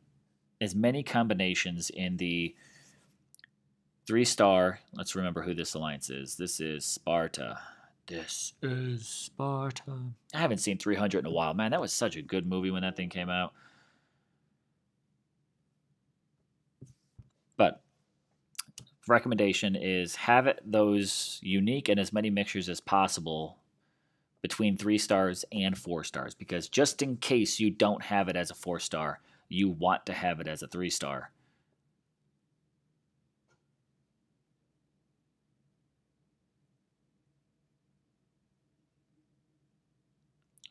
as many combinations in the 3-star. Let's remember who this alliance is. This is Sparta. This is Sparta. I haven't seen 300 in a while. Man, that was such a good movie when that thing came out. But recommendation is have it those unique and as many mixtures as possible between 3 stars and 4 stars, because just in case you don't have it as a 4-star, you want to have it as a 3-star.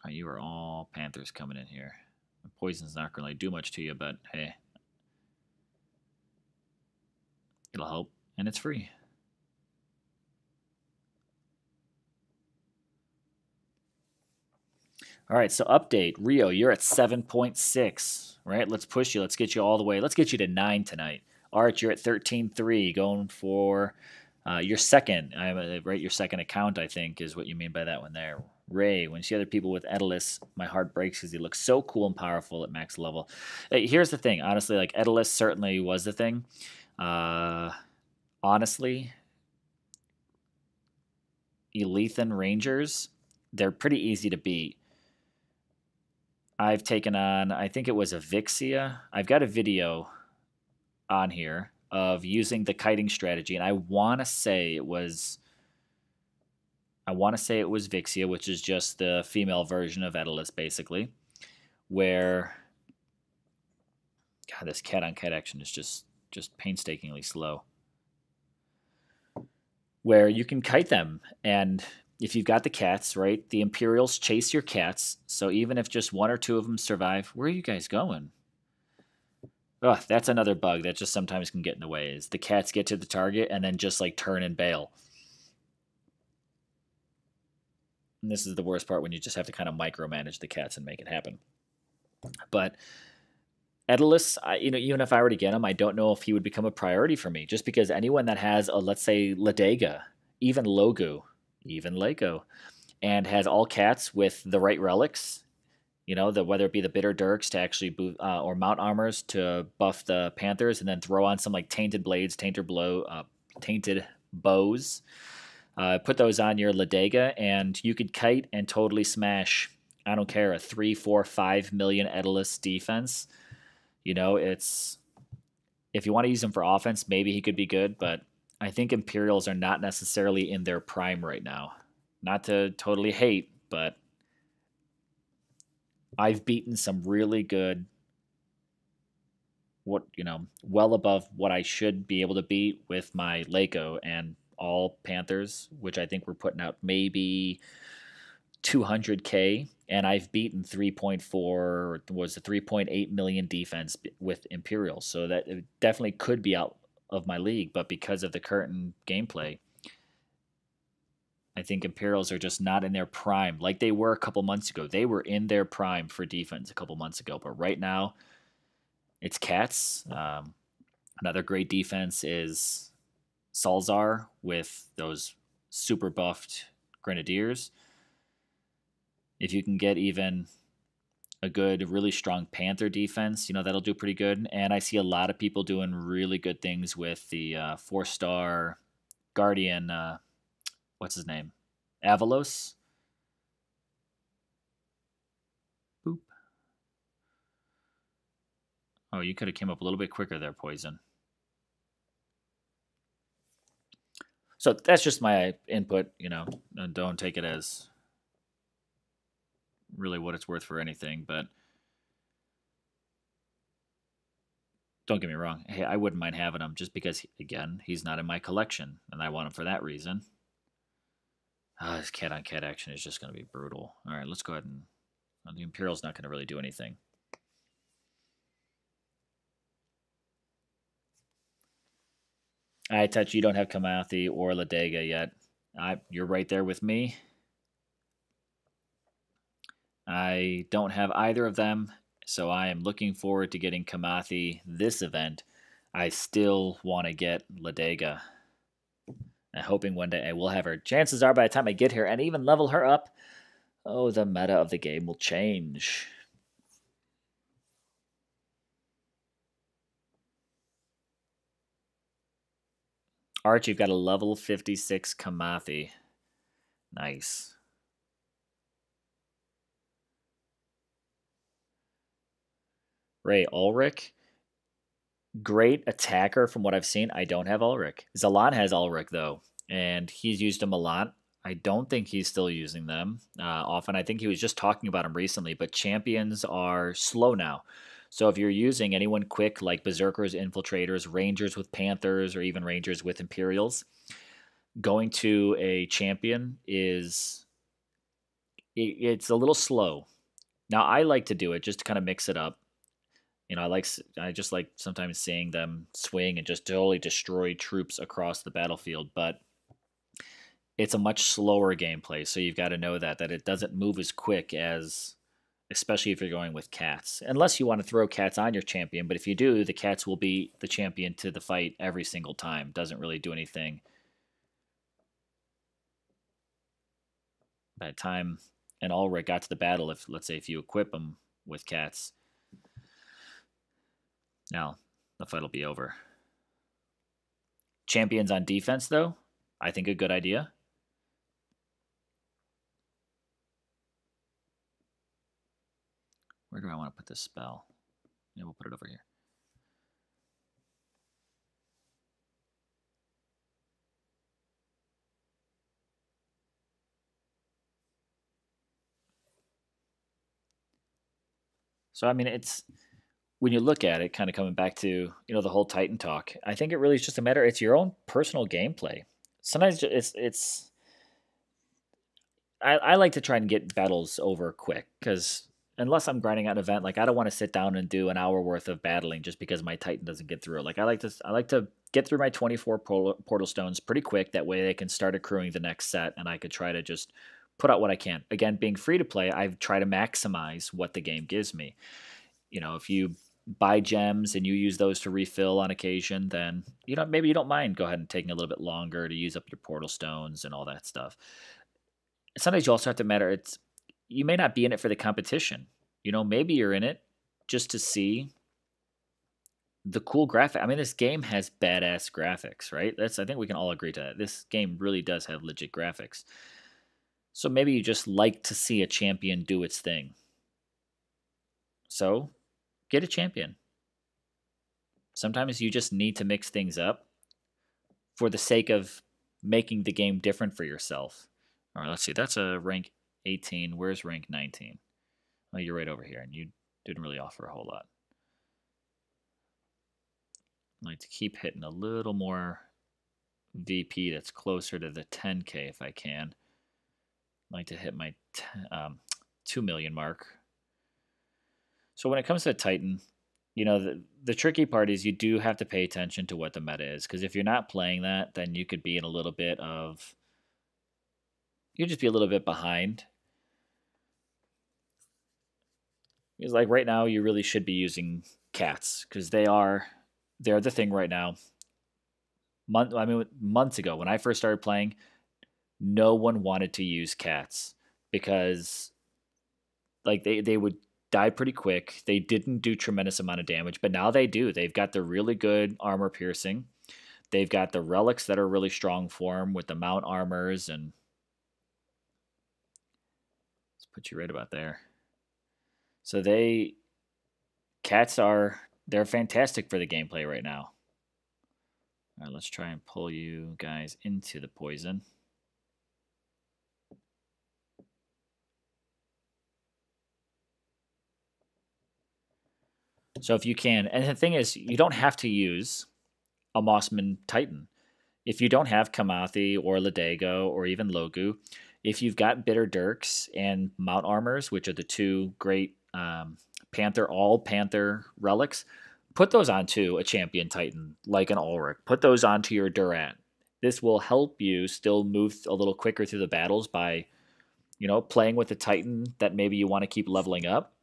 Oh, you are all Panthers coming in here. Poison's not going to do much to you, but hey, it'll help, and it's free. All right, so update. Rio, you're at 7.6, right? Let's push you. Let's get you all the way. Let's get you to 9 tonight. Arch, you're at 13.3, going for your second, right? Your second account, I think, is what you mean by that one there. Ray, when you see other people with Edalus, my heart breaks because he looks so cool and powerful at max level. Here's the thing, honestly, like Edalus certainly was the thing. Honestly, Elethan Rangers, they're pretty easy to beat. I've taken on, I think it was a Vixia. I've got a video on here of using the kiting strategy, and I want to say it was Vixia, which is just the female version of Edalus, basically, where God, this cat-on-cat action is just painstakingly slow. Where you can kite them, and if you've got the cats, right, the Imperials chase your cats, so even if just 1 or 2 of them survive, where are you guys going? Oh, that's another bug that just sometimes can get in the way, is the cats get to the target and then just like turn and bail. And this is the worst part, when you just have to kind of micromanage the cats and make it happen. But Edalus, even if I were to get him, I don't know if he would become a priority for me, just because anyone that has a, let's say, Ladega, even Logu, even Lego, and has all cats with the right relics, whether it be the Bitter Dirks to actually boot, or Mount Armors to buff the Panthers, and then throw on some like Tainted Blades, Tainted Bows, put those on your Ladega, and you could kite and totally smash, I don't care, a 3, 4, 5 million Edalus defense. It's, if you want to use him for offense, maybe he could be good, but I think Imperials are not necessarily in their prime right now. Not to totally hate, but I've beaten some really good, well above what I should be able to beat with my Lako and all Panthers, which I think we're putting out maybe 200K, and I've beaten 3.8 million defense with Imperials, so that it definitely could be out of my league, but because of the current gameplay, I think Imperials are just not in their prime like they were a couple months ago. They were in their prime for defense a couple months ago, but right now it's cats. Another great defense is Salzar with those super buffed Grenadiers. If you can get even a good, really strong Panther defense, that'll do pretty good. And I see a lot of people doing really good things with the 4-star Guardian, what's his name? Avalos? Boop. Oh, you could have came up a little bit quicker there, Poison. So that's just my input, and don't take it as really what it's worth for anything, but don't get me wrong. Hey, I wouldn't mind having him just because, again, he's not in my collection, and I want him for that reason. This cat-on-cat action is just going to be brutal. All right, let's go ahead and... the Imperial's not going to really do anything. I touch, you don't have Kamathi or Ladega yet. You're right there with me. I don't have either of them, so I am looking forward to getting Kamathi this event. I still want to get Ladega. And hoping one day I will have her. Chances are by the time I get here and even level her up, oh, the meta of the game will change. Arch, you've got a level 56 Kamathi. Nice. Ray Ulrich. Great attacker from what I've seen. I don't have Ulrich. Zalan has Ulrich, though, and he's used them a lot. I don't think he's still using them often. I think he was just talking about them recently, but champions are slow now. So if you're using anyone quick like Berserkers, Infiltrators, Rangers with Panthers, or even Rangers with Imperials, going to a champion it's a little slow. Now I like to do it just to kind of mix it up. I just like sometimes seeing them swing and just totally destroy troops across the battlefield, but it's a much slower gameplay, so you've got to know that it doesn't move as quick as, especially if you're going with cats. Unless you want to throw cats on your champion, but if you do, the cats will beat the champion to the fight every single time. Doesn't really do anything. By the time an Ulrich got to the battle, if let's say if you equip them with cats, now the fight will be over. Champions on defense, though, I think a good idea. Where do I want to put this spell? Yeah, we'll put it over here. So, I mean, it's when you look at it, kind of coming back to, the whole Titan talk, I think it really is just a matter, it's your own personal gameplay. Sometimes I like to try and get battles over quick because unless I'm grinding out an event, like I don't want to sit down and do an hour worth of battling just because my Titan doesn't get through. Like I like to get through my 24 portal stones pretty quick. That way they can start accruing the next set, and I could try to just put out what I can. Again, being free to play, I try to maximize what the game gives me. If you buy gems and you use those to refill on occasion, then maybe you don't mind go ahead and taking a little bit longer to use up your portal stones and all that stuff. Sometimes you also have to matter. You may not be in it for the competition. Maybe you're in it just to see the cool graphic. I mean, this game has badass graphics, right? I think we can all agree to that. This game really does have legit graphics. So maybe you just like to see a champion do its thing. So get a champion. Sometimes you just need to mix things up for the sake of making the game different for yourself. All right, let's see. That's a rank 18. Where's rank 19? Oh, you're right over here, and you didn't really offer a whole lot. I'd like to keep hitting a little more VP that's closer to the 10K if I can. I'd like to hit my 2 million mark. So when it comes to Titan, the tricky part is you do have to pay attention to what the meta is, because if you're not playing that, then you could be in a little bit of... You'd just be a little bit behind. Because like right now, you really should be using cats, because they're the thing right now. Months ago, when I first started playing, no one wanted to use cats because like they would die pretty quick. They didn't do tremendous amount of damage, but now they do. They've got the really good armor piercing. They've got the relics that are really strong for them with the mount armors, and let's put you right about there. So they're fantastic for the gameplay right now. All right, let's try and pull you guys into the poison. So if you can, and the thing is, you don't have to use a Mossman Titan. If you don't have Kamathi or Ladego or even Logu, if you've got Bitter Dirks and Mount Armors, which are the two great all Panther relics, put those onto a champion Titan like an Ulrich. Put those onto your Durant. This will help you still move a little quicker through the battles by, playing with the Titan that maybe you want to keep leveling up,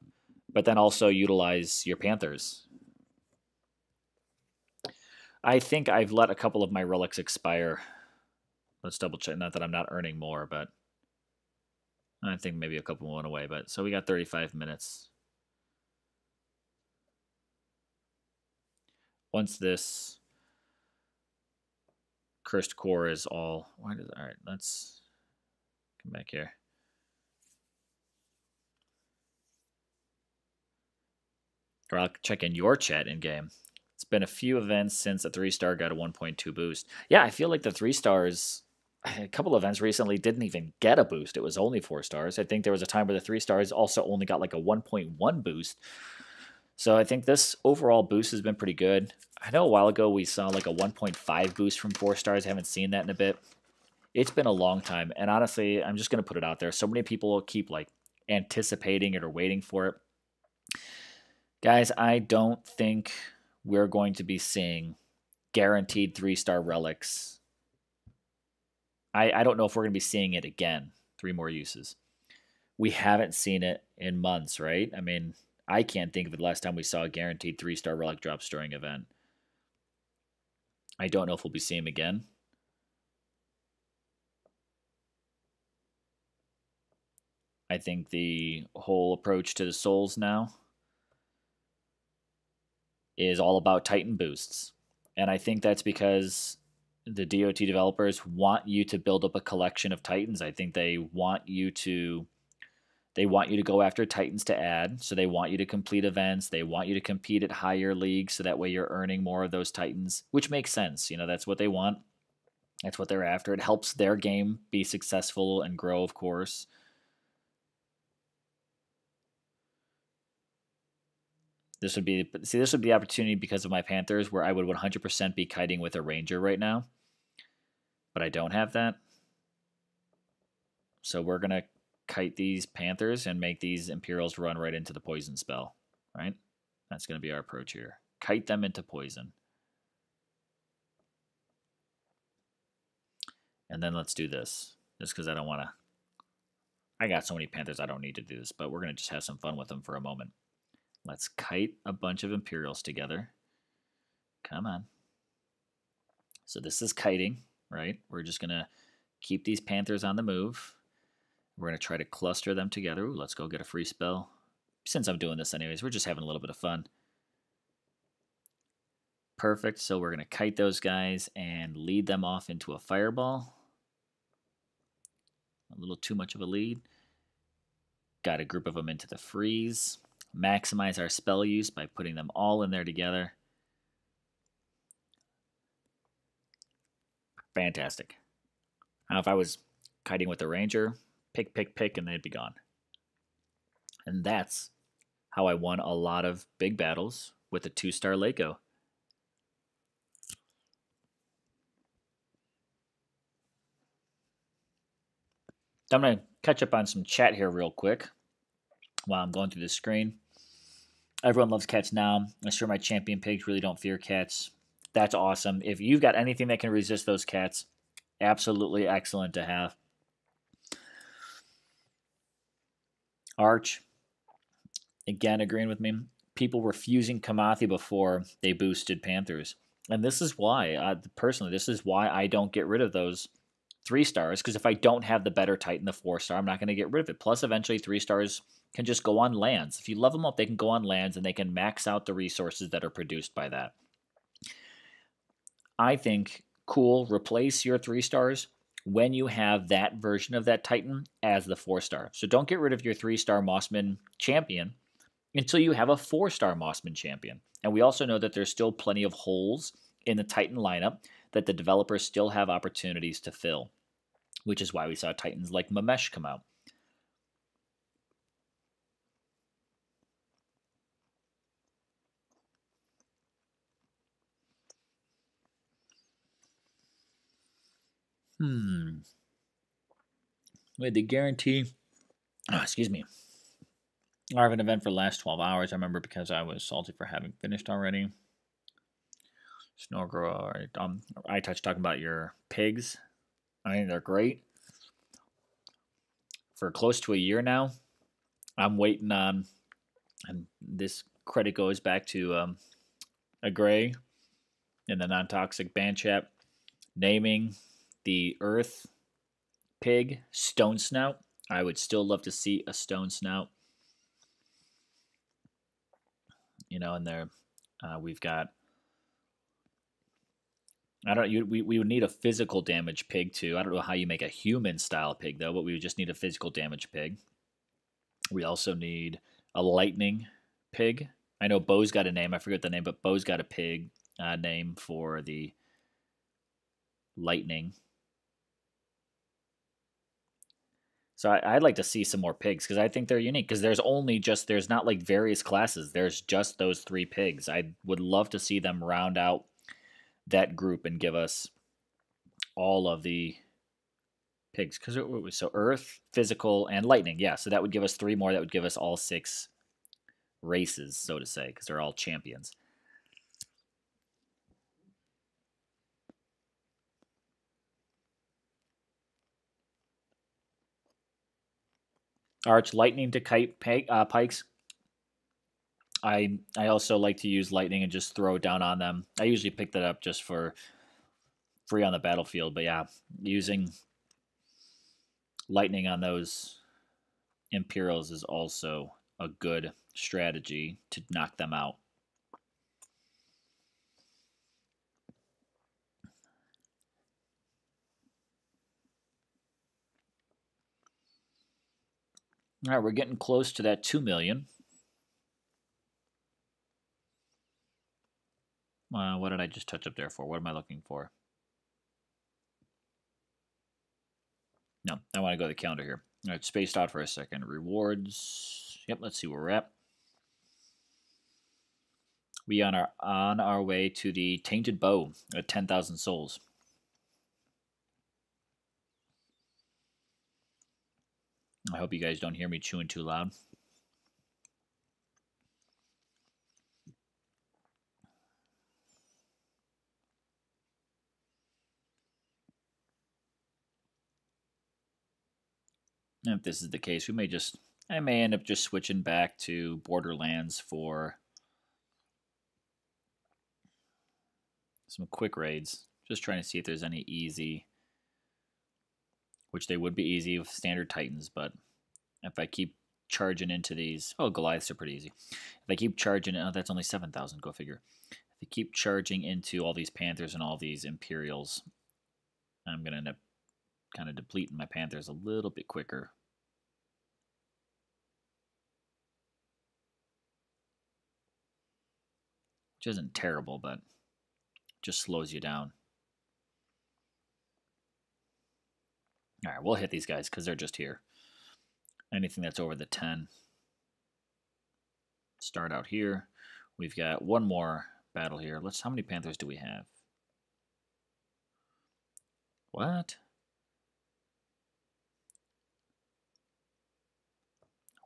but then also utilize your Panthers. I think I've let a couple of my relics expire. Let's double check. Not that I'm not earning more, but I think maybe a couple went away. But so we got 35 minutes. Once this cursed core is all, all right, let's come back here. Or I'll check in your chat in game. It's been a few events since a 3-star got a 1.2 boost. Yeah, I feel like the 3 stars, a couple of events recently didn't even get a boost. It was only 4 stars. I think there was a time where the 3 stars also only got like a 1.1 boost. So I think this overall boost has been pretty good. I know a while ago we saw like a 1.5 boost from 4 stars. I haven't seen that in a bit. It's been a long time. And honestly, I'm just going to put it out there. So many people keep like anticipating it or waiting for it. Guys, I don't think we're going to be seeing guaranteed 3-star relics. I don't know if we're going to be seeing it again. 3 more uses. We haven't seen it in months, right? I mean, I can't think of the last time we saw a guaranteed 3-star relic drops during an event. I don't know if we'll be seeing them again. I think the whole approach to the souls now is all about Titan boosts. And I think that's because the DOT developers want you to build up a collection of Titans. I think they want you to go after Titans to add. So they want you to complete events. They want you to compete at higher leagues so that way you're earning more of those Titans, which makes sense. You know, that's what they want. That's what they're after. It helps their game be successful and grow, of course. This would be the opportunity because of my Panthers where I would 100% be kiting with a Ranger right now. But I don't have that. So we're going to kite these Panthers and make these Imperials run right into the poison spell. Right? That's going to be our approach here. Kite them into poison. And then let's do this. Just because I don't want to... I got so many Panthers I don't need to do this. But we're going to just have some fun with them for a moment. Let's kite a bunch of Imperials together. Come on. So this is kiting, right? We're just going to keep these Panthers on the move. We're going to try to cluster them together. Ooh, let's go get a free spell. Since I'm doing this anyways, we're just having a little bit of fun. Perfect. So we're going to kite those guys and lead them off into a fireball. A little too much of a lead. Got a group of them into the freeze. Maximize our spell use by putting them all in there together. Fantastic. Now, if I was kiting with a Ranger, pick, and they'd be gone. And that's how I won a lot of big battles with a 2-star Lako. I'm going to catch up on some chat here real quick while I'm going through the screen. Everyone loves cats now. I'm sure my champion pigs really don't fear cats. That's awesome. If you've got anything that can resist those cats, absolutely excellent to have. Arch, again, agreeing with me. People were fusing Kamathi before they boosted Panthers. And this is why, personally, this is why I don't get rid of those 3 stars. Because if I don't have the better Titan, the 4-star, I'm not going to get rid of it. Plus, eventually, 3 stars can just go on lands. If you level them up, they can go on lands and they can max out the resources that are produced by that. I think, cool, replace your 3 stars when you have that version of that Titan as the 4-star. So don't get rid of your 3-star Mossman champion until you have a 4-star Mossman champion. And we also know that there's still plenty of holes in the Titan lineup that the developers still have opportunities to fill, which is why we saw Titans like Mamesh come out. We had the guarantee. Excuse me. I have an event for the last 12 hours. I remember because I was salty for having finished already. Snowgirl, I touched talking about your pigs. I think they're great. For close to a year now, I'm waiting on, and this credit goes back to a Gray in the non-toxic band chat, naming the Earth pig Stone Snout. I would still love to see a Stone Snout. You know, and there we've got. I don't. We would need a physical damage pig too. I don't know how you make a human style pig though, but we would just need a physical damage pig. We also need a lightning pig. I know Bo's got a name. I forget the name, but Bo's got a pig name for the lightning. So I'd like to see some more pigs because I think they're unique. Because there's not like various classes. There's just those 3 pigs. I would love to see them round out that group and give us all of the pigs. Because so Earth, Physical, and Lightning. Yeah, so that would give us 3 more. That would give us all 6 races, so to say, because they're all champions. Arch Lightning to kite pikes. I also like to use lightning and just throw it down on them. I usually pick that up just for free on the battlefield, but yeah, using lightning on those Imperials is also a good strategy to knock them out. All right, we're getting close to that 2 million. What did I just touch up there for? What am I looking for? No, I want to go to the calendar here. All right, spaced out for a second. Rewards. Yep, let's see where we're at. We are on our way to the Tainted Bow at 10,000 souls. I hope you guys don't hear me chewing too loud. And if this is the case, I may end up just switching back to Borderlands for some quick raids. Just trying to see if there's any easy, which they would be easy with standard Titans, but if I keep charging into these, Goliaths are pretty easy. If I keep charging, that's only 7,000, go figure. If I keep charging into all these Panthers and all these Imperials, I'm going to end up kind of depleting my Panthers a little bit quicker. Which isn't terrible, but just slows you down. All right, we'll hit these guys because they're just here. Anything that's over the 10. Start out here. We've got one more battle here. How many Panthers do we have? What?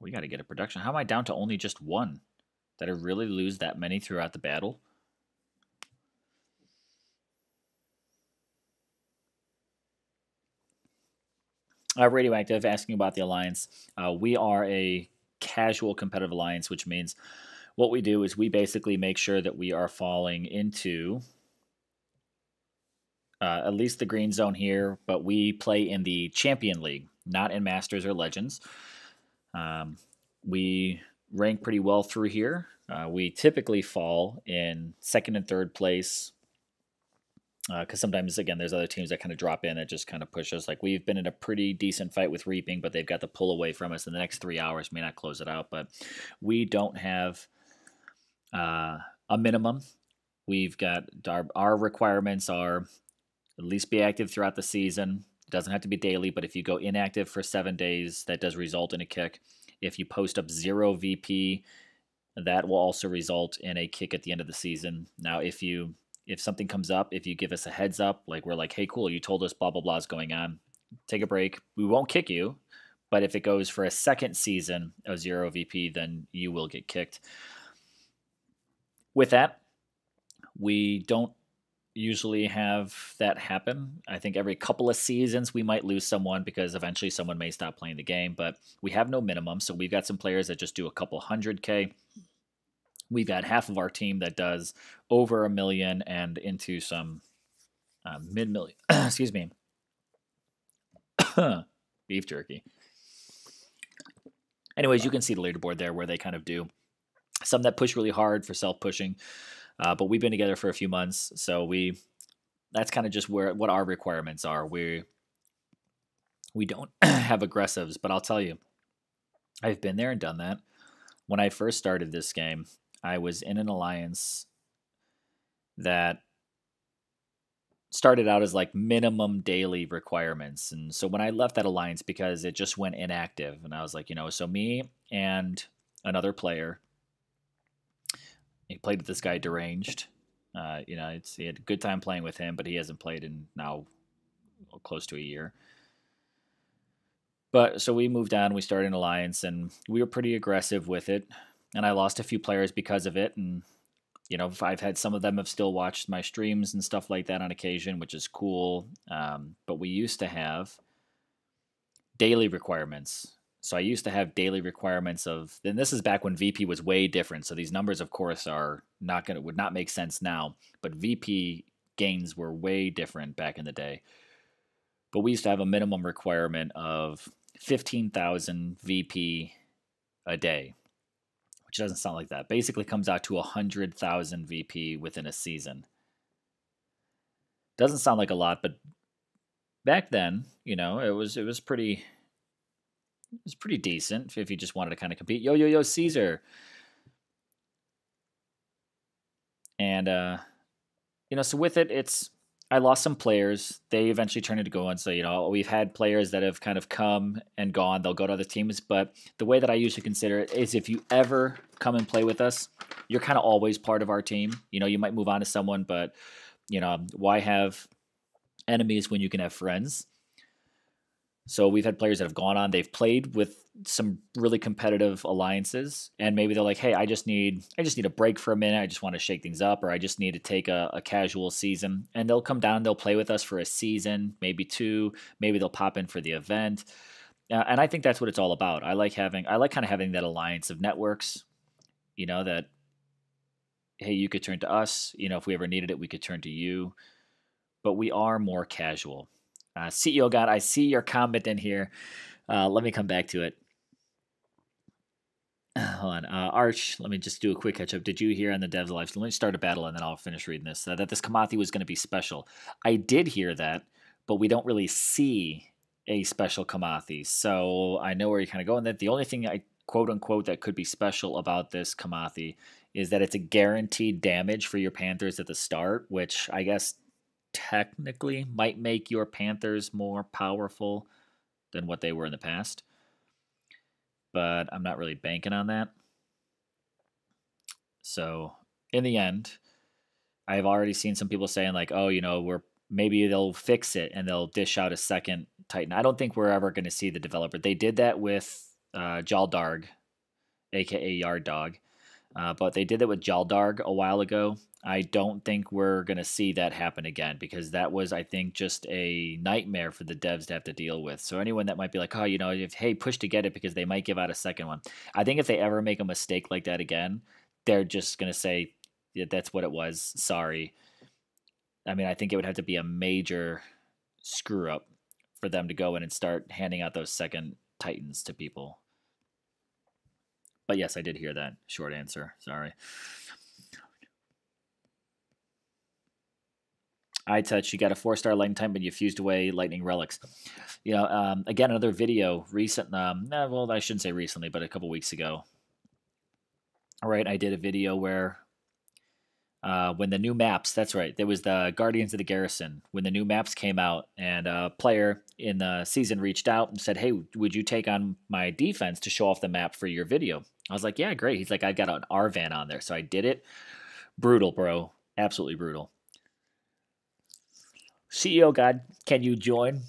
We got to get a production. How am I down to only just 1? Did I really lose that many throughout the battle? Radioactive asking about the alliance. We are a casual competitive alliance, which means what we do is we basically make sure that we are falling into at least the green zone here, but we play in the Champion League, not in Masters or Legends. We rank pretty well through here. We typically fall in 2nd and 3rd place because sometimes, again, there's other teams that kind of drop in that just kind of push us. Like, we've been in a pretty decent fight with Reaping, but they've got the pull away from us in the next 3 hours. May not close it out, but we don't have a minimum. We've got our requirements are at least be active throughout the season. It doesn't have to be daily, but if you go inactive for 7 days, that does result in a kick. If you post up 0 VP, that will also result in a kick at the end of the season. Now, if something comes up, if you give us a heads up, like we're like, hey, cool, you told us blah, blah, blah is going on, take a break. We won't kick you, but if it goes for a 2nd season of 0 VP, then you will get kicked. With that, we don't usually have that happen. I think every couple of seasons we might lose someone because eventually someone may stop playing the game, but we have no minimum, so we've got some players that just do a couple 100K. we've got half of our team that does over 1 million and into some mid-million. Excuse me. Beef jerky. Anyways, you can see the leaderboard there where they kind of do. Some that push really hard for self-pushing, but we've been together for a few months, so that's kind of just what our requirements are. We don't have aggressives, but I'll tell you, I've been there and done that. When I first started this game, I was in an alliance that started out as like minimum daily requirements. And so when I left that alliance, because it just went inactive, and I was like, so me and another player, he played with this guy Deranged. He had a good time playing with him, but he hasn't played in now close to a year. But so we moved on, we started an alliance, and we were pretty aggressive with it. And I lost a few players because of it. And, I've had some of them have still watched my streams and stuff like that on occasion, which is cool. But we used to have daily requirements. So I used to have daily requirements of, and this is back when VP was way different. So these numbers, of course, would not make sense now. But VP gains were way different back in the day. But we used to have a minimum requirement of 15,000 VP a day, which doesn't sound like that. Basically comes out to 100,000 VP within a season. Doesn't sound like a lot, but back then, it was pretty decent if you just wanted to kind of compete. Yo, Caesar. And so with it, I lost some players. They eventually turned into gold. So, we've had players that have kind of come and gone. They'll go to other teams. But the way that I usually consider it is if you ever come and play with us, you're kind of always part of our team. You might move on to someone, but, why have enemies when you can have friends? So we've had players that have gone on. They've played with some really competitive alliances, and maybe they're like, "Hey, I just need a break for a minute. I just want to shake things up, or I just need to take a casual season." And they'll come down. They'll play with us for a season, maybe two. Maybe they'll pop in for the event. And I think that's what it's all about. I like kind of having that alliance of networks. That hey, you could turn to us. If we ever needed it, we could turn to you. But we are more casual. CEO God, I see your comment in here. Let me come back to it. Hold on. Arch, let me just do a quick catch up. Did you hear on the devs live? Let me start a battle and then I'll finish reading this. That this Kamathi was going to be special. I did hear that, but we don't really see a special Kamathi. So I know where you're kind of going. That the only thing quote unquote that could be special about this Kamathi is that it's a guaranteed damage for your Panthers at the start, which I guess technically might make your Panthers more powerful than what they were in the past. But I'm not really banking on that. So in the end, I've already seen some people saying like, oh, maybe they'll fix it and they'll dish out a second Titan. I don't think we're ever going to see the developer. They did that with Jaldarg, aka Yard Dog. But they did that with Jaldarg a while ago. I don't think we're going to see that happen again because that was, I think, just a nightmare for the devs to have to deal with. So anyone that might be like, oh, hey, push to get it because they might give out a second one. I think if they ever make a mistake like that again, they're just going to say, yeah, that's what it was. Sorry. I mean, I think it would have to be a major screw up for them to go in and start handing out those second Titans to people. But yes, I did hear that. Short answer. Sorry. iTouch, you got a 4-star lightning time, but you fused away lightning relics. Again, another video recent. Well, I shouldn't say recently, but a couple weeks ago. All right, I did a video where when the new maps, that's right, there was the Guardians of the Garrison. When the new maps came out, and a player in the season reached out and said, hey, would you take on my defense to show off the map for your video? I was like, yeah, great. He's like, I got an R-Van on there. So I did it. Brutal, bro. Absolutely brutal. CEO God, can you join?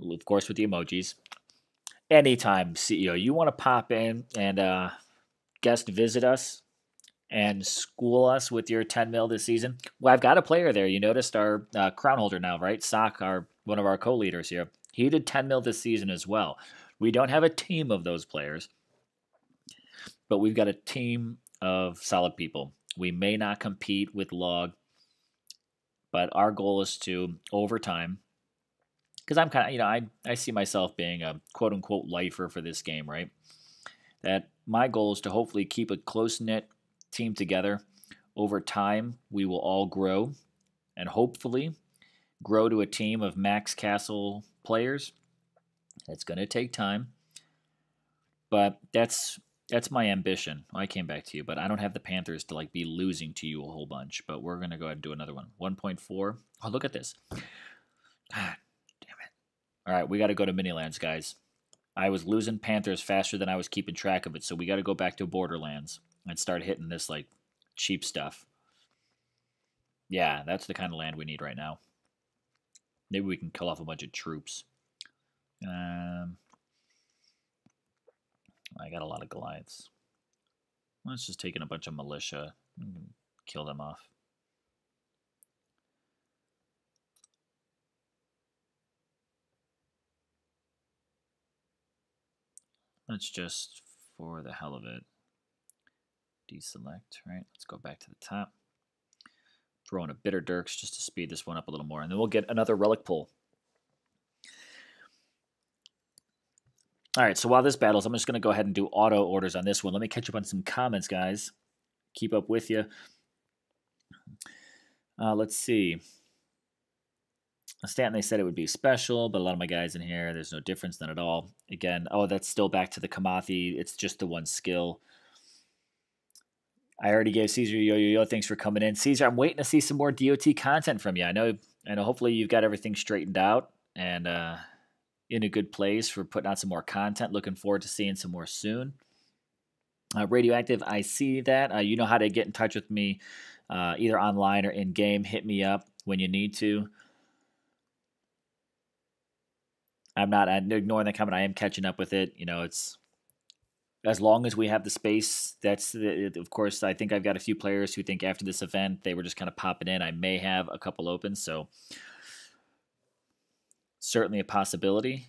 Of course, with the emojis. Anytime, CEO, you want to pop in and guest visit us and school us with your 10 mil this season? Well, I've got a player there. You noticed our crown holder now, right? Sock, one of our co-leaders here. He did 10 mil this season as well. We don't have a team of those players, but we've got a team of solid people. We may not compete with log, but our goal is to, over time, because I'm kind of, I see myself being a quote unquote lifer for this game, right? That my goal is to hopefully keep a close knit team together. Over time, we will all grow and hopefully grow to a team of max castle players. It's going to take time, but that's my ambition. I came back to you, but I don't have the Panthers to like be losing to you a whole bunch. But we're going to go ahead and do another one. 1.4. Oh, look at this. God damn it. All right, we got to go to Minilands, guys. I was losing Panthers faster than I was keeping track of it, so we got to go back to Borderlands and start hitting this like cheap stuff. Yeah, that's the kind of land we need right now. Maybe we can kill off a bunch of troops. I got a lot of Goliaths. Let's just take in a bunch of militia and kill them off. Let's just, for the hell of it, deselect, right? Let's go back to the top. Throw in a Bitter Dirks just to speed this one up a little more, and then we'll get another Relic pull. All right, so while this battles, I'm just going to go ahead and do auto orders on this one. Let me catch up on some comments, guys. Keep up with you. Let's see. Stanton, they said it would be special, but a lot of my guys in here, there's no difference then at all. Again, oh, that's still back to the Kamathi. It's just the one skill. I already gave Caesar yo. Thanks for coming in. Caesar, I'm waiting to see some more DOT content from you. I know hopefully you've got everything straightened out and in a good place for putting out some more content. Looking forward to seeing some more soon. Radioactive, I see that. You know how to get in touch with me either online or in-game. Hit me up when you need to. I'm not ignoring the comment. I am catching up with it. It's as long as we have the space. Of course, I think I've got a few players who think after this event they were just kind of popping in. I may have a couple open, so certainly a possibility.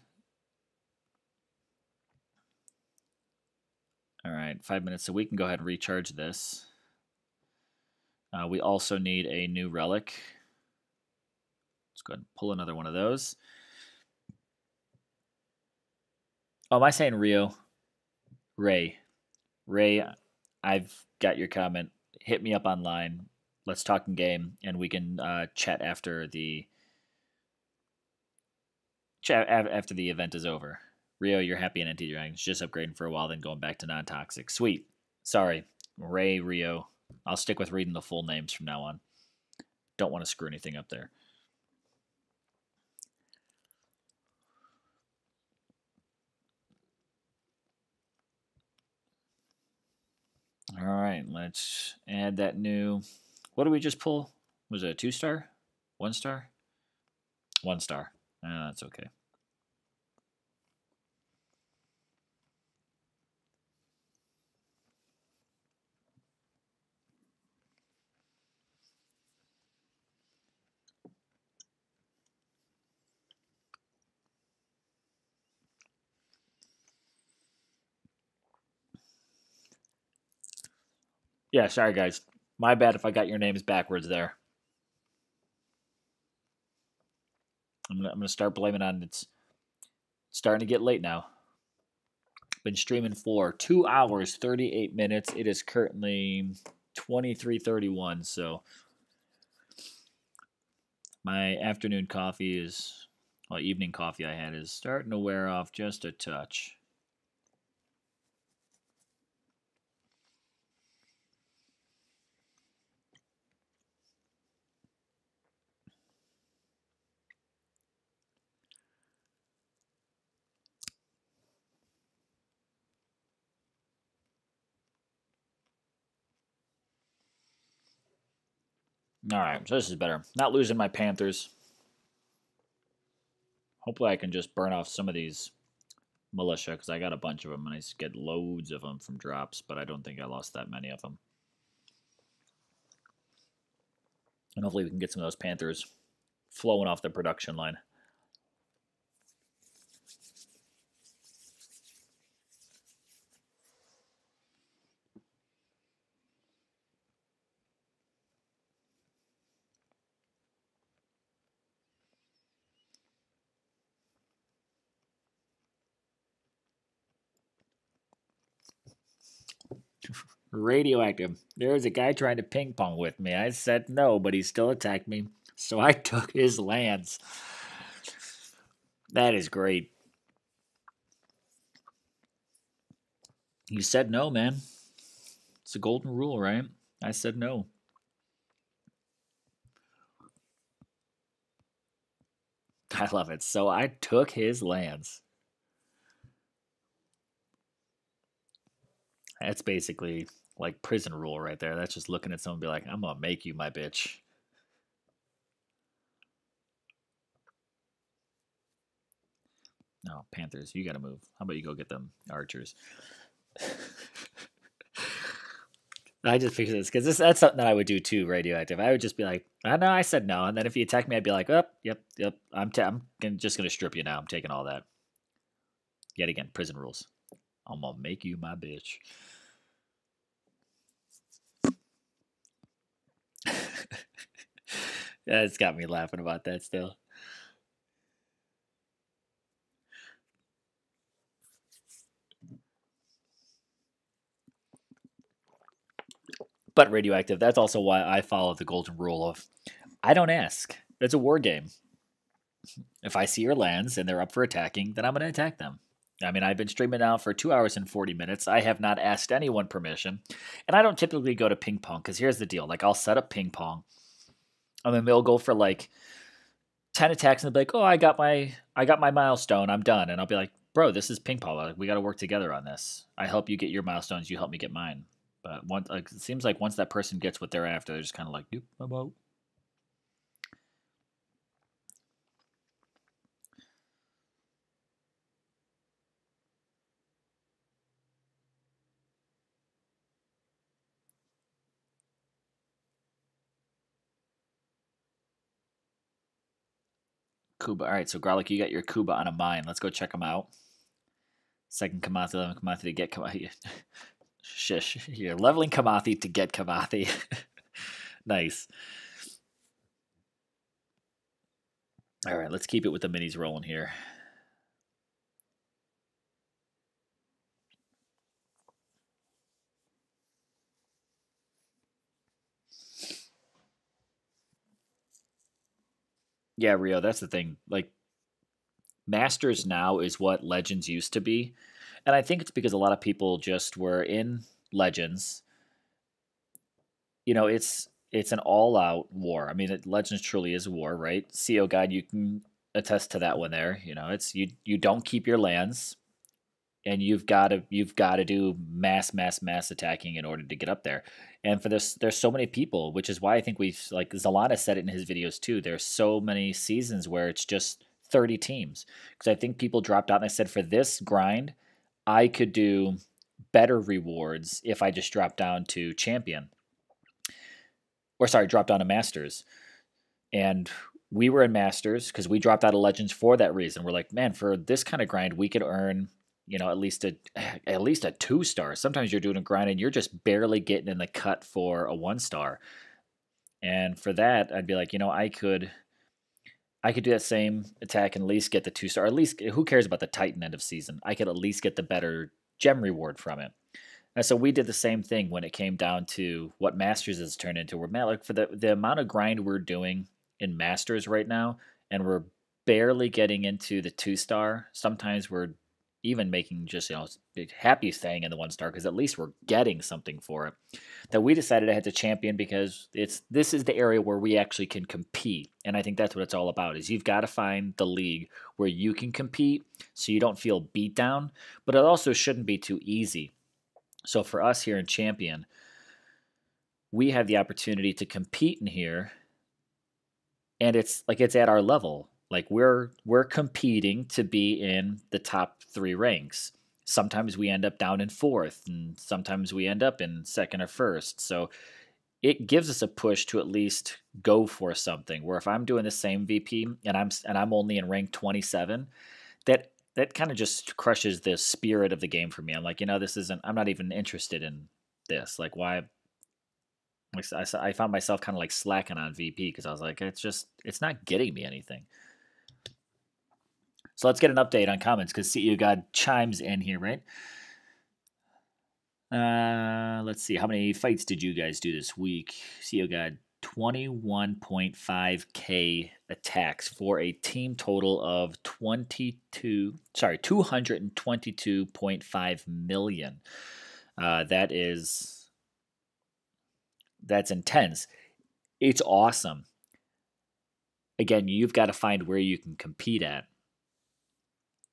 All right, 5 minutes, so we can go ahead and recharge this. We also need a new relic. Let's go ahead and pull another one of those. Oh, am I saying Rio? Ray, I've got your comment. Hit me up online. Let's talk in game, and we can chat after the event is over. Rio, you're happy in NT Dragons. Just upgrading for a while, then going back to non-toxic. Sweet. Sorry, Ray, Rio. I'll stick with reading the full names from now on. Don't want to screw anything up there. All right, let's add that new. What did we just pull? Was it a 2-star? 1-star? 1-star. That's okay. Yeah, sorry guys. My bad if I got your names backwards there. I'm gonna start blaming on it's starting to get late now. Been streaming for 2 hours 38 minutes. It is currently 23:31, so my afternoon coffee is, well, evening coffee I had is starting to wear off just a touch. All right, so this is better. Not losing my Panthers. Hopefully I can just burn off some of these militia because I got a bunch of them and I get loads of them from drops, but I don't think I lost that many of them. And hopefully we can get some of those Panthers flowing off the production line. Radioactive. There was a guy trying to ping pong with me. I said no, but he still attacked me. So I took his lands. That is great. You said no, man. It's a golden rule, right? I said no. I love it. So I took his lands. That's basically like prison rule right there. That's just looking at someone and be like, I'm gonna make you my bitch. No, Panthers, you gotta move. How about you go get them archers? I just figured this because that's something that I would do too. Radioactive. I would just be like, I know I said no, and then if you attack me, I'd be like, oh, yep. Just gonna strip you now. I'm taking all that. Yet again, prison rules. I'm gonna make you my bitch. Yeah, it's got me laughing about that still. But radioactive. That's also why I follow the golden rule of I don't ask. It's a war game. If I see your lands and they're up for attacking, then I'm going to attack them. I mean, I've been streaming now for 2 hours and 40 minutes. I have not asked anyone permission. And I don't typically go to ping pong because here's the deal. Like, I'll set up ping pong and then they'll go for like 10 attacks and they'll be like, oh, I got my milestone. I'm done. And I'll be like, bro, this is ping pong. Like, we got to work together on this. I help you get your milestones. You help me get mine. But it seems like once that person gets what they're after, they're just kind of like, "Yep, I'm out." Kuba. All right, so Garlic, you got your Kuba on a mine. Let's go check them out. Second Kamathi, 11 Kamathi to get Kamathi. Shish. You're leveling Kamathi to get Kamathi. Nice. All right, let's keep it with the minis rolling here. Yeah, Rio, that's the thing. Like, Masters now is what Legends used to be. And I think it's because a lot of people just were in Legends. You know, it's an all-out war. I mean, Legends truly is a war, right? CO Guide, you can attest to that one there. You know, it's you don't keep your lands, and you've got to do mass attacking in order to get up there. And for this, there's so many people, which is why I think we've like Zalana said it in his videos too. There's so many seasons where it's just 30 teams because I think people dropped out and they said for this grind, I could do better rewards if I just dropped down to champion or sorry, dropped down to masters. And we were in masters because we dropped out of legends for that reason. We're like, man, for this kind of grind, we could earn at least a 2-star. Sometimes you're doing a grind and you're just barely getting in the cut for a 1-star. And for that, I'd be like, I could do that same attack and at least get the 2-star. At least who cares about the Titan end of season? I could at least get the better gem reward from it. And so we did the same thing when it came down to what Masters has turned into. We're like for the amount of grind we're doing in Masters right now, and we're barely getting into the 2-star. Sometimes we're even making just happy staying in the 1-star because at least we're getting something for it. That we decided to head to champion because this is the area where we actually can compete, and I think that's what it's all about. Is you've got to find the league where you can compete, so you don't feel beat down, but it also shouldn't be too easy. So for us here in champion, we have the opportunity to compete in here, and it's at our level. Like we're competing to be in the top 3 ranks. Sometimes we end up down in 4th, and sometimes we end up in 2nd or 1st. So it gives us a push to at least go for something. Where if I'm doing the same VP and I'm only in rank 27, that kind of just crushes the spirit of the game for me. I'm like, I'm not even interested in this. Like why? I found myself kind of like slacking on VP because I was like, it's not getting me anything. So let's get an update on comments because CEO God chimes in here, right? Let's see. How many fights did you guys do this week? See, you got 21.5k attacks for a team total of 222.5 million. That's intense. It's awesome. Again, you've got to find where you can compete at.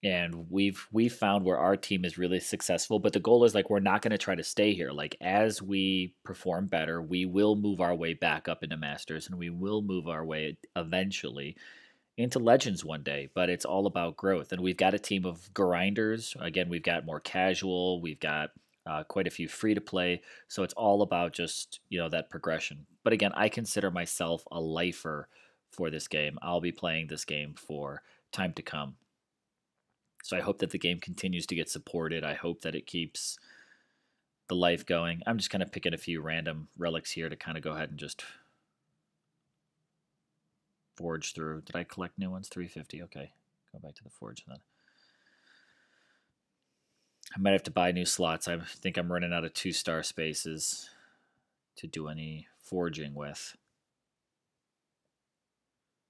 And we've found where our team is really successful, but the goal is like we're not going to try to stay here. Like as we perform better, we will move our way back up into Masters, and we will move our way eventually into Legends one day. But it's all about growth, and we've got a team of grinders. Again, we've got more casual, we've got quite a few free to play, so it's all about just that progression. But again, I consider myself a lifer for this game. I'll be playing this game for time to come. So I hope that the game continues to get supported. I hope that it keeps the life going. I'm just kind of picking a few random relics here to kind of go ahead and just forge through. Did I collect new ones? 350. Okay. Go back to the forge then. I might have to buy new slots. I think I'm running out of 2-star spaces to do any forging with.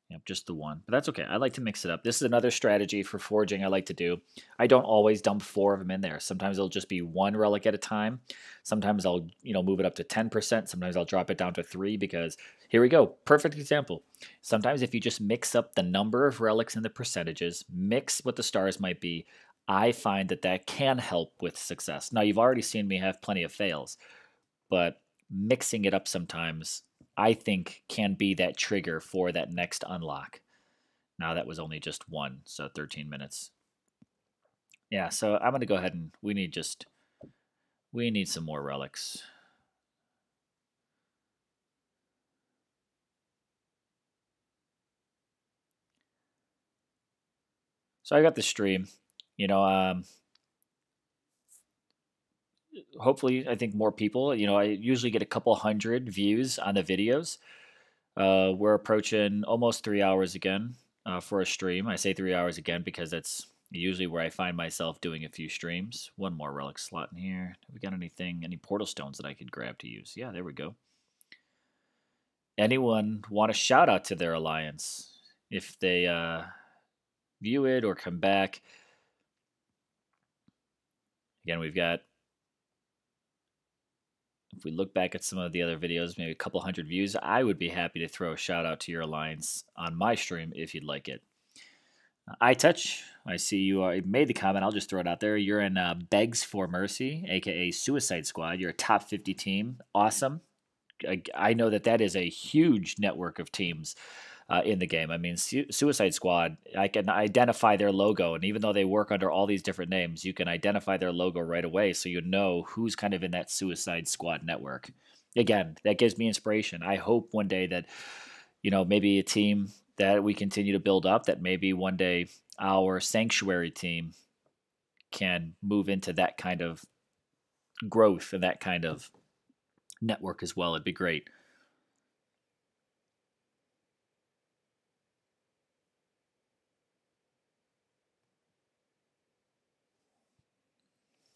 Yep, just the one. But that's okay. I like to mix it up. This is another strategy for forging I like to do. I don't always dump 4 of them in there. Sometimes it'll just be 1 relic at a time. Sometimes I'll, move it up to 10%. Sometimes I'll drop it down to 3 because here we go. Perfect example. Sometimes if you just mix up the number of relics and the percentages, mix what the stars might be, I find that can help with success. Now, you've already seen me have plenty of fails, but mixing it up sometimes I think can be that trigger for that next unlock. Now that was only just 1, so 13 minutes. Yeah, so I'm going to go ahead and we need some more relics. So I got the stream, hopefully I think more people, I usually get a couple hundred views on the videos. We're approaching almost 3 hours again for a stream. I say 3 hours again because that's usually where I find myself doing a few streams. One more relic slot in here. Have we got any portal stones that I could grab to use? Yeah, there we go. Anyone want a shout out to their alliance if they view it or come back? Again, we've got, if we look back at some of the other videos, maybe a couple hundred views, I would be happy to throw a shout out to your alliance on my stream if you'd like it. iTouch, I see you made the comment. I'll just throw it out there. You're in Begs for Mercy, aka Suicide Squad. You're a top 50 team. Awesome. I know that is a huge network of teams in the game. I mean, Suicide Squad, I can identify their logo, and even though they work under all these different names, you can identify their logo right away, so you know who's kind of in that Suicide Squad network. Again, that gives me inspiration. I hope one day that, maybe a team that we continue to build up, that maybe one day our Sanctuary team can move into that kind of growth and that kind of network as well. It'd be great.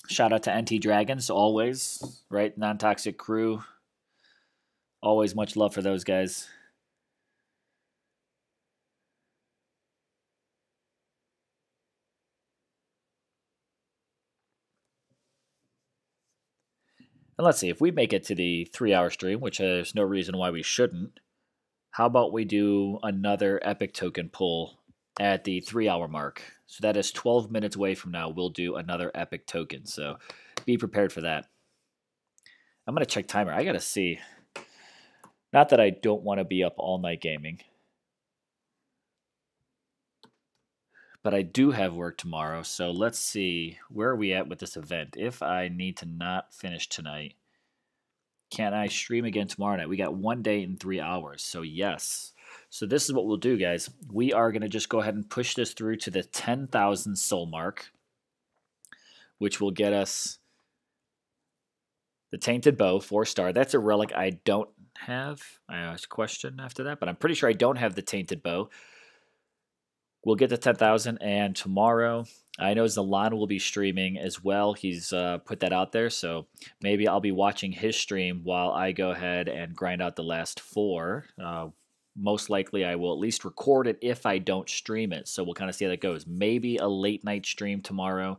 Shout out to NT Dragons, always, right? Non-toxic crew. Always much love for those guys. And let's see, if we make it to the 3-hour stream, which there's no reason why we shouldn't, how about we do another epic token pull at the 3-hour mark? So that is 12 minutes away from now. We'll do another epic token. So be prepared for that. I'm going to check timer. I got to see. Not that I don't want to be up all night gaming, but I do have work tomorrow. So let's see, where are we at with this event? If I need to not finish tonight, can I stream again tomorrow night? We got 1 day and 3 hours. So yes. So this is what we'll do, guys. We are going to just go ahead and push this through to the 10,000 soul mark, which will get us the Tainted Bow, 4-star. That's a relic I don't have. I asked a question after that, but I'm pretty sure I don't have the Tainted Bow. we'll get to 10,000, and tomorrow I know Zalan will be streaming as well. He's put that out there, so maybe I'll be watching his stream while I go ahead and grind out the last 4. Most likely, I will at least record it if I don't stream it. So we'll kind of see how that goes. Maybe a late night stream tomorrow.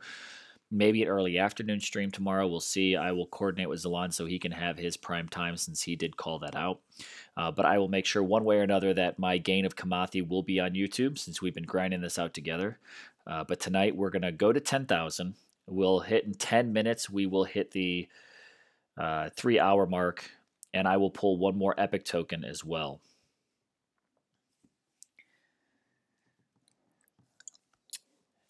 Maybe an early afternoon stream tomorrow. We'll see. I will coordinate with Zalan so he can have his prime time since he did call that out. But I will make sure one way or another that my gain of Kamathi will be on YouTube since we've been grinding this out together. But tonight we're going to go to 10,000. We'll hit in 10 minutes. We will hit the 3-hour mark, and I will pull one more epic token as well.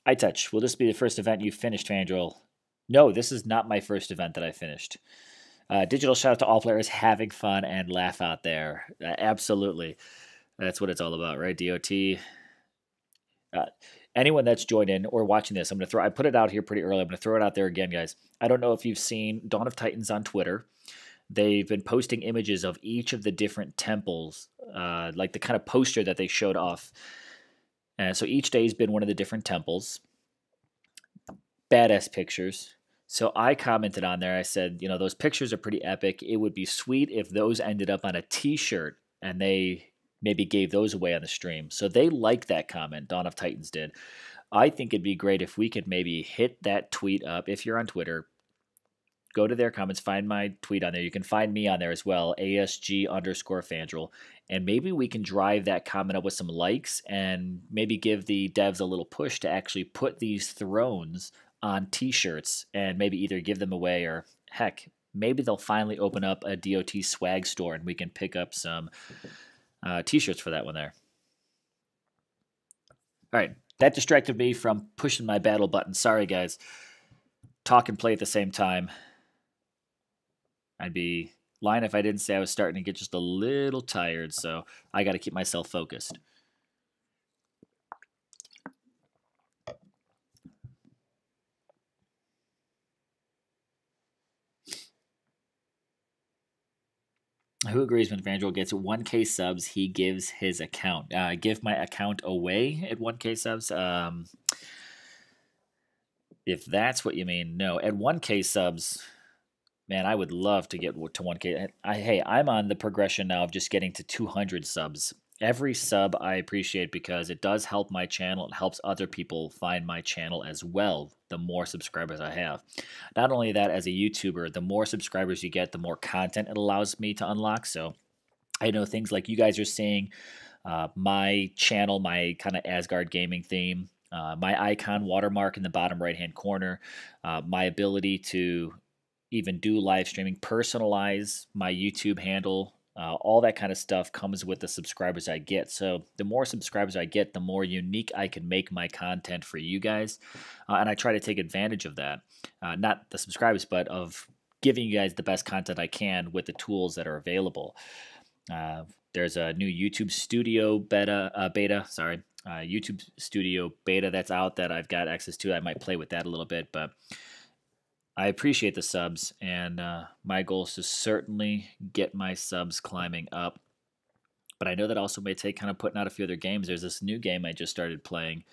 iTouch, will this be the first event you finished, Fandrel? No, this is not my first event that I finished. Digital shout out to all players having fun and laugh out there. Absolutely. That's what it's all about, right? DOT. Anyone that's joined in or watching this, I put it out here pretty early. I'm going to throw it out there again, guys. I don't know if you've seen Dawn of Titans on Twitter. They've been posting images of each of the different temples, like the kind of poster that they showed off. And so each day has been one of the different temples. Badass pictures. So I commented on there. I said, those pictures are pretty epic. It would be sweet if those ended up on a t-shirt and they maybe gave those away on the stream. So they liked that comment. Dawn of Titans did. I think it'd be great if we could maybe hit that tweet up. If you're on Twitter, go to their comments, find my tweet on there. You can find me on there as well, ASG_Fandrel. And maybe we can drive that comment up with some likes and maybe give the devs a little push to actually put these thrones on t-shirts and maybe either give them away or, heck, maybe they'll finally open up a DOT swag store and we can pick up some t-shirts for that one there. All right, that distracted me from pushing my battle button. Sorry, guys. Talk and play at the same time. I'd be lying if I didn't say I was starting to get just a little tired, so I got to keep myself focused. Who agrees when Vandroid gets 1K subs, he gives his account? Give my account away at 1K subs? If that's what you mean, no. At 1K subs, man, I would love to get to 1K. Hey, I'm on the progression now of just getting to 200 subs. Every sub I appreciate because it does help my channel. It helps other people find my channel as well, the more subscribers I have. Not only that, as a YouTuber, the more subscribers you get, the more content it allows me to unlock. So I know things like you guys are seeing, my channel, my kind of Asgard gaming theme, my icon watermark in the bottom right-hand corner, my ability to even do live streaming, personalize my YouTube handle, all that kind of stuff comes with the subscribers I get. So the more subscribers I get, the more unique I can make my content for you guys. And I try to take advantage of that. Not the subscribers, but of giving you guys the best content I can with the tools that are available. There's a new YouTube Studio beta, YouTube Studio beta that's out that I've got access to. I might play with that a little bit, but I appreciate the subs, and my goal is to certainly get my subs climbing up. But I know that also may take kind of putting out a few other games. There's this new game I just started playing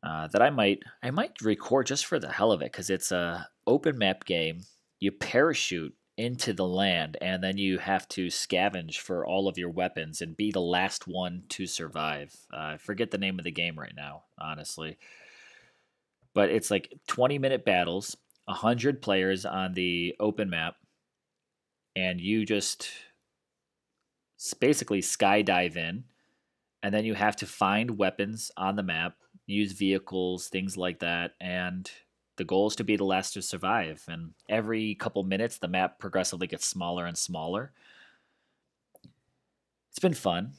that I might record just for the hell of it, because it's a open map game. You parachute into the land, and then you have to scavenge for all of your weapons and be the last one to survive. I forget the name of the game right now, honestly. But it's like 20-minute battles, 100 players on the open map, and you just basically skydive in, and then you have to find weapons on the map, use vehicles, things like that, and the goal is to be the last to survive. And every couple minutes, the map progressively gets smaller and smaller. It's been fun.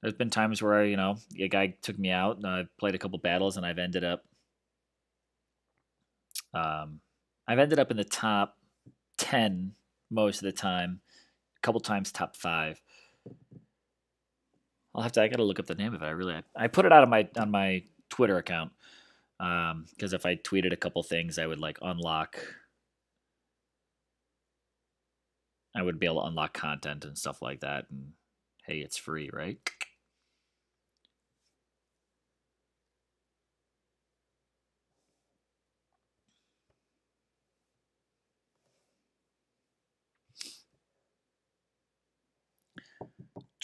There's been times where, a guy took me out, and I've played a couple battles, and I've ended up in the top 10 most of the time, a couple times top 5. I gotta look up the name of it. I put it out on my Twitter account, because if I tweeted a couple things, I would unlock. I would be able to unlock content and stuff like that. And hey, it's free, right?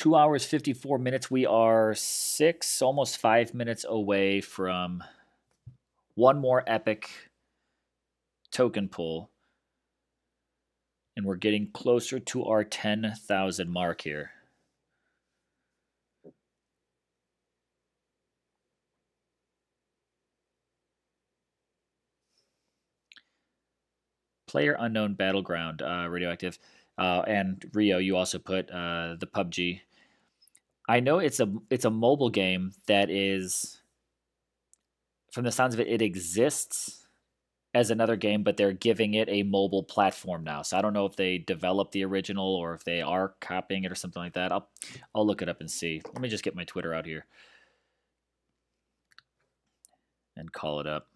2 hours, 54 minutes. We are 6, almost 5 minutes away from one more epic token pull. And we're getting closer to our 10,000 mark here. Player unknown battleground, radioactive. And Rio, you also put the PUBG. I know it's a mobile game that is, from the sounds of it, it exists as another game, but they're giving it a mobile platform now. So I don't know if they developed the original or if they are copying it or something like that. I'll look it up and see. Let me just get my Twitter out here and call it up.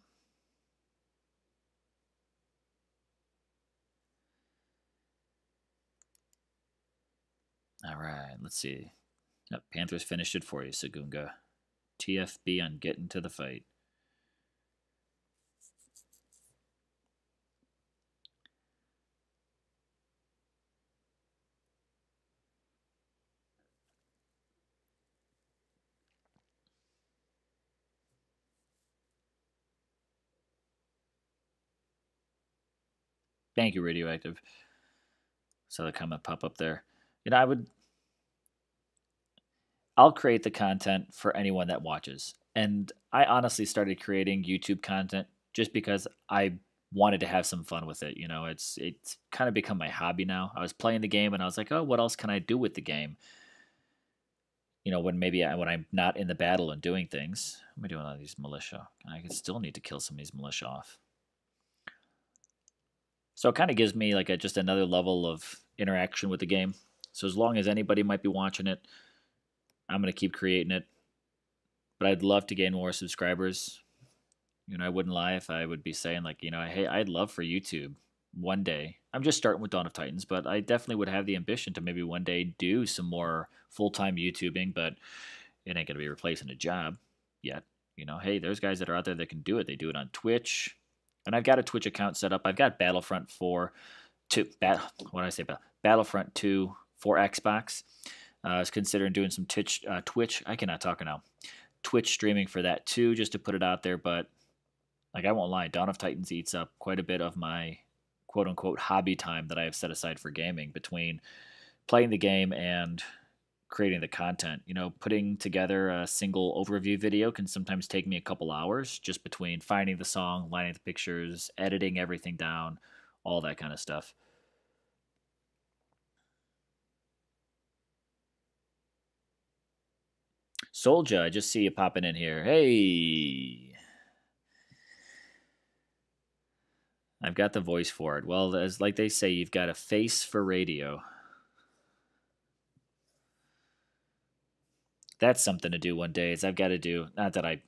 All right, let's see. Yep, Panthers finished it for you, Sagunga. TFB on getting to the fight. Thank you, Radioactive. Saw the comment pop up there. You know, I'll create the content for anyone that watches. And I honestly started creating YouTube content just because I wanted to have some fun with it. You know, it's kind of become my hobby now. I was playing the game and I was like, oh, what else can I do with the game? You know, when when I'm not in the battle and doing things. What am I doing on these militia? I still need to kill some of these militia off. So it kind of gives me like just another level of interaction with the game. So as long as anybody might be watching it, I'm going to keep creating it. But I'd love to gain more subscribers. You know, I wouldn't lie if I would be saying like, you know, hey, I'd love for YouTube one day. I'm just starting with Dawn of Titans, but I definitely would have the ambition to maybe one day do some more full-time YouTubing, but it ain't going to be replacing a job yet. You know, hey, there's guys that are out there that can do it. They do it on Twitch. And I've got a Twitch account set up. I've got Battlefront 4 Battlefront 2 for Xbox. I was considering doing some Twitch. I cannot talk now. Twitch streaming for that too, just to put it out there. But like I won't lie, Dawn of Titans eats up quite a bit of my quote unquote hobby time that I have set aside for gaming between playing the game and creating the content. You know, putting together a single overview video can sometimes take me a couple hours just between finding the song, lining the pictures, editing everything down, all that kind of stuff. Soldier, I just see you popping in here. Hey. I've got the voice for it. Well, as like they say, you've got a face for radio. That's something to do one day. Is I've got to do. Not that I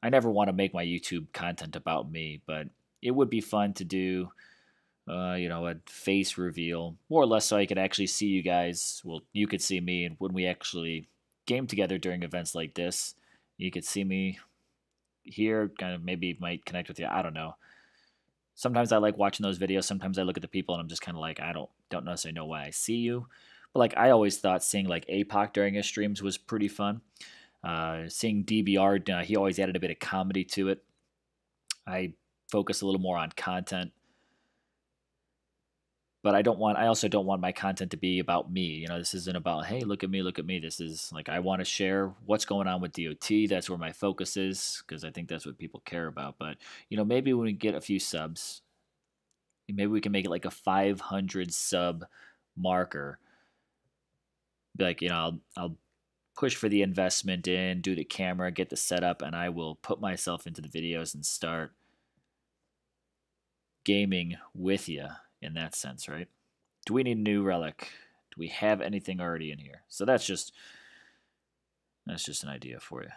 never want to make my YouTube content about me, but it would be fun to do. You know, a face reveal, more or less, so I could actually see you guys. Well, you could see me, and when we actually game together during events like this, you could see me here. Kind of maybe might connect with you. I don't know. Sometimes I like watching those videos. Sometimes I look at the people and I'm just kind of like, I don't necessarily know why I see you. But like I always thought seeing like APOC during his streams was pretty fun. Seeing DBR, he always added a bit of comedy to it. I focus a little more on content. But I also don't want my content to be about me. You know, this isn't about, hey, look at me, look at me. This is like, I want to share what's going on with DOT. That's where my focus is, because I think that's what people care about. But, you know, maybe when we get a few subs, maybe we can make it like a 500 sub marker. Be like, you know, I'll push for the investment in, do the camera, get the setup, and I will put myself into the videos and start gaming with you in that sense, right? Do we need a new relic? Do we have anything already in here? So that's just an idea for you.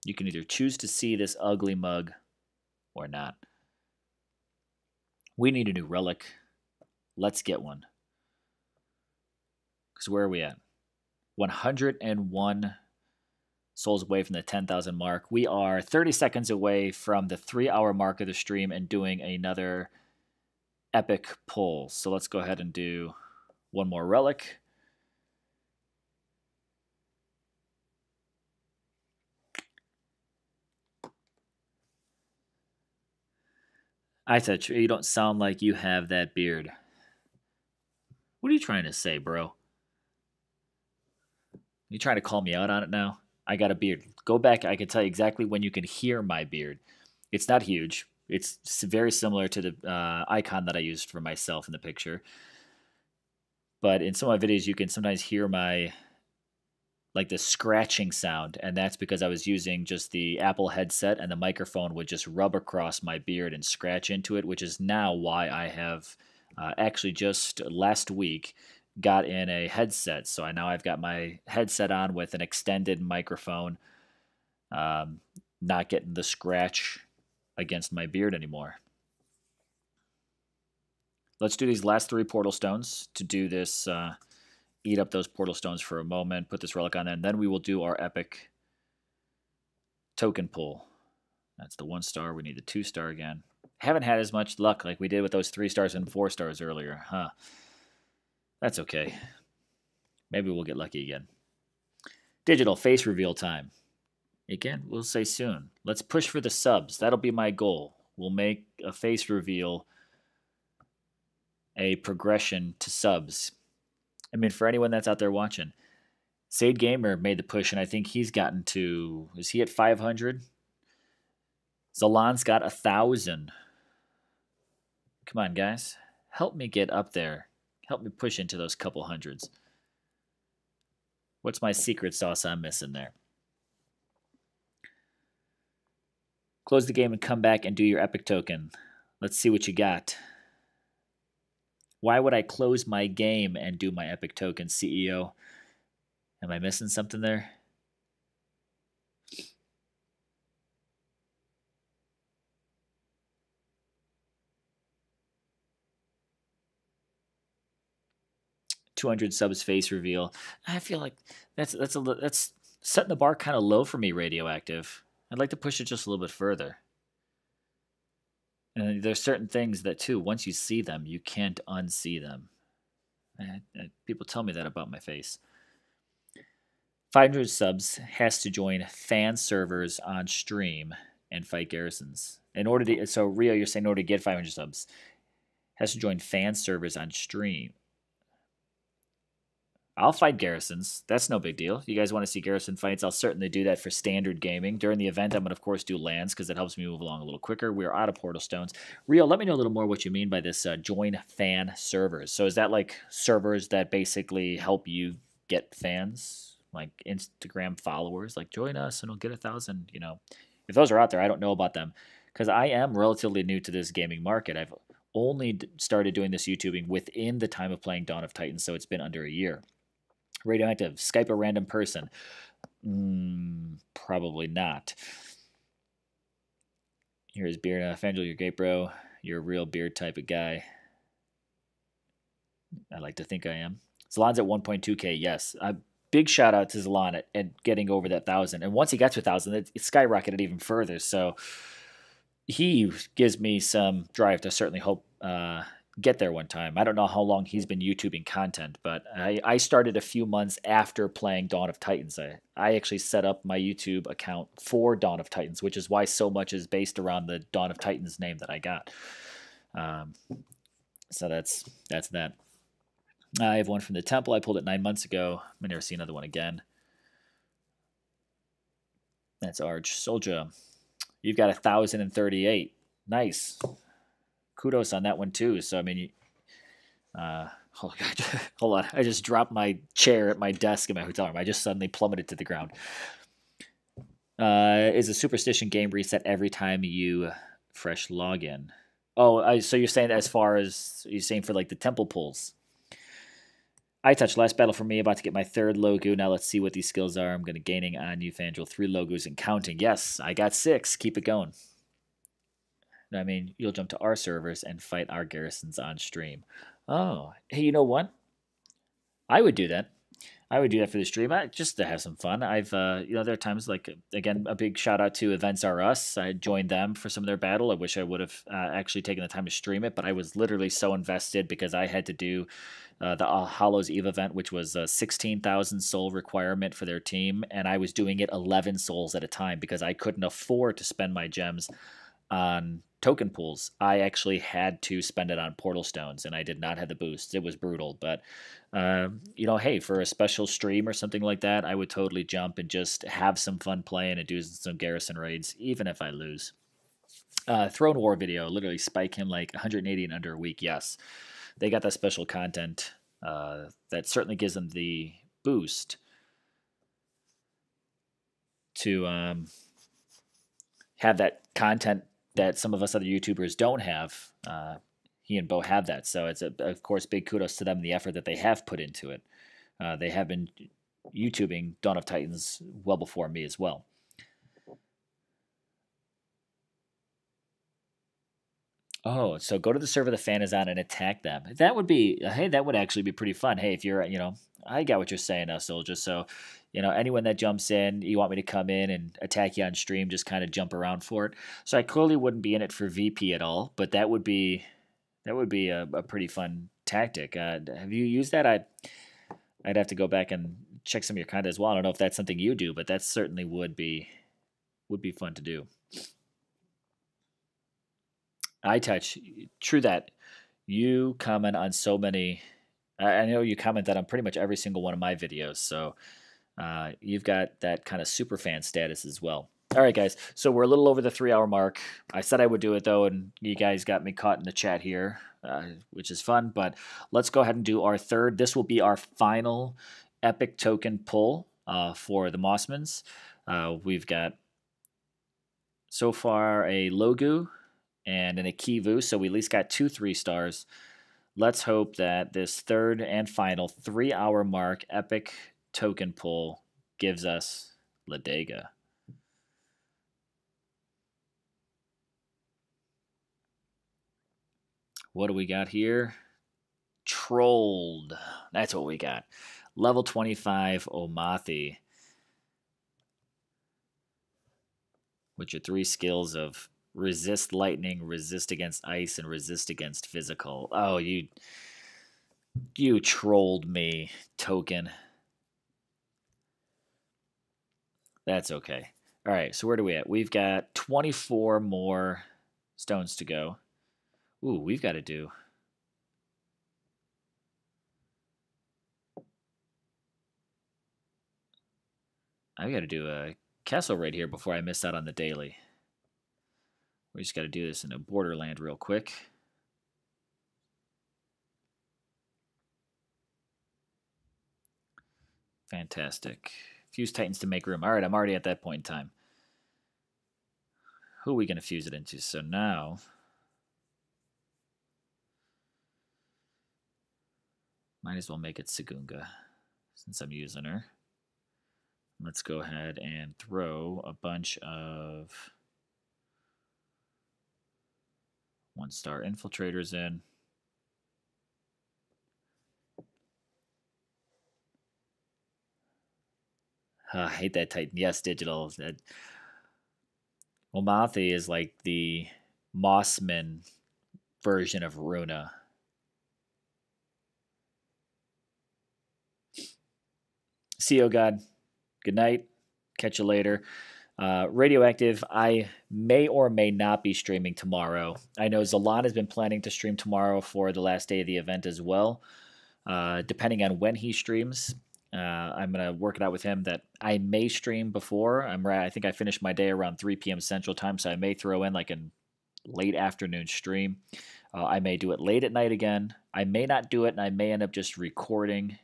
You can either choose to see this ugly mug or not. We need a new relic. Let's get one. Because where are we at? 101 souls away from the 10,000 mark. We are 30 seconds away from the 3-hour mark of the stream and doing another epic pull. So let's go ahead and do one more relic. I thought you don't sound like you have that beard. What are you trying to say, bro? You trying to call me out on it now? I got a beard. Go back. I can tell you exactly when you can hear my beard. It's not huge. It's very similar to the icon that I used for myself in the picture. But in some of my videos, you can sometimes hear my like the scratching sound, and that's because I was using just the Apple headset, and the microphone would just rub across my beard and scratch into it, which is now why I have actually just last week got in a headset. So now I've got my headset on with an extended microphone, not getting the scratch against my beard anymore. Let's do these last 3 portal stones to do this. Eat up those portal stones for a moment, put this relic on there, and then we will do our epic token pull. That's the 1 star. We need the 2 star again. Haven't had as much luck like we did with those 3 stars and 4 stars earlier, huh? That's okay. Maybe we'll get lucky again. Digital face reveal time. Again, we'll say soon. Let's push for the subs. That'll be my goal. We'll make a face reveal a progression to subs. I mean, for anyone that's out there watching, Sade Gamer made the push, and I think he's gotten to, is he at 500? Zalan's got 1,000. Come on, guys. Help me get up there. Help me push into those couple hundreds. What's my secret sauce I'm missing there? Close the game and come back and do your epic token. Let's see what you got. Why would I close my game and do my epic token, CEO? Am I missing something there? $200 subs face reveal. I feel like that's setting the bar kind of low for me, Radioactive. I'd like to push it just a little bit further. And there's certain things that, too, once you see them, you can't unsee them. People tell me that about my face. 500 subs has to join fan servers on stream and fight garrisons. In order to, so Rio, you're saying in order to get 500 subs, has to join fan servers on stream. I'll fight garrisons. That's no big deal. You guys want to see garrison fights? I'll certainly do that for standard gaming. During the event, I'm going to, of course, do lands because it helps me move along a little quicker. We're out of portal stones. Rio, let me know a little more what you mean by this join fan servers. So is that like servers that basically help you get fans, like Instagram followers? Like join us and we'll get 1,000, you know. If those are out there, I don't know about them because I am relatively new to this gaming market. I've only started doing this YouTubing within the time of playing Dawn of Titans, so it's been under a year. Radioactive, Skype a random person. Probably not. Here's Beard. Fangel, you're great, bro. You're a real beard type of guy. I like to think I am. Zalan's at 1.2K, yes. Big shout out to Zalan at getting over that 1,000. And once he got to 1,000, it skyrocketed even further. So he gives me some drive to certainly hope get there one time. I don't know how long he's been YouTubing content, but I started a few months after playing Dawn of Titans. I actually set up my YouTube account for Dawn of Titans, which is why so much is based around the Dawn of Titans name that I got. So that's that. I have one from the temple. I pulled it 9 months ago. I never see another one again. That's Arch Soldier. You've got 1,038. Nice. Kudos on that one too. So I mean, hold on. I just dropped my chair at my desk in my hotel room. I just suddenly plummeted to the ground. Is a superstition game reset every time you fresh login? Oh, so you're saying as far as you're saying for like the temple pulls? I touch last battle for me. About to get my 3rd logo. Now let's see what these skills are. I'm going to gaining on you, Fangel. 3 logos and counting. Yes, I got 6. Keep it going. I mean, you'll jump to our servers and fight our garrisons on stream. Oh, hey, you know what? I would do that. I would do that for the stream, just to have some fun. I've, you know, there are times like, again, a big shout out to Events R Us. I joined them for some of their battle. I wish I would have actually taken the time to stream it, but I was literally so invested because I had to do the Hallows Eve event, which was a 16,000 soul requirement for their team, and I was doing it 11 souls at a time because I couldn't afford to spend my gems on token pools, I actually had to spend it on portal stones, and I did not have the boost. It was brutal, but you know, hey, for a special stream or something like that, I would totally jump and just have some fun playing and do some garrison raids, even if I lose. Throne War video, literally spike him like 180 in under a week. Yes, they got that special content that certainly gives them the boost to have that content that some of us other YouTubers don't have. He and Bo have that, so it's of course big kudos to them and the effort that they have put into it. They have been YouTubing Dawn of Titans well before me as well. Oh, so go to the server the fan is on and attack them. That would be, hey, that would actually be pretty fun. Hey, if you're, you know, I got what you're saying now, Soldier. So, you know, anyone that jumps in, you want me to come in and attack you on stream, just kind of jump around for it. So I clearly wouldn't be in it for VP at all, but that would be a pretty fun tactic. Have you used that? I'd have to go back and check some of your content as well. I don't know if that's something you do, but that certainly would be fun to do. I touch. True that. You comment on so many. I know you commented on pretty much every single one of my videos, so you've got that kind of super fan status as well. All right, guys. So we're a little over the 3-hour mark. I said I would do it though, and you guys got me caught in the chat here, which is fun. But let's go ahead and do our third. This will be our final epic token pull for the Mossmans. We've got so far a Logu and an Akivu, so we at least got 2 3-stars. Let's hope that this third and final 3-hour mark epic token pull gives us Ladega. What do we got here? Trolled. That's what we got. Level 25 Omathi. With your 3 skills of resist lightning, resist against ice, and resist against physical. Oh, you trolled me, token. That's okay. All right, so where do we at? We've got 24 more stones to go. Ooh, we've got to do. I've got to do a castle raid here before I miss out on the daily. We just got to do this in a Borderland real quick. Fantastic. Fuse Titans to make room. All right, I'm already at that point in time. Who are we going to fuse it into? So now... might as well make it Sagunga, since I'm using her. Let's go ahead and throw a bunch of 1-star infiltrators in. I hate that Titan. Yes, digital. That Omathi is like the Mossman version of Runa. CEO God, good night. Catch you later. Radioactive, I may or may not be streaming tomorrow. I know Zalan has been planning to stream tomorrow for the last day of the event as well. Depending on when he streams, I'm going to work it out with him that I may stream before. I think I finished my day around 3 p.m. Central Time, so I may throw in like a late afternoon stream. I may do it late at night again. I may not do it, and I may end up just recording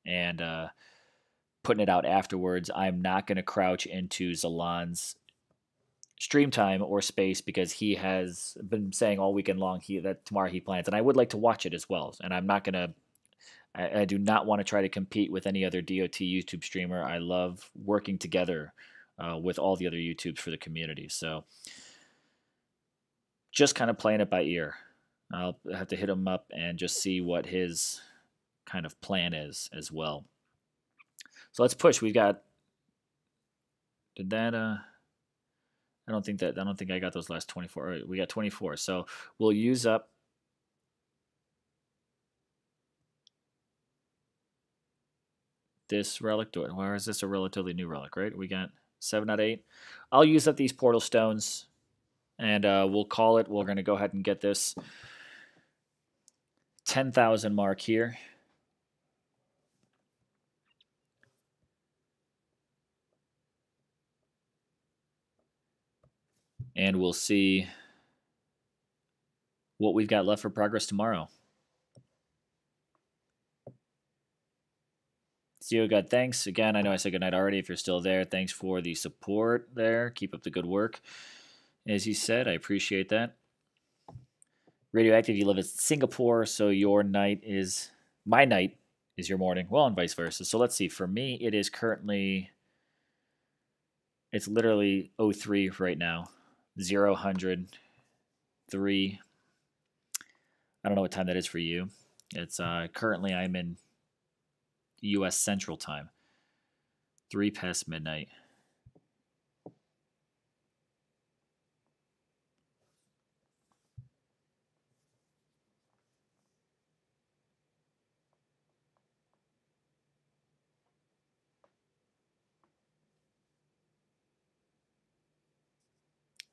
and putting it out afterwards. I'm not going to crouch into Zalan's stream time or space because he has been saying all weekend long that tomorrow he plans, and I would like to watch it as well. And I'm not going to. I do not want to try to compete with any other DOT YouTube streamer. I love working together with all the other YouTubes for the community. So just kind of playing it by ear. I'll have to hit him up and just see what his kind of plan is as well. So let's push. We've got. Did that? I don't think I got those last 24. We got 24. So we'll use up. This relic. Or is this a relatively new relic? Right. We got 7 out of 8. I'll use up these portal stones, and we'll call it. We're going to go ahead and get this 10,000 mark here. And we'll see what we've got left for progress tomorrow. Theo God, thanks again. I know I said goodnight already. If you're still there, thanks for the support there. Keep up the good work. As you said, I appreciate that. Radioactive, you live in Singapore, so your night is my night is your morning. Well, and vice versa. So let's see. For me, it is currently it's literally 03 right now. 0, 3. I don't know what time that is for you. It's currently I'm in U.S. Central Time. 3 past midnight.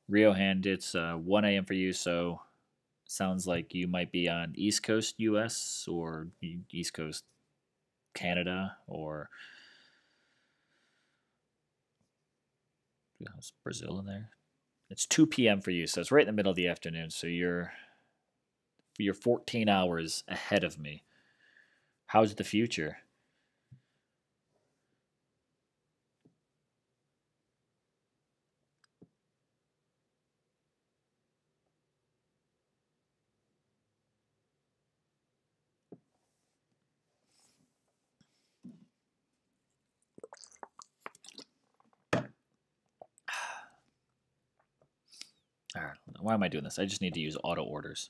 Rio Hand, it's 1 a.m. for you, so sounds like you might be on East Coast U.S. or East Coast Canada or how's Brazil in there. It's 2 p.m. for you, so it's right in the middle of the afternoon. So you're 14 hours ahead of me. How's the future? All right, why am I doing this? I just need to use auto orders.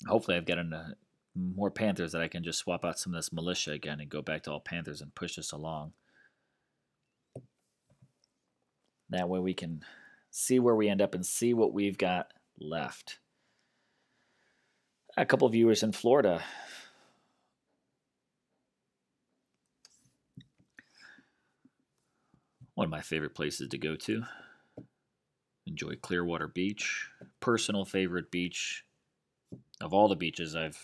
Hopefully, I've got more Panthers that I can just swap out some of this militia again and go back to all Panthers and push this along. That way we can see where we end up and see what we've got left. A couple of viewers in Florida. One of my favorite places to go to. Enjoy Clearwater Beach. Personal favorite beach of all the beaches I've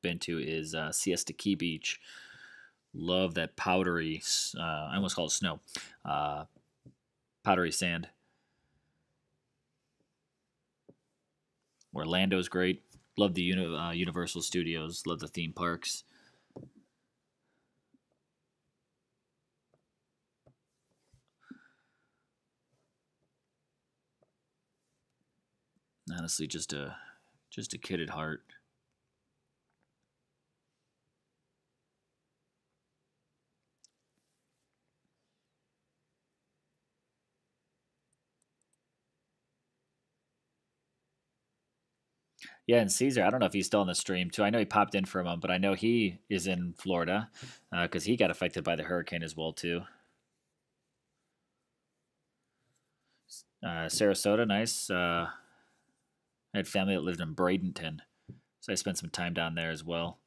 been to is Siesta Key Beach. Love that powdery, I almost call it snow, powdery sand. Orlando's great. Love the Universal Studios. Love the theme parks. Honestly, just a kid at heart. Yeah, and Caesar, I don't know if he's still on the stream too. I know he popped in for a moment, but I know he is in Florida because he got affected by the hurricane as well too. Sarasota, nice. I had family that lived in Bradenton, so I spent some time down there as well.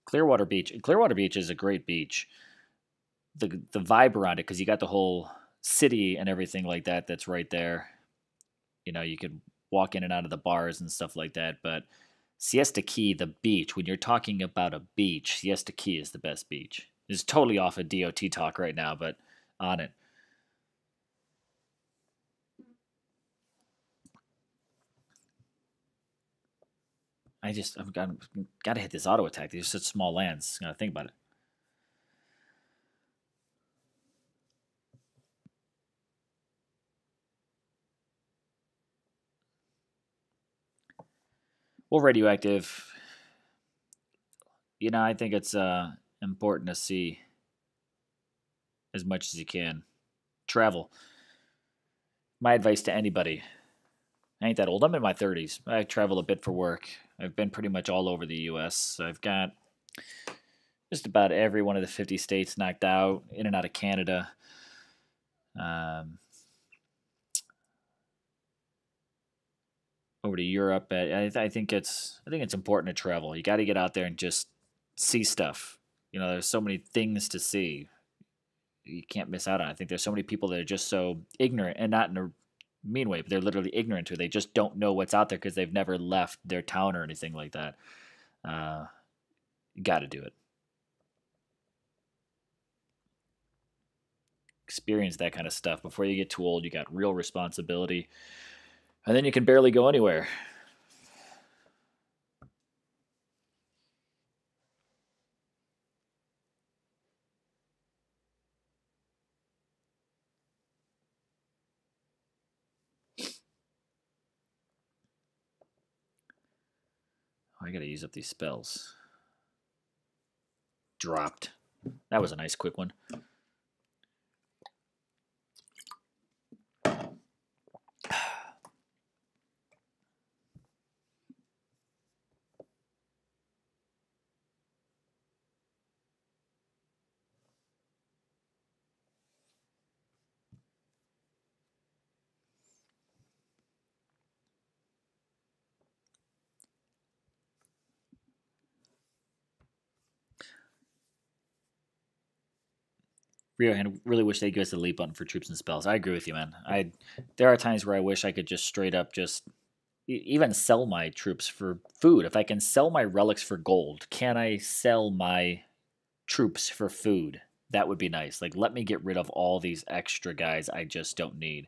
Clearwater Beach. Clearwater Beach is a great beach. The vibe around it, because you got the whole city and everything like that that's right there. You know, you could walk in and out of the bars and stuff like that. But Siesta Key, the beach, when you're talking about a beach, Siesta Key is the best beach. It's totally off of DOT talk right now, but on it. I've got to hit this auto attack. These are such small lands. Gotta think about it. Well, radioactive. You know, I think it's important to see as much as you can. Travel. My advice to anybody. I ain't that old. I'm in my 30s. I travel a bit for work. I've been pretty much all over the U.S. I've got just about every one of the 50 states knocked out, in and out of Canada. Um, over to Europe. I think it's important to travel. You got to get out there and just see stuff. There's so many things to see. You can't miss out on. I think there's so many people that are just so ignorant, and not in a mean way, but they're literally ignorant to it. They just don't know what's out there because they've never left their town or anything like that. Uh, you got to do it. Experience that kind of stuff before you get too old. You got real responsibility, and then you can barely go anywhere. Oh, I got to use up these spells. Dropped. That was a nice quick one. Rio hand really wish they'd give us the leap button for troops and spells. I agree with you, man. There are times where I wish I could just straight up just even sell my troops for food. If I can sell my relics for gold, can I sell my troops for food? That would be nice. Like, let me get rid of all these extra guys I just don't need.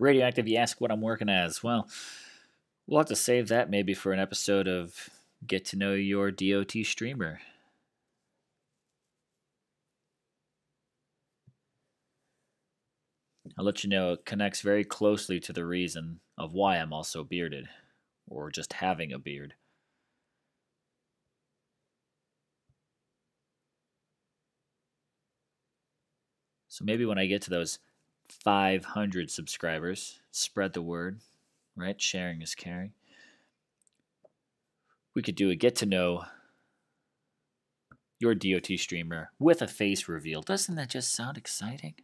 Radioactive, you ask what I'm working as. Well, we'll have to save that maybe for an episode of Get to Know Your DOT Streamer. I'll let you know it connects very closely to the reason of why I'm also bearded, or just having a beard. So maybe when I get to those 500 subscribers, spread the word, right? Sharing is caring. We could do a get to know your DOT streamer with a face reveal. Doesn't that just sound exciting?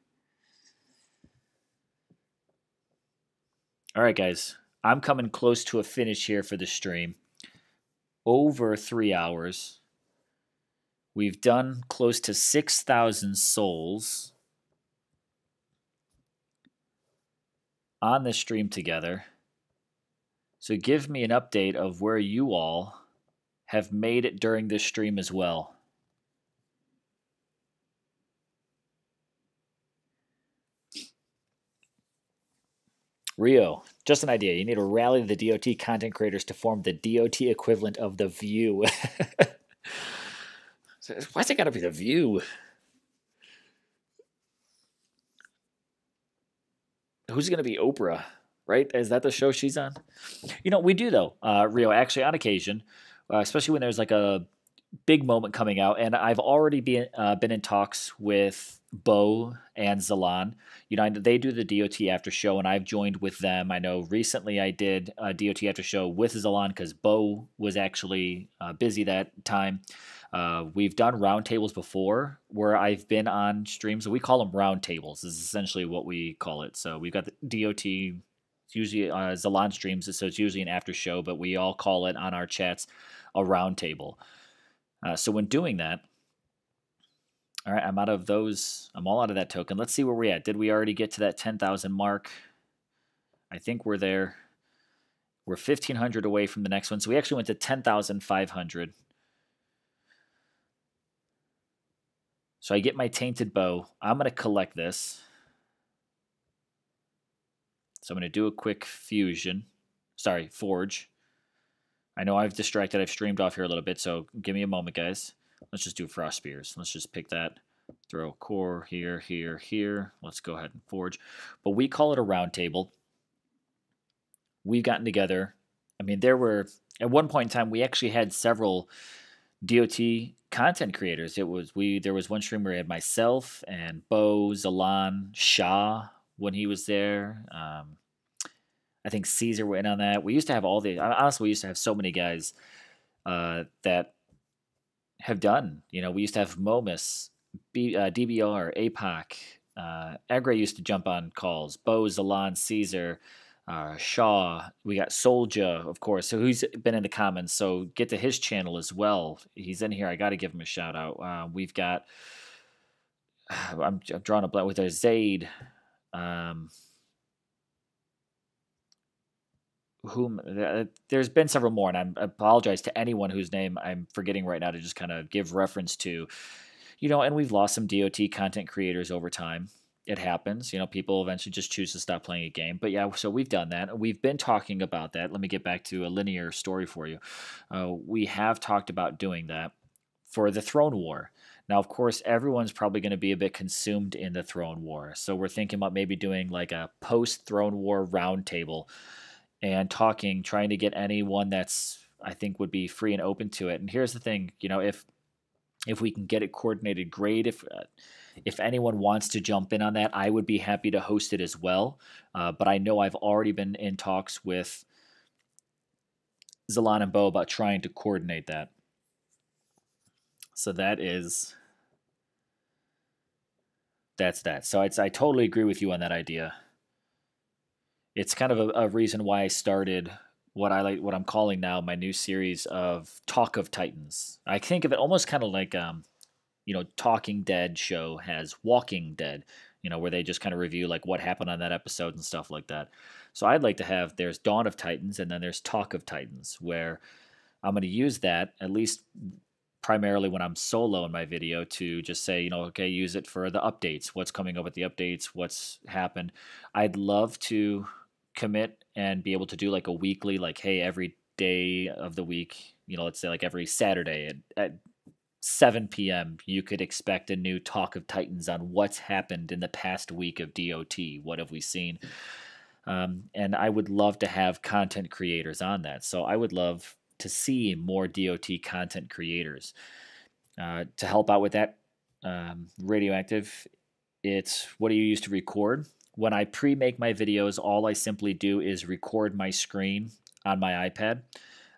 All right, guys. I'm coming close to a finish here for the stream. Over 3 hours. We've done close to 6,000 souls on the stream together. So give me an update of where you all have made it during this stream as well. Rio, just an idea. You need to rally the DOT content creators to form the DOT equivalent of The View. Why's it got to be The View? Who's going to be Oprah, right? Is that the show she's on? We do, though, Rio, actually, on occasion, especially when there's like a big moment coming out, and I've already been in talks with Bo and Zalan. They do the DOT after show, and I've joined with them. I know recently I did a DOT after show with Zalan because Bo was actually busy that time. We've done roundtables before where I've been on streams. We call them roundtables. This is essentially what we call it. So we've got the DOT. It's usually Zalan streams, so it's usually an after show, but we all call it on our chats a roundtable. So when doing that, all right, I'm out of those. I'm all out of that token. Let's see where we're at. Did we already get to that 10,000 mark? I think we're there. We're 1,500 away from the next one. So we actually went to 10,500. So I get my tainted bow. I'm going to collect this. So I'm going to do a quick fusion. Sorry, forge. I know I've distracted. I've streamed off here a little bit, so give me a moment, guys. Let's just do frost spears. Let's just pick that. Throw core here, here, here. Let's go ahead and forge. But we call it a round table. We've gotten together. I mean, there were, at one point in time, we actually had several DOT content creators. There was one stream where we had myself and Bo, Zalan, Shah when he was there. I think Caesar went on that. We used to have honestly, we used to have so many guys that have done. You know, we used to have Momus, DBR, APOC. Egre used to jump on calls. Bo, Zalan, Caesar, Shaw. We got Solja, of course. So he's been in the comments. So get to his channel as well. He's in here. I got to give him a shout out. We've got. I'm drawing a blank with a Zaid. Um, whom there's been several more, and I apologize to anyone whose name I'm forgetting right now to just kind of give reference to. You know, and we've lost some DOT content creators over time. It happens. You know, people eventually just choose to stop playing a game. But yeah, so we've done that. We've been talking about that. Let me get back to a linear story for you. We have talked about doing that for the Throne War. Now, of course, everyone's probably going to be a bit consumed in the Throne War. So we're thinking about maybe doing like a post Throne War roundtable and talking, trying to get anyone that's I think would be free and open to it. And here's the thing, you know, if we can get it coordinated, great. If anyone wants to jump in on that, I would be happy to host it as well. But I know I've already been in talks with Zalan and Bo about trying to coordinate that. So that's that. So I totally agree with you on that idea. It's kind of a reason why I started what I'm calling now my new series of Talk of Titans. I think of it almost kind of like you know, Talking Dead show has Walking Dead, you know, where they just kind of review like what happened on that episode and stuff like that. So I'd like to have there's Dawn of Titans and then there's Talk of Titans, where I'm going to use that at least primarily when I'm solo in my video to just say, you know, okay, use it for the updates, what's coming up with the updates, what's happened. I'd love to commit and be able to do like a weekly, like, hey, every day of the week, you know, let's say like every Saturday at 7 p.m., you could expect a new Talk of Titans on what's happened in the past week of DOT. What have we seen? And I would love to have content creators on that. So I would love to see more DOT content creators to help out with that. Radioactive, it's what do you use to record? When I pre-make my videos, all I simply do is record my screen on my iPad.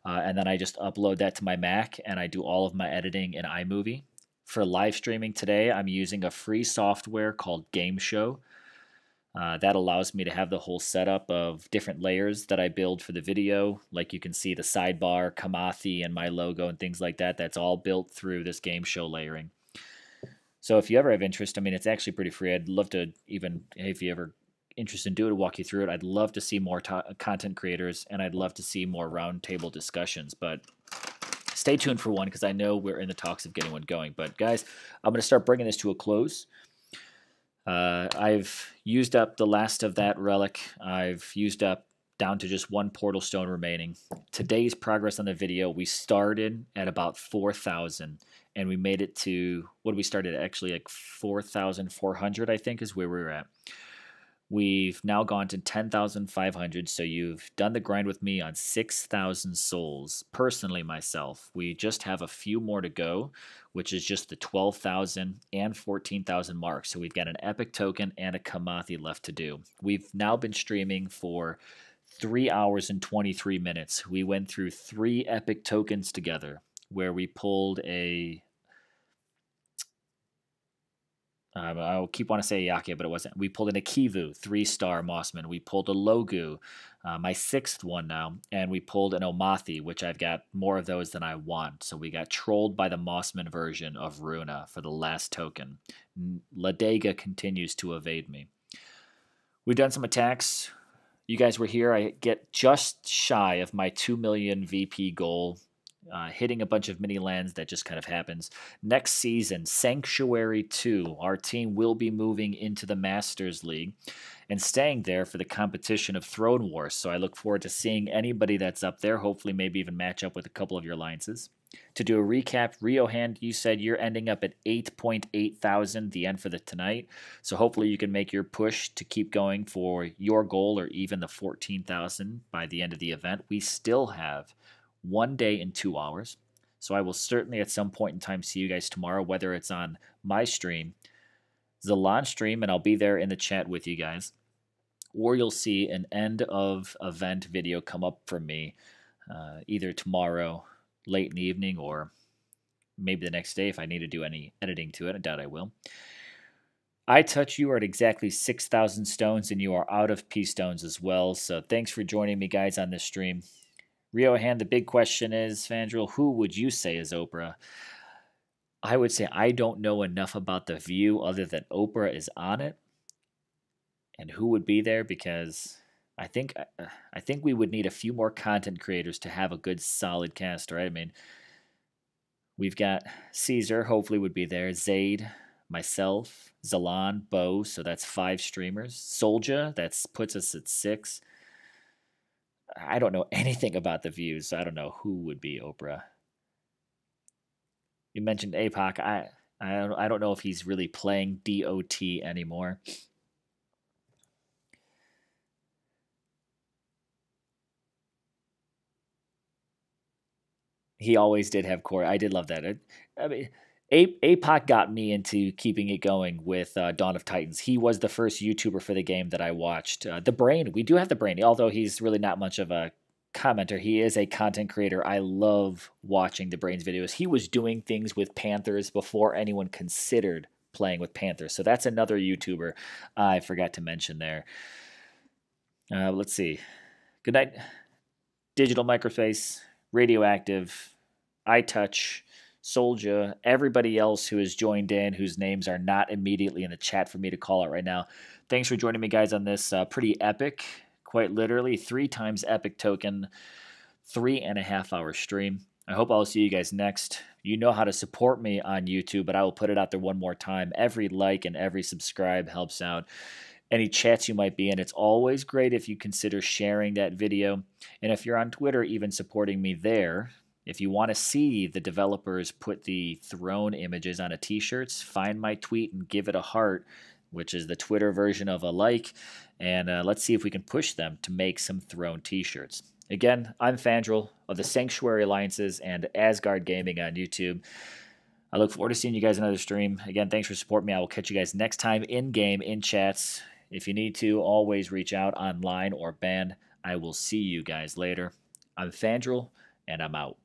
And then I just upload that to my Mac and I do all of my editing in iMovie. For live streaming today, I'm using a free software called Game Show. That allows me to have the whole setup of different layers that I build for the video. Like you can see the sidebar, Kamathi, and my logo and things like that. That's all built through this Game Show layering. So if you ever have interest, I mean, it's actually pretty free. I'd love to even, if you ever interested in doing it, walk you through it. I'd love to see more content creators, and I'd love to see more roundtable discussions. But stay tuned for one because I know we're in the talks of getting one going. But guys, I'm going to start bringing this to a close. I've used up the last of that relic. I've used up down to just one portal stone remaining. Today's progress on the video, we started at about 4,000 and we made it to, what did we start at? Actually like 4,400 I think is where we were at. We've now gone to 10,500, so you've done the grind with me on 6,000 souls. Personally, myself, we just have a few more to go, which is just the 12,000 and 14,000 marks. So we've got an epic token and a Kamathi left to do. We've now been streaming for 3 hours and 23 minutes. We went through 3 epic tokens together, where we pulled a I keep wanting to say Yake, but it wasn't. We pulled an Akivu, 3-star Mossman. We pulled a Logu, my 6th one now, and we pulled an Omathi, which I've got more of those than I want. So we got trolled by the Mossman version of Runa for the last token. Ladega continues to evade me. We've done some attacks. You guys were here. I get just shy of my 2 million VP goal. Hitting a bunch of mini lands, that just kind of happens. Next season, Sanctuary 2, our team will be moving into the Masters League and staying there for the competition of Throne Wars. So I look forward to seeing anybody that's up there, hopefully maybe even match up with a couple of your alliances. To do a recap, Rio Hand, you said you're ending up at 8.8 thousand, the end for the tonight. So hopefully you can make your push to keep going for your goal or even the 14,000 by the end of the event. We still have 1 day and 2 hours. So I will certainly at some point in time see you guys tomorrow, whether it's on my stream, Zalan stream, and I'll be there in the chat with you guys, or you'll see an end of event video come up from me either tomorrow late in the evening or maybe the next day if I need to do any editing to it. I doubt I will. I touch you are at exactly 6,000 stones, and you are out of P stones as well. So thanks for joining me, guys, on this stream. Rio Hand, the big question is, Fandral, who would you say is Oprah? I would say I don't know enough about the view other than Oprah is on it, and who would be there, because I think we would need a few more content creators to have a good solid cast, right? I mean, we've got Caesar, hopefully would be there, Zaid, myself, Zalan, Bo, so that's 5 streamers. Solja, that puts us at 6. I don't know anything about the views, so I don't know who would be Oprah. You mentioned APOC. I don't know if he's really playing DOT anymore. He always did have core. I did love that. I mean, APOC got me into keeping it going with Dawn of Titans. He was the first YouTuber for the game that I watched. The Brain, we do have the Brain, although he's really not much of a commenter. He is a content creator. I love watching the Brain's videos. He was doing things with Panthers before anyone considered playing with Panthers. So that's another YouTuber I forgot to mention there. Let's see. Good night. Digital Microspace, Radioactive, iTouch, Soldier, everybody else who has joined in, whose names are not immediately in the chat for me to call out right now. Thanks for joining me, guys, on this pretty epic, quite literally 3 times epic token, 3.5 hour stream. I hope I'll see you guys next. You know how to support me on YouTube, but I will put it out there one more time. Every like and every subscribe helps out any chats you might be in. It's always great if you consider sharing that video. And if you're on Twitter, even supporting me there. If you want to see the developers put the throne images on a t-shirts, find my tweet and give it a heart, which is the Twitter version of a like. And let's see if we can push them to make some throne t-shirts. Again, I'm Fandral of the Sanctuary Alliances and Asgard Gaming on YouTube. I look forward to seeing you guys in another stream. Again, thanks for supporting me. I will catch you guys next time in-game, in chats. If you need to, always reach out online or band. I will see you guys later. I'm Fandral, and I'm out.